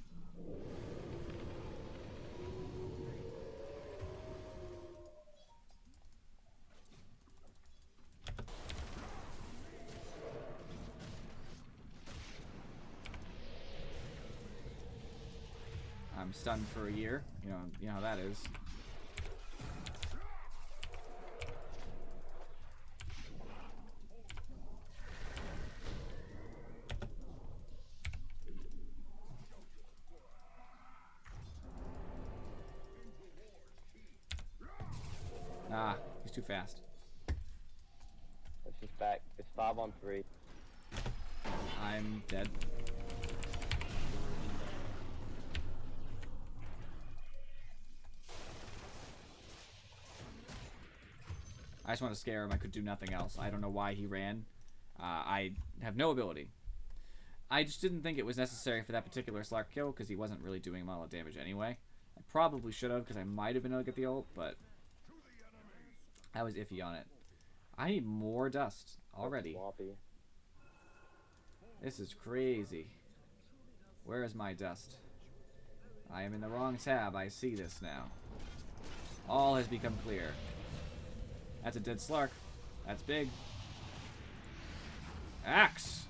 I'm stunned for a year. You know how that is. Ah, he's too fast.
It's just back. It's 5-on-3.
I'm dead. I just want to scare him. I could do nothing else. I don't know why he ran. I have no ability. I just didn't think it was necessary for that particular Slark kill because he wasn't really doing a lot of damage anyway. I probably should have because I might have been able to get the ult, but I was iffy on it. I need more dust already. This is crazy. Where is my dust? I am in the wrong tab. I see this now. All has become clear. That's a dead Slark. That's big. Axe!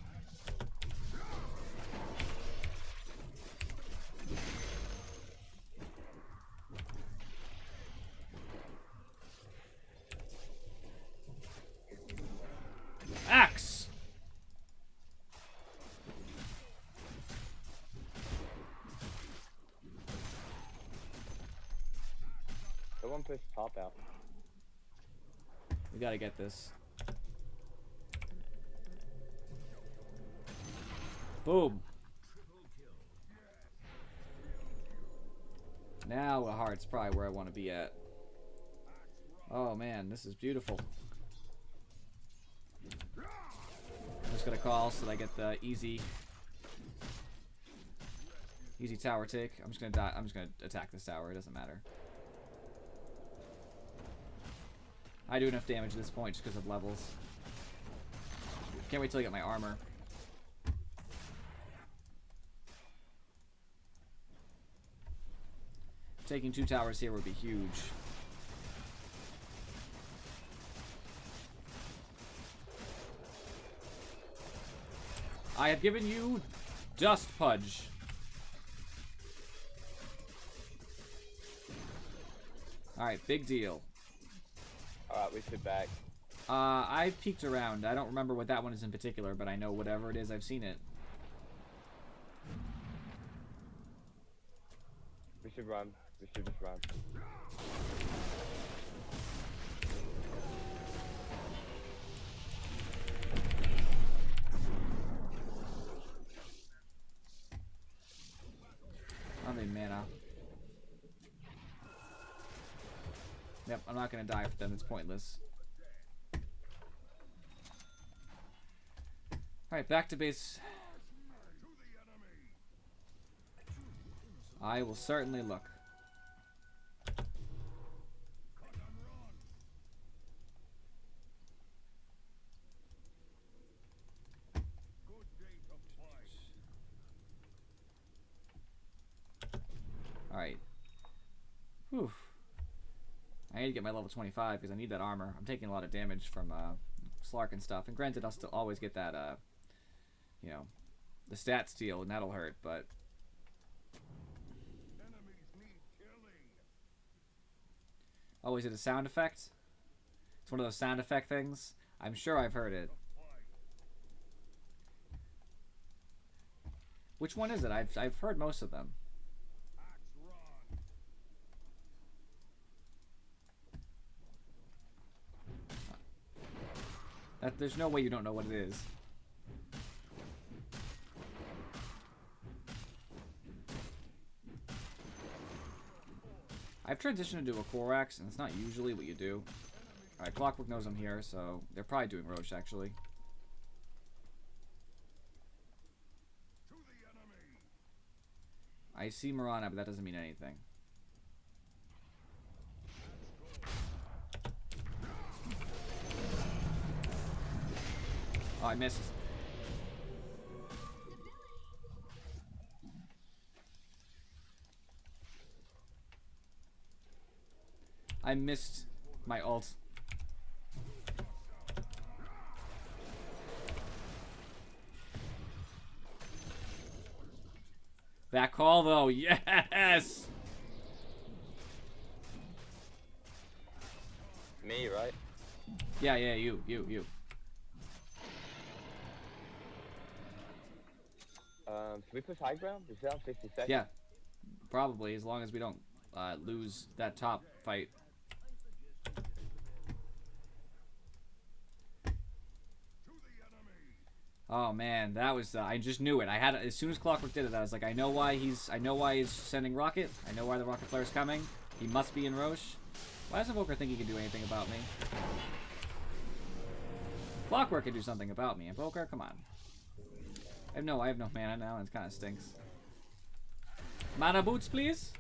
Axe!
Someone push top out.
We gotta get this. Boom. Now a heart's probably where I want to be at. Oh man, this is beautiful. I'm just gonna call so that I get the easy tower take. I'm just gonna die. I'm just gonna attack this tower. It doesn't matter. I do enough damage at this point just because of levels. Can't wait till I get my armor. Taking 2 towers here would be huge. I have given you Dust Pudge. Alright, big deal.
Alright, we should back.
I peeked around. I don't remember what that one is in particular, but I know whatever it is, I've seen it.
We should run. We should just run.
I mean, mana. Yep, I'm not gonna die for them. It's pointless. Alright, back to base. I will certainly look. Alright. Whew. I need to get my level 25 because I need that armor. I'm taking a lot of damage from Slark and stuff. And granted, I'll still always get that, you know, the stat steal, and that'll hurt, but... Oh, is it a sound effect? It's one of those sound effect things? I'm sure I've heard it. Which one is it? I've heard most of them. There's no way you don't know what it is. transitioned into a Korax, and it's not usually what you do. Alright, Clockwork knows I'm here, so they're probably doing Roche, actually. I see Mirana, but that doesn't mean anything. Oh, I missed. I missed my ult. That call, though, yes!
Me, right?
Yeah, you.
Should we push high ground? We still have 60 seconds.
Yeah, probably, as long as we don't lose that top fight. Oh man, that was I just knew it. I had as soon as Clockwork did it, I was like, I know why he's sending Rocket. I know why the Rocket Flare's coming. He must be in Roche. Why does Invoker think he can do anything about me? Clockwork can do something about me. Invoker, come on. I have no mana now, and it kind of stinks. Mana boots, please.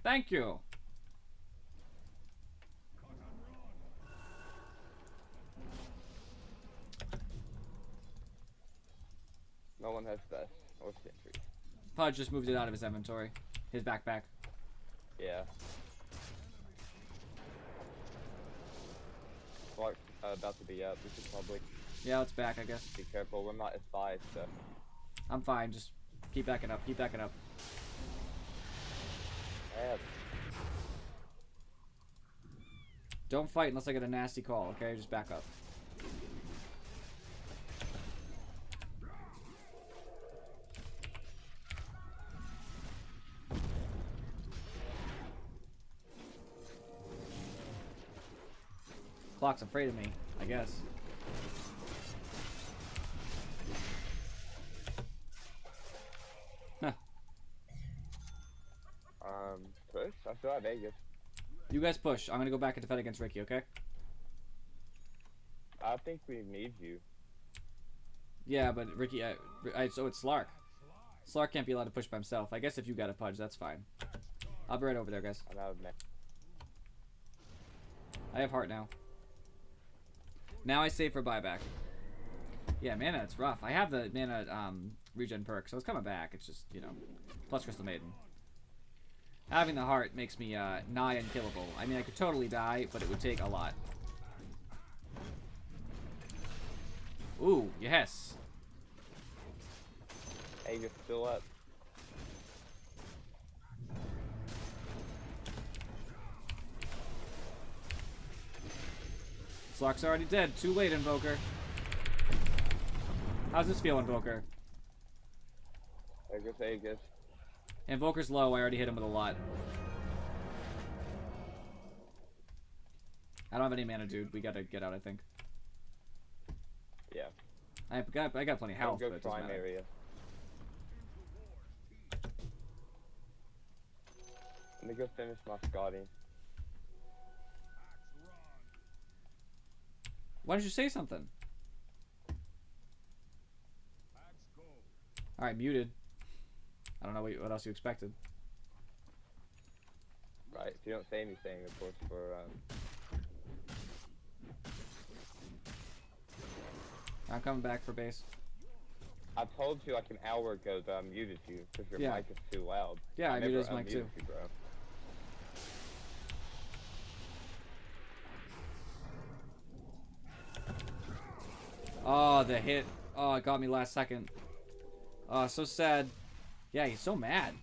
Thank you.
No one has that. Or sentry.
Pudge just moved it out of his inventory. His backpack.
Yeah. Clark's about to be up. We should probably
Yeah, it's back, I guess.
be careful. We're not as five, so.
I'm fine. Just keep backing up. Keep backing up.
Yeah.
Don't fight unless I get a nasty call, okay? Just back up. Clock's afraid of me, I guess. Huh.
Push? I still have Vegas.
You guys push. I'm gonna go back and defend against Ricky, okay?
I think we need you.
Yeah, but Ricky, so it's Slark. Slark can't be allowed to push by himself. I guess if you got a Pudge, that's fine. I'll be right over there, guys.
I'm out of mana.
I have heart now. Now I save for buyback. Yeah, mana, it's rough. I have the mana regen perk, so it's coming back. It's just, you know, plus Crystal Maiden. Having the heart makes me nigh unkillable. I mean, I could totally die, but it would take a lot. Ooh, yes.
Hey, you're still up.
Slark's already dead. Too late, Invoker. How's this feel, Invoker?
Vegas, Vegas.
Invoker's low. I already hit him with a lot. I don't have any mana, dude. We gotta get out, I think.
Yeah.
I got plenty of health,
Go
but it doesn't
prime
matter.
area. Let me go finish my Scotty.
Why didn't you say something? Alright, muted. I don't know what else you expected.
Right, if you don't say anything, of course, for,
I'm coming back for base.
I told you like an hour ago that I muted you because your
Yeah.
mic is too loud.
Yeah, I muted his
never
mic
unmuted
too.
You, bro.
Oh, the hit. Oh, it got me last second. Oh, so sad. Yeah, he's so mad.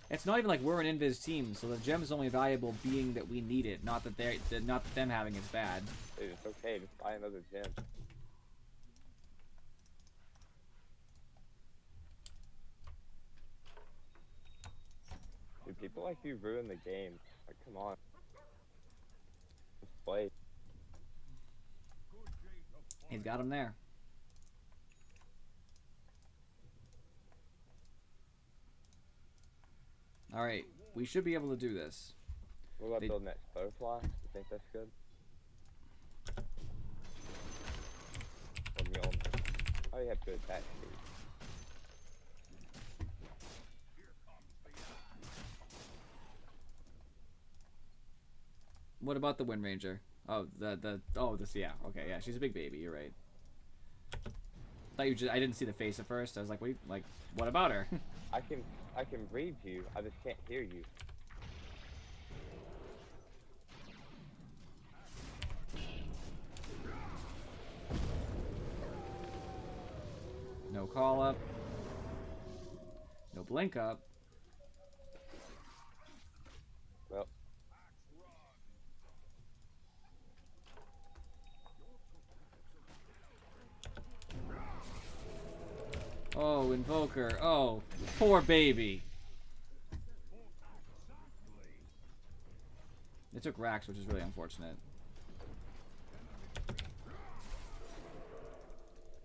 It's not even like we're an invis team, so the gem is only valuable being that we need it, not that not that them having it's bad.
Dude, it's okay. Just buy another gem. Dude, people like you ruin the game. Like, come on. Just play.
He's got him there. Alright, we should be able to do this.
What about
They-
building that butterfly? You think that's good? Or Mjolnir? Oh, you have good attack speed.
What about the Wind Ranger? Oh, this, yeah, okay, yeah, she's a big baby, you're right. I didn't see the face at first. I was like, what about her?
I can read you. I just can't hear you.
No call up. No blink up.
Well,
Oh, Invoker. Oh, poor baby. They took Rax, which is really unfortunate.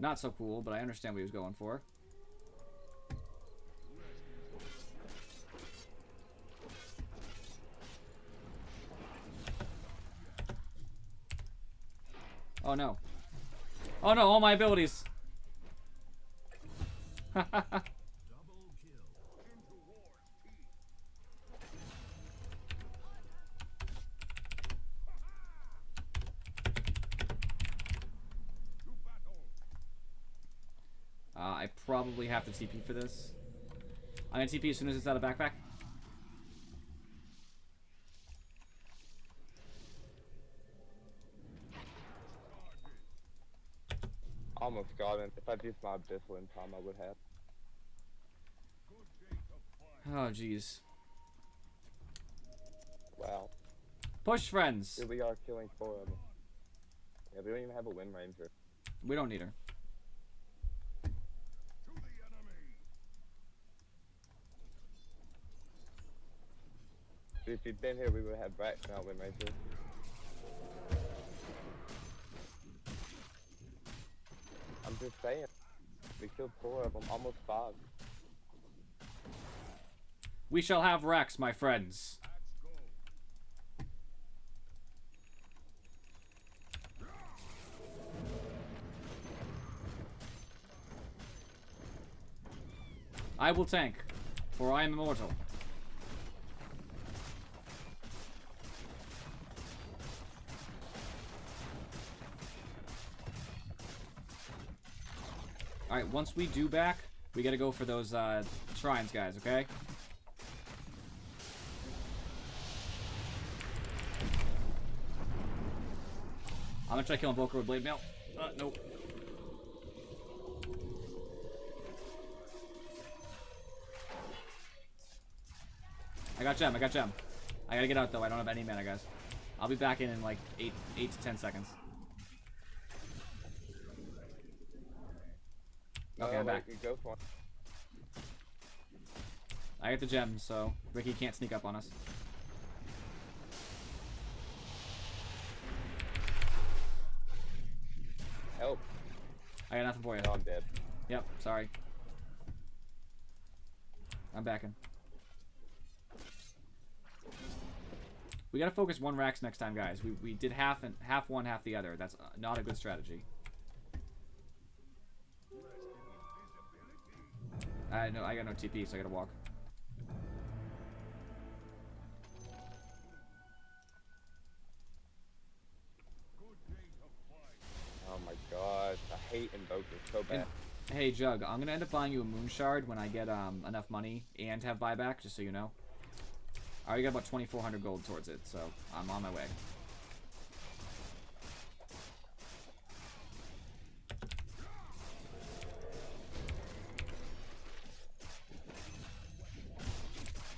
Not so cool, but I understand what he was going for. Oh no. Oh no, all my abilities. I probably have to TP for this. I'm gonna TP as soon as it's out of backpack.
almost got him. If I'd used my Abyssal in time, I would have.
Oh, jeez.
Wow.
Push, friends.
Here we are killing 4 of them. Yeah, we don't even have a Wind Ranger.
We don't need her.
If you'd been here, we would have Brax now, Wind Ranger. I'm just saying. We killed 4 of them, almost 5.
We shall have Rex, my friends. I will tank, for I am immortal. Alright, once we do back, we gotta go for those shrines, guys, okay? I'm gonna try killing Volker with Blade Mail. Nope. I got gem, I got gem. I gotta get out though, I don't have any mana, guys. I'll be back in like 8 to 10 seconds. Okay, I'm back.
You go for it.
I get the gem, so Ricky can't sneak up on us.
Help.
I got nothing for you.
No, I'm dead.
Yep, sorry. I'm backing. We gotta focus one Rax next time, guys. We did half one, half the other. That's not a good strategy. I got no TP, so I gotta walk.
Oh my god, I hate Invoker so bad.
Hey, Jug, I'm gonna end up buying you a Moon Shard when I get enough money and have buyback, just so you know. I already got about 2,400 gold towards it, so I'm on my way.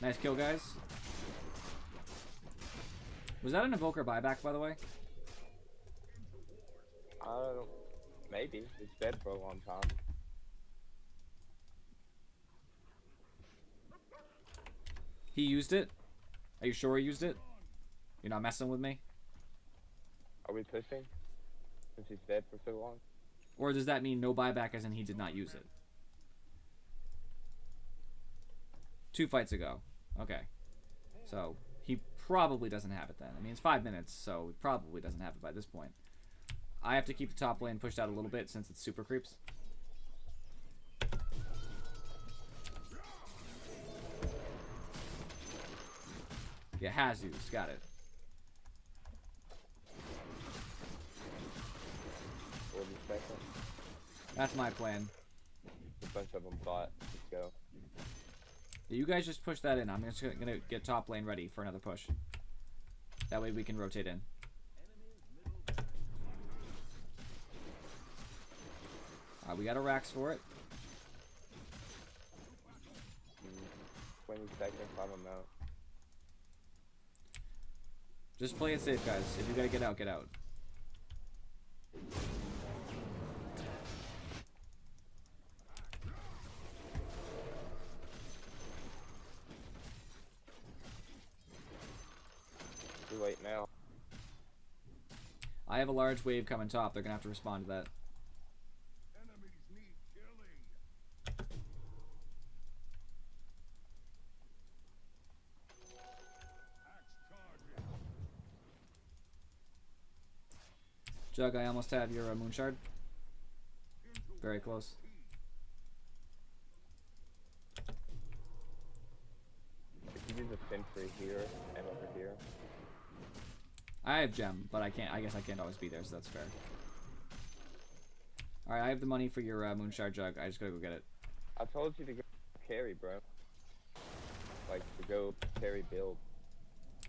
Nice kill, guys. Was that an Invoker buyback, by the way?
Maybe. It's dead for a long time.
He used it? Are you sure he used it? You're not messing with me?
Are we pushing? Since he's dead for so long?
Or does that mean no buyback as in he did not use it? 2 fights ago. Okay. So, he probably doesn't have it then. I mean, it's 5 minutes, so he probably doesn't have it by this point. I have to keep the top lane pushed out a little bit since it's super creeps. Yeah, Jesus, got it. That's my plan.
A bunch of them bought. Let's go.
Yeah, you guys just push that in. I'm just gonna get top lane ready for another push. That way we can rotate in. We got a Rax for it.
20 seconds, I don't know.
Just play it safe, guys. If you gotta get out, get out.
Too late now.
I have a large wave coming top. They're gonna have to respond to that. Jug, I almost have your moon shard. Very close.
If you do the sentry here and over here.
I have gem, but I guess I can't always be there, so that's fair. Alright, I have the money for your moon shard, Jug. I just gotta go get it.
I told you to go carry, bro. Like, to go carry build,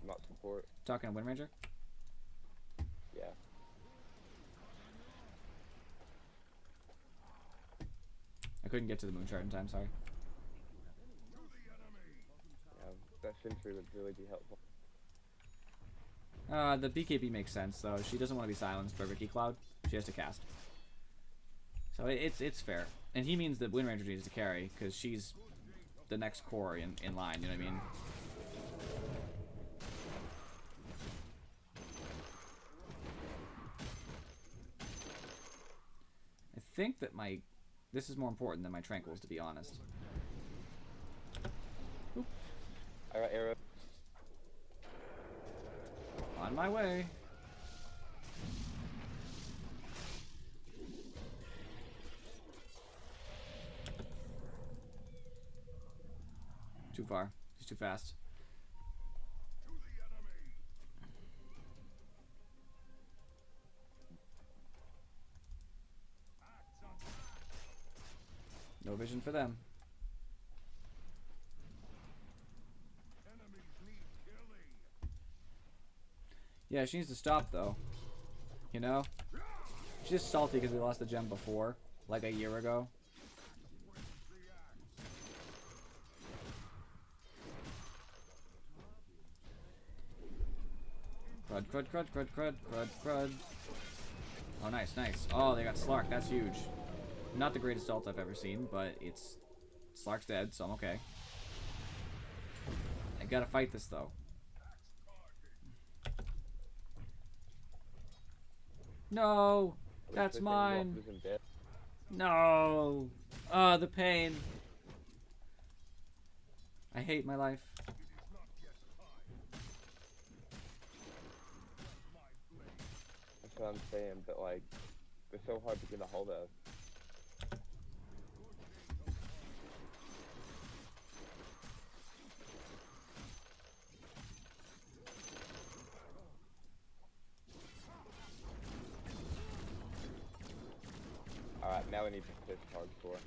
not support.
Talking to Wind Ranger?
Yeah.
I couldn't get to the moon shard in time, sorry.
Yeah, that sentry would really be helpful.
The BKB makes sense, though. She doesn't want to be silenced by Ricky Cloud. She has to cast. So it's fair. And he means that Wind Ranger needs to carry, because she's the next core in line, you know what I mean? I think that this is more important than my Tranquils, to be honest. Oop.
Alright, arrow.
On my way. Too far. He's too fast. No vision for them. Yeah, she needs to stop, though. You know? She's just salty because we lost the gem before, like a year ago. Crud, crud, crud, crud, crud, crud, crud. Oh, nice, nice. Oh, they got Slark. That's huge. Not the greatest ult I've ever seen, but it's... Slark's dead, so I'm okay. I gotta fight this, though. No! That's mine! No! The pain. I hate my life.
That's what I'm saying, but like, they're so hard to get a hold of. Alright, now we need to push hardcore.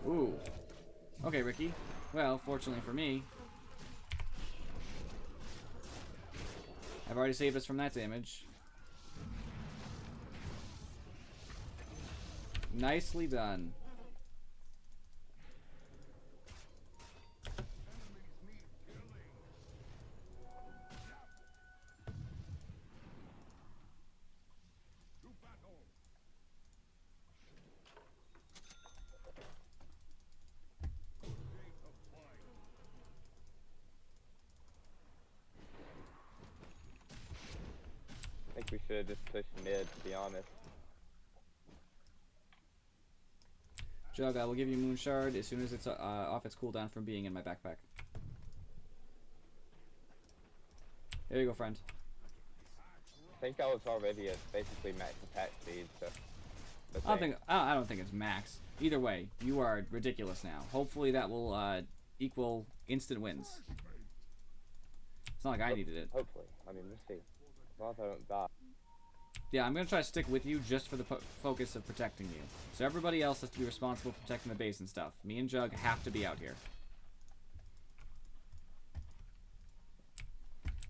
Ooh. Okay, Ricky. Well, fortunately for me, I've already saved us from that damage. Nicely done.
I think we should have just pushed mid, to be honest.
Jug, I will give you Moon Shard as soon as it's off its cooldown from being in my backpack. There you go, friend.
I think I was already at basically max attack speed, so.
I don't think it's max. Either way, you are ridiculous now. Hopefully that will equal instant wins. It's not like I needed it.
Hopefully. I mean, we'll see. As long as I don't die.
Yeah, I'm gonna try to stick with you just for the focus of protecting you. So everybody else has to be responsible for protecting the base and stuff. Me and Jug have to be out here.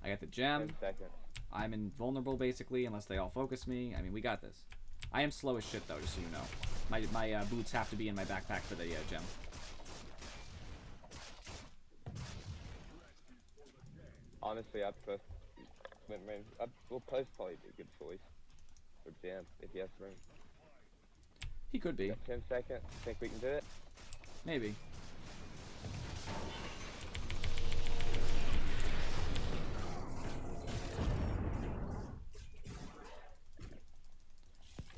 I got the gem.
10 seconds.
I'm invulnerable basically unless they all focus me. I mean, we got this. I am slow as shit though, just so you know. My boots have to be in my backpack for the gem.
Honestly, I'd press. Well, Post probably be a good choice for Jam if he has room.
He could be.
Got 10 seconds. Think we can do it?
Maybe.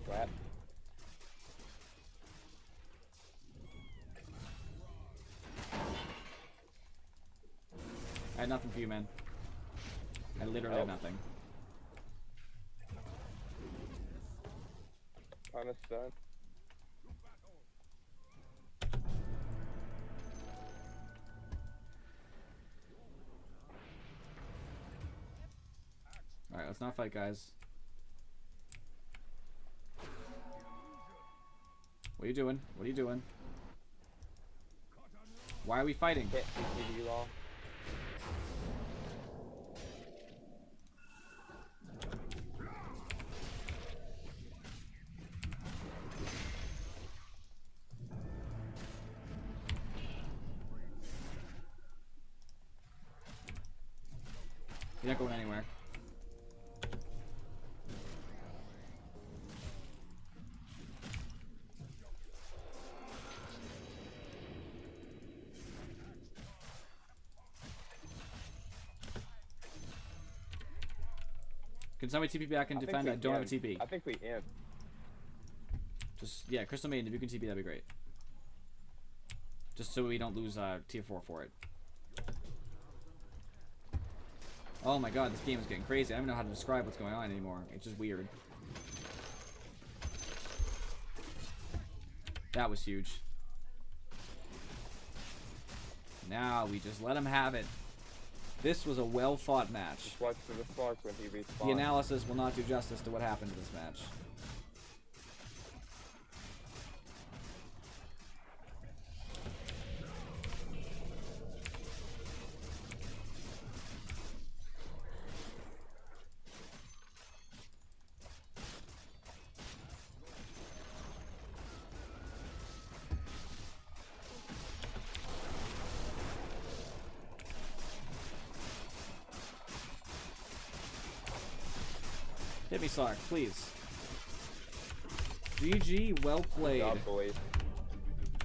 Crap.
I had nothing for you, man. I literally have nothing.
Kinda stunned.
Alright, let's not fight, guys. What are you doing? What are you doing? Why are we fighting?
Can't see you long.
You're not going anywhere. Can somebody TP back and defend? I don't have a TP.
I think we end.
Just, yeah, Crystal Maiden, if you can TP, that'd be great. Just so we don't lose tier 4 for it. Oh my god, this game is getting crazy. I don't even know how to describe what's going on anymore. It's just weird. That was huge. Now we just let him have it. This was a well-fought match.
Just watch for the spark when he respawns.
The analysis will not do justice to what happened to this match. Hit me, Sark, please. GG, well played.
Good job, boys.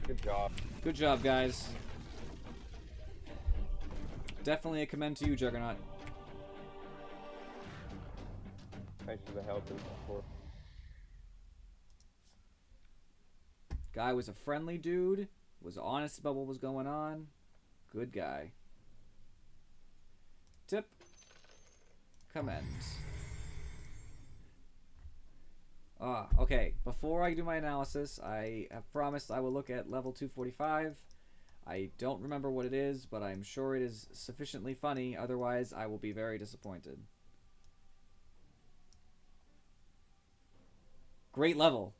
Good job.
Good job, guys. Definitely a commend to you, Juggernaut.
Thanks for the help and support.
Guy was a friendly dude, was honest about what was going on. Good guy. Tip. Commend. Okay, before I do my analysis, I have promised I will look at level 245. I don't remember what it is, but I'm sure it is sufficiently funny, otherwise I will be very disappointed. Great level.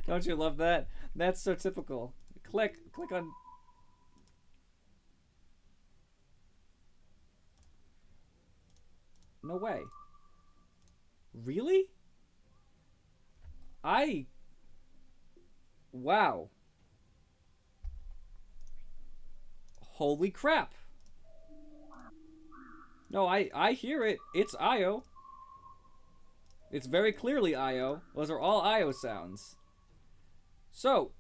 Don't you love that? That's so typical. Click on... No way. Really? Wow. Holy crap. No, I hear it. It's Io. It's very clearly Io. Those are all Io sounds. So,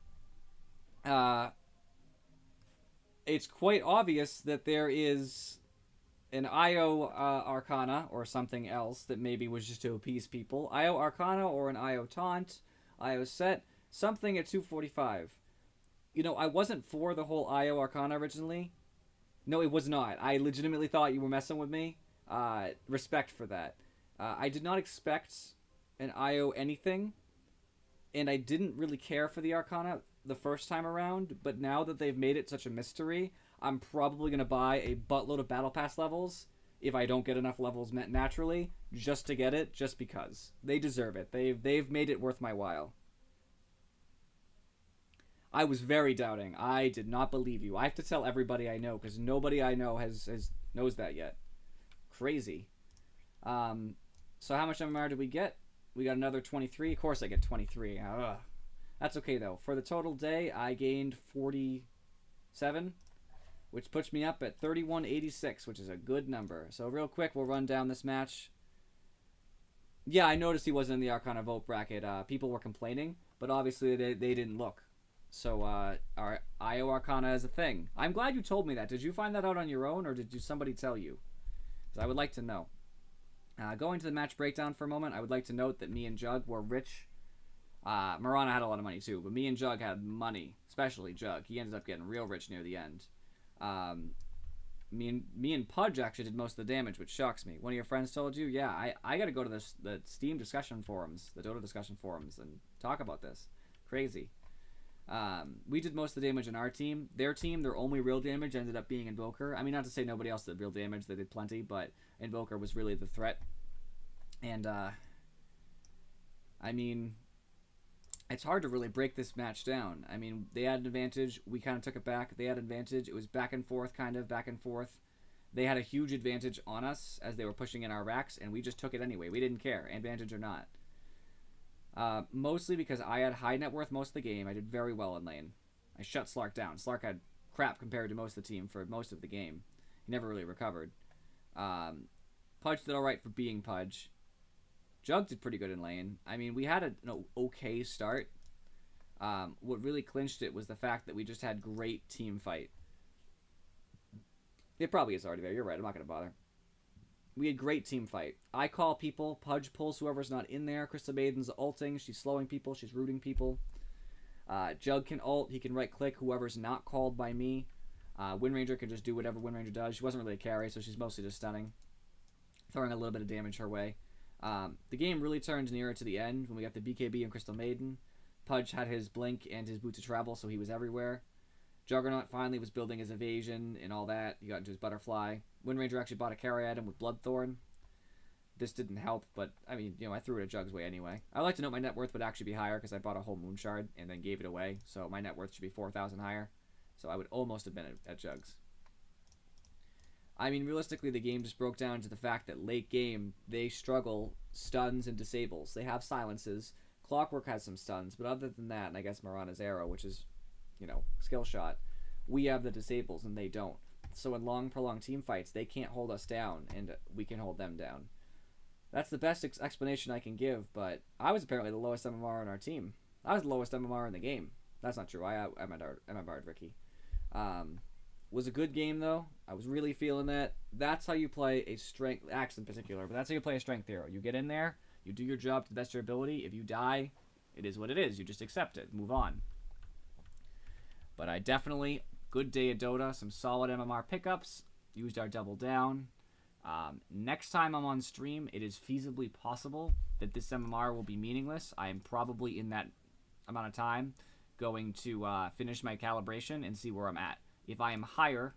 it's quite obvious that there is an IO Arcana or something else that maybe was just to appease people. IO Arcana or an IO Taunt, IO Set, something at 245. You know, I wasn't for the whole IO Arcana originally. No, it was not. I legitimately thought you were messing with me. Respect for that. I did not expect an IO anything, and I didn't really care for the Arcana the first time around, but now that they've made it such a mystery, I'm probably going to buy a buttload of Battle Pass levels if I don't get enough levels met naturally, just to get it, just because. They deserve it. They've made it worth my while. I was very doubting. I did not believe you. I have to tell everybody I know, because nobody I know has knows that yet. Crazy. So how much MMR did we get? We got another 23. Of course I get 23. Ugh. That's okay, though. For the total day, I gained 47, which puts me up at 3186, which is a good number. So real quick, we'll run down this match. Yeah, I noticed he wasn't in the Arcana vote bracket. People were complaining, but obviously they didn't look. So our IO Arcana is a thing. I'm glad you told me that. Did you find that out on your own, or did somebody tell you? Because I would like to know. Going to the match breakdown for a moment, I would like to note that me and Jug were rich. Marana had a lot of money too, but me and Jug had money, especially Jug. He ended up getting real rich near the end. Me and Pudge actually did most of the damage, which shocks me. One of your friends told you? Yeah, I got to go to the Steam discussion forums, the Dota discussion forums, and talk about this. Crazy. We did most of the damage in our team. Their team, their only real damage ended up being Invoker. I mean, not to say nobody else did real damage. They did plenty, but Invoker was really the threat. And, I mean, it's hard to really break this match down. I mean, they had an advantage. We kind of took it back. They had an advantage. It was back and forth, kind of, back and forth. They had a huge advantage on us as they were pushing in our racks, and we just took it anyway. We didn't care, advantage or not. Mostly because I had high net worth most of the game. I did very well in lane. I shut Slark down. Slark had crap compared to most of the team for most of the game. He never really recovered. Pudge did alright for being Pudge. Jug did pretty good in lane. I mean, we had an okay start. What really clinched it was the fact that we just had great team fight. It probably is already there. You're right. I'm not going to bother. We had great team fight. I call people. Pudge pulls whoever's not in there. Crystal Maiden's ulting. She's slowing people. She's rooting people. Jug can ult. He can right-click whoever's not called by me. Wind Ranger can just do whatever Wind Ranger does. She wasn't really a carry, so she's mostly just stunning. Throwing a little bit of damage her way. The game really turned nearer to the end when we got the BKB and Crystal Maiden. Pudge had his blink and his boot to travel, so he was everywhere. Juggernaut finally was building his evasion and all that. He got into his butterfly. Wind Ranger actually bought a carry item with Bloodthorn. This didn't help, but I mean, you know, I threw it at Jug's way anyway. I like to note my net worth would actually be higher because I bought a whole Moon Shard and then gave it away, so my net worth should be 4,000 higher. So I would almost have been at Jug's. I mean, realistically, the game just broke down to the fact that late game, they struggle stuns and disables. They have silences. Clockwork has some stuns, but other than that, and I guess Marana's arrow, which is, you know, skill shot, we have the disables and they don't. So in long, prolonged team fights, they can't hold us down, and we can hold them down. That's the best explanation I can give, but I was apparently the lowest MMR on our team. I was the lowest MMR in the game. That's not true. I MMR'd Ricky. Was a good game, though. I was really feeling that. That's how you play a strength, Axe in particular, but that's how you play a strength hero. You get in there, you do your job to the best of your ability. If you die, it is what it is. You just accept it. Move on. But I definitely, good day at Dota, some solid MMR pickups, used our double down. Next time I'm on stream, it is feasibly possible that this MMR will be meaningless. I am probably in that amount of time going to finish my calibration and see where I'm at. If I am higher,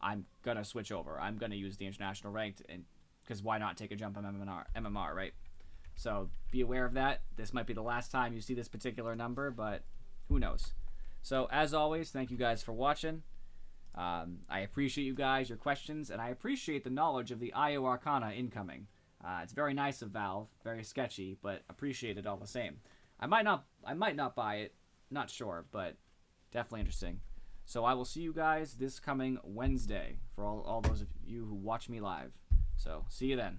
I'm going to switch over. I'm going to use the international ranked, because why not take a jump on MMR, right? So be aware of that. This might be the last time you see this particular number, but who knows? So as always, thank you guys for watching. I appreciate you guys, your questions, and I appreciate the knowledge of the IO Arcana incoming. It's very nice of Valve, very sketchy, but appreciate it all the same. I might not buy it, not sure, but definitely interesting. So I will see you guys this coming Wednesday for all those of you who watch me live. So see you then.